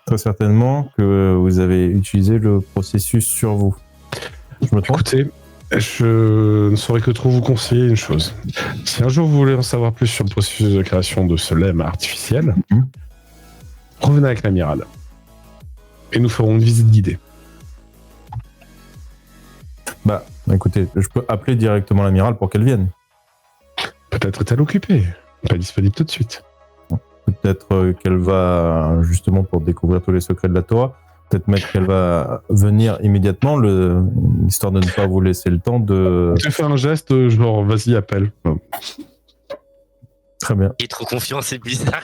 très certainement que vous avez utilisé le processus sur vous. Je me trompe? Écoutez, je ne saurais que trop vous conseiller une chose. Si un jour vous voulez en savoir plus sur le processus de création de ce lemme artificiel, revenez avec l'amiral. Et nous ferons une visite guidée. Bah, écoutez, je peux appeler directement l'amiral pour qu'elle vienne. Peut-être est-elle occupée, pas disponible tout de suite. Peut-être qu'elle va, justement pour découvrir tous les secrets de la Torah, peut-être qu'elle va venir immédiatement, histoire de ne pas vous laisser le temps de... Je fais un geste, genre, vas-y, appelle. Très bien. Il est trop confiant, c'est bizarre.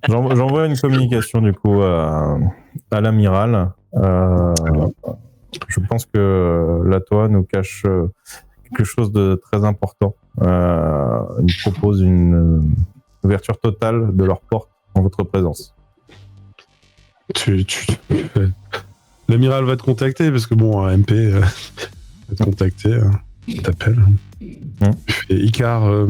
J'envoie une communication, du coup, à l'amiral. Je pense que la Torah nous cache quelque chose de très important. Il nous propose une ouverture totale de leur porte en votre présence. L'amiral va te contacter parce que bon, un MP va te contacter, il t'appelle. Et Icar,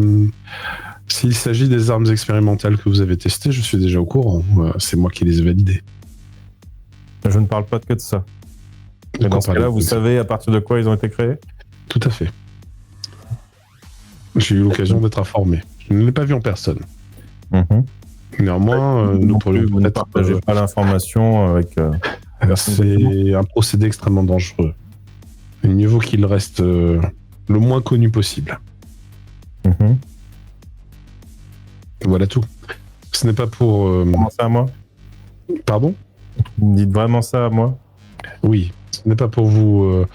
s'il s'agit des armes expérimentales que vous avez testées, je suis déjà au courant. C'est moi qui les ai validées. Je ne parle pas que de ça. Mais dans ce cas-là, vous savez à partir de quoi ils ont été créés? Tout à fait. J'ai eu l'occasion d'être informé. Je ne l'ai pas vu en personne. Néanmoins, nous pourrions ne partagez pas l'information avec... c'est un procédé extrêmement dangereux. Il mieux vaut qu'il reste le moins connu possible. Voilà tout. Ce n'est pas pour... Vraiment ça à moi? Pardon? Vous me dites vraiment ça à moi? Oui. Ce n'est pas pour vous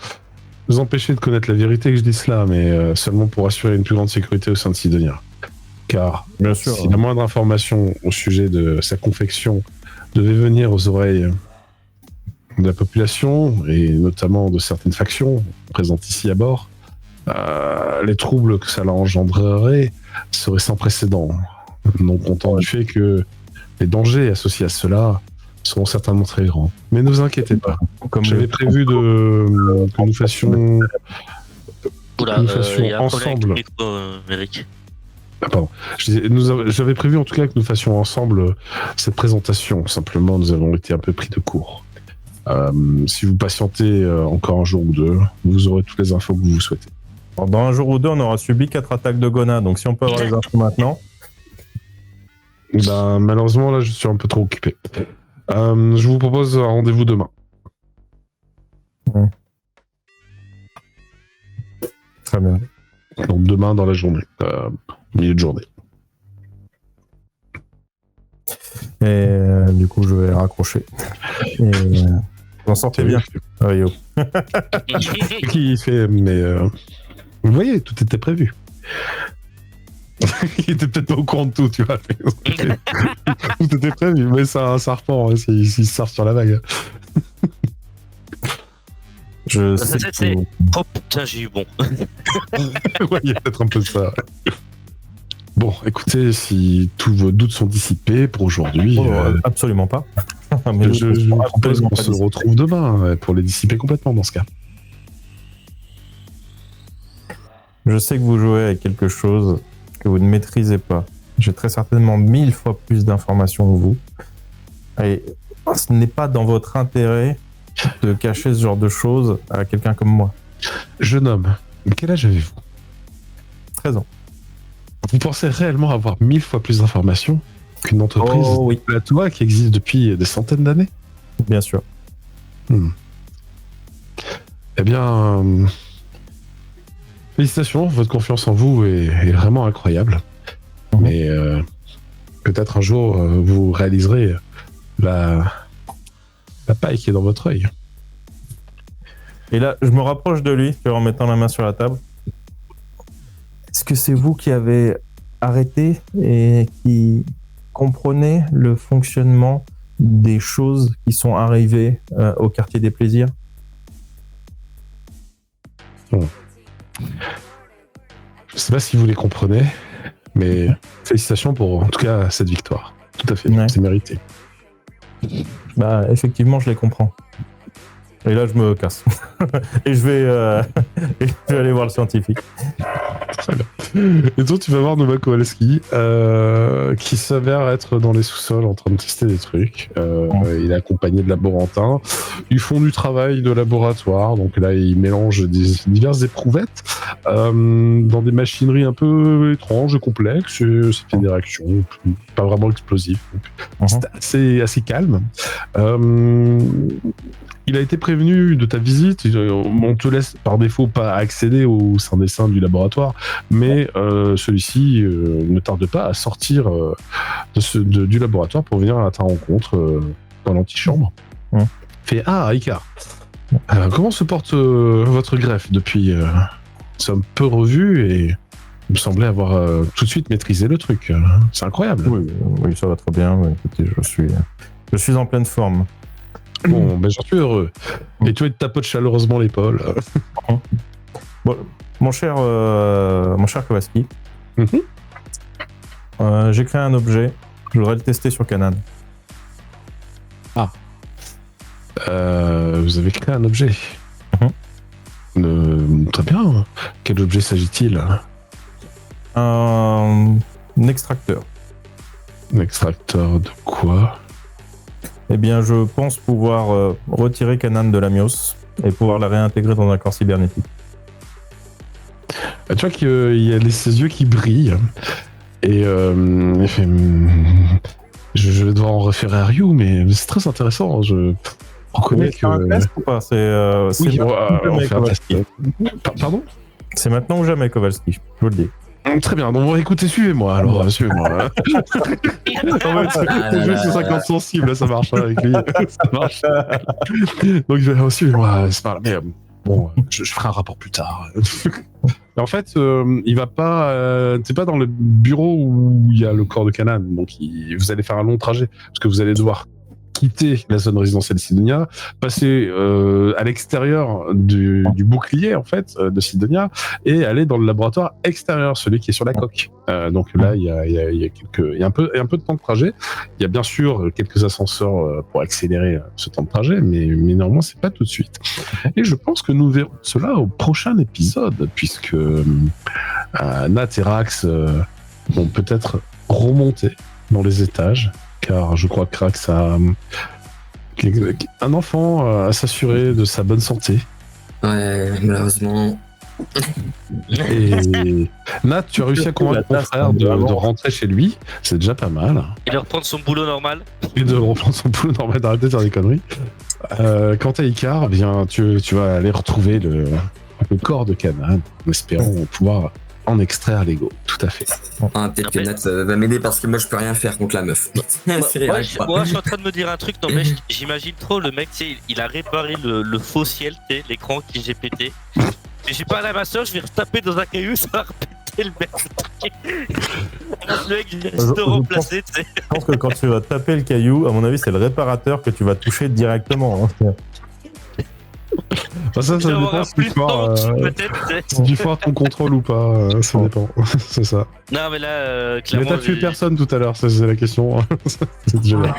empêcher de connaître la vérité que je dis cela, mais seulement pour assurer une plus grande sécurité au sein de Sidonia. Car bien sûr, si la moindre information au sujet de sa confection devait venir aux oreilles de la population, et notamment de certaines factions présentes ici à bord, les troubles que cela engendrerait seraient sans précédent. Non comptant du fait que les dangers associés à cela seront certainement très grands. Mais ne vous inquiétez pas. J'avais prévu que nous fassions, ensemble. Eric. Ah, pardon. J'avais prévu en tout cas que nous fassions ensemble cette présentation. Simplement, nous avons été un peu pris de court. Si vous patientez encore un jour ou deux, vous aurez toutes les infos que vous souhaitez. Alors, dans un jour ou deux, on aura subi 4 attaques de Gona. Donc si on peut avoir les infos maintenant. Ben, malheureusement, là, je suis un peu trop occupé. Je vous propose un rendez-vous demain. Très bien. Donc demain dans la journée, milieu de journée. Et du coup, je vais raccrocher. Et vous en sortez bien. Rio. Qui fait, mais vous voyez, tout était prévu. Il était peut-être pas au courant de tout, tu vois. Tout était prévu, mais ça reprend, hein, il sort sur la vague. Je sais c'est... Oh putain, j'ai eu bon. Ouais, il y a peut-être un peu de ça. Bon, écoutez, si tous vos doutes sont dissipés pour aujourd'hui... absolument pas. Mais je vous propose qu'on se retrouve demain pour les dissiper complètement dans ce cas. Je sais que vous jouez avec quelque chose que vous ne maîtrisez pas. J'ai très certainement 1000 fois plus d'informations que vous. Et ce n'est pas dans votre intérêt de cacher ce genre de choses à quelqu'un comme moi. Jeune homme, quel âge avez-vous? 13 ans. Vous pensez réellement avoir 1000 fois plus d'informations qu'une entreprise de la Toa qui existe depuis des centaines d'années? Bien sûr. Eh bien, félicitations, votre confiance en vous est vraiment incroyable. Mais peut-être un jour, vous réaliserez la paille qui est dans votre œil. Et là, je me rapproche de lui, en mettant la main sur la table. Est-ce que c'est vous qui avez arrêté et qui comprenez le fonctionnement des choses qui sont arrivées au quartier des plaisirs? Je ne sais pas si vous les comprenez, mais félicitations pour, en tout cas, cette victoire. Tout à fait, c'est mérité. Bah, effectivement, je les comprends. Et là, je me casse. et je vais aller voir le scientifique. Très bien. Et toi, tu vas voir Nova Kowalski, qui s'avère être dans les sous-sols en train de tester des trucs. Il est accompagné de laborantins. Ils font du travail de laboratoire. Donc là, ils mélangent diverses éprouvettes dans des machineries un peu étranges et complexes. Ça fait des réactions pas vraiment explosives. Donc, c'est assez calme. Il a été prévenu de ta visite. On te laisse par défaut pas accéder au sein des seins du laboratoire, mais celui-ci ne tarde pas à sortir du laboratoire pour venir à ta rencontre dans l'antichambre. Fait Icar. Comment se porte votre greffe depuis nous sommes peu revus et il me semblait avoir tout de suite maîtrisé le truc. C'est incroyable. Oui, ça va très bien. Écoutez, je suis en pleine forme. Bon, ben j'en suis heureux. Et tu te tapotes chaleureusement l'épaule. Bon, mon cher Kowalski, j'ai créé un objet. Je voudrais le tester sur Kanan. Vous avez créé un objet. Très bien. Quel objet s'agit-il? Un extracteur. Un extracteur de quoi? Eh bien, je pense pouvoir retirer Kanan de l'Amios et pouvoir la réintégrer dans un corps cybernétique. Tu vois qu'il y a ses yeux qui brillent. Et il fait... Je vais devoir en référer à Ryu, mais c'est très intéressant. Je reconnais que... C'est un test ou pas? Oui, on fait un test. Pardon? C'est maintenant ou jamais, Kowalski, je vous le dis. Très bien, donc écoutez, suivez-moi alors, suivez-moi. C'est 50 sensible, ça marche avec lui. Ça marche. Donc suivez-moi, c'est pas mais bon, je ferai un rapport plus tard. Mais en fait, il va pas. T'es pas dans le bureau où il y a le corps de Kanan, donc vous allez faire un long trajet parce que vous allez devoir quitter la zone résidentielle Sidonia, passer à l'extérieur du bouclier en fait de Sidonia et aller dans le laboratoire extérieur, celui qui est sur la coque. Donc là, il y a un peu de temps de trajet. Il y a bien sûr quelques ascenseurs pour accélérer ce temps de trajet, mais néanmoins c'est pas tout de suite. Et je pense que nous verrons cela au prochain épisode, puisque Nat et Rax vont peut-être remonter dans les étages. Car je crois que Rax a un enfant à s'assurer de sa bonne santé. Ouais, malheureusement. Et Nat, tu as réussi à convaincre ton frère de rentrer chez lui, c'est déjà pas mal. Et de reprendre son boulot normal. Et de reprendre son boulot normal, d'arrêter de faire des conneries. Quant à Icar, eh bien, tu vas aller retrouver le corps de Kanan, en espérant pouvoir en extraire l'ego, tout à fait. Peut-être que Nat va m'aider parce que moi je peux rien faire contre la meuf. Moi, je suis en train de me dire un truc, non mais j'imagine trop le mec, tu sais, il a réparé le faux ciel, tu sais, l'écran qui j'ai pété. Et j'ai pas la masseur, je vais retaper dans un caillou, ça va repéter le mec. Le mec, il vient de remplacer, tu sais. Je pense que quand tu vas taper le caillou, à mon avis, c'est le réparateur que tu vas toucher directement. Ça dépend si tu foires ton contrôle ou pas, ça dépend. C'est ça. Non, mais là, clairement. Mais t'as tué personne tout à l'heure, ça c'est la question. C'est déjà bien.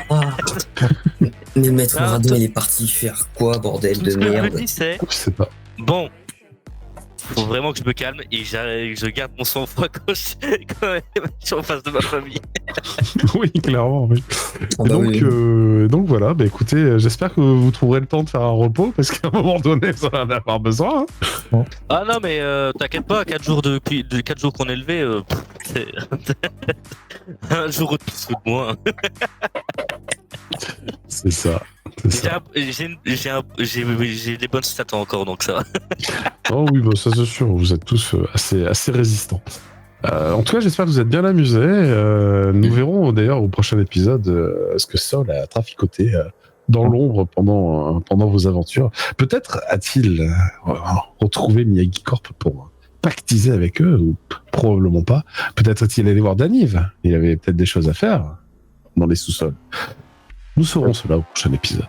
Mais Maître Radon, il est parti faire quoi, bordel de merde? Je sais pas. Bon. Faut vraiment que je me calme et je garde mon sang-froid quand je suis en face de ma famille. Oui, clairement, oui. Donc voilà, bah écoutez, j'espère que vous trouverez le temps de faire un repos parce qu'à un moment donné, vous en allez avoir besoin. Hein. Ah non, mais t'inquiète pas, 4 jours depuis 4 jours qu'on est levé, c'est un jour de plus de moins. C'est ça. J'ai des bonnes stats encore, donc ça va. Oh oui, bah ça c'est sûr, vous êtes tous assez résistants. En tout cas, j'espère que vous êtes bien amusés. Nous verrons d'ailleurs au prochain épisode ce que Sol a traficoté dans l'ombre pendant vos aventures. Peut-être a-t-il retrouvé Miyagi Corp pour pactiser avec eux, ou probablement pas. Peut-être est-il allé voir Daniv. Il avait peut-être des choses à faire dans les sous-sols. Nous saurons cela au prochain épisode.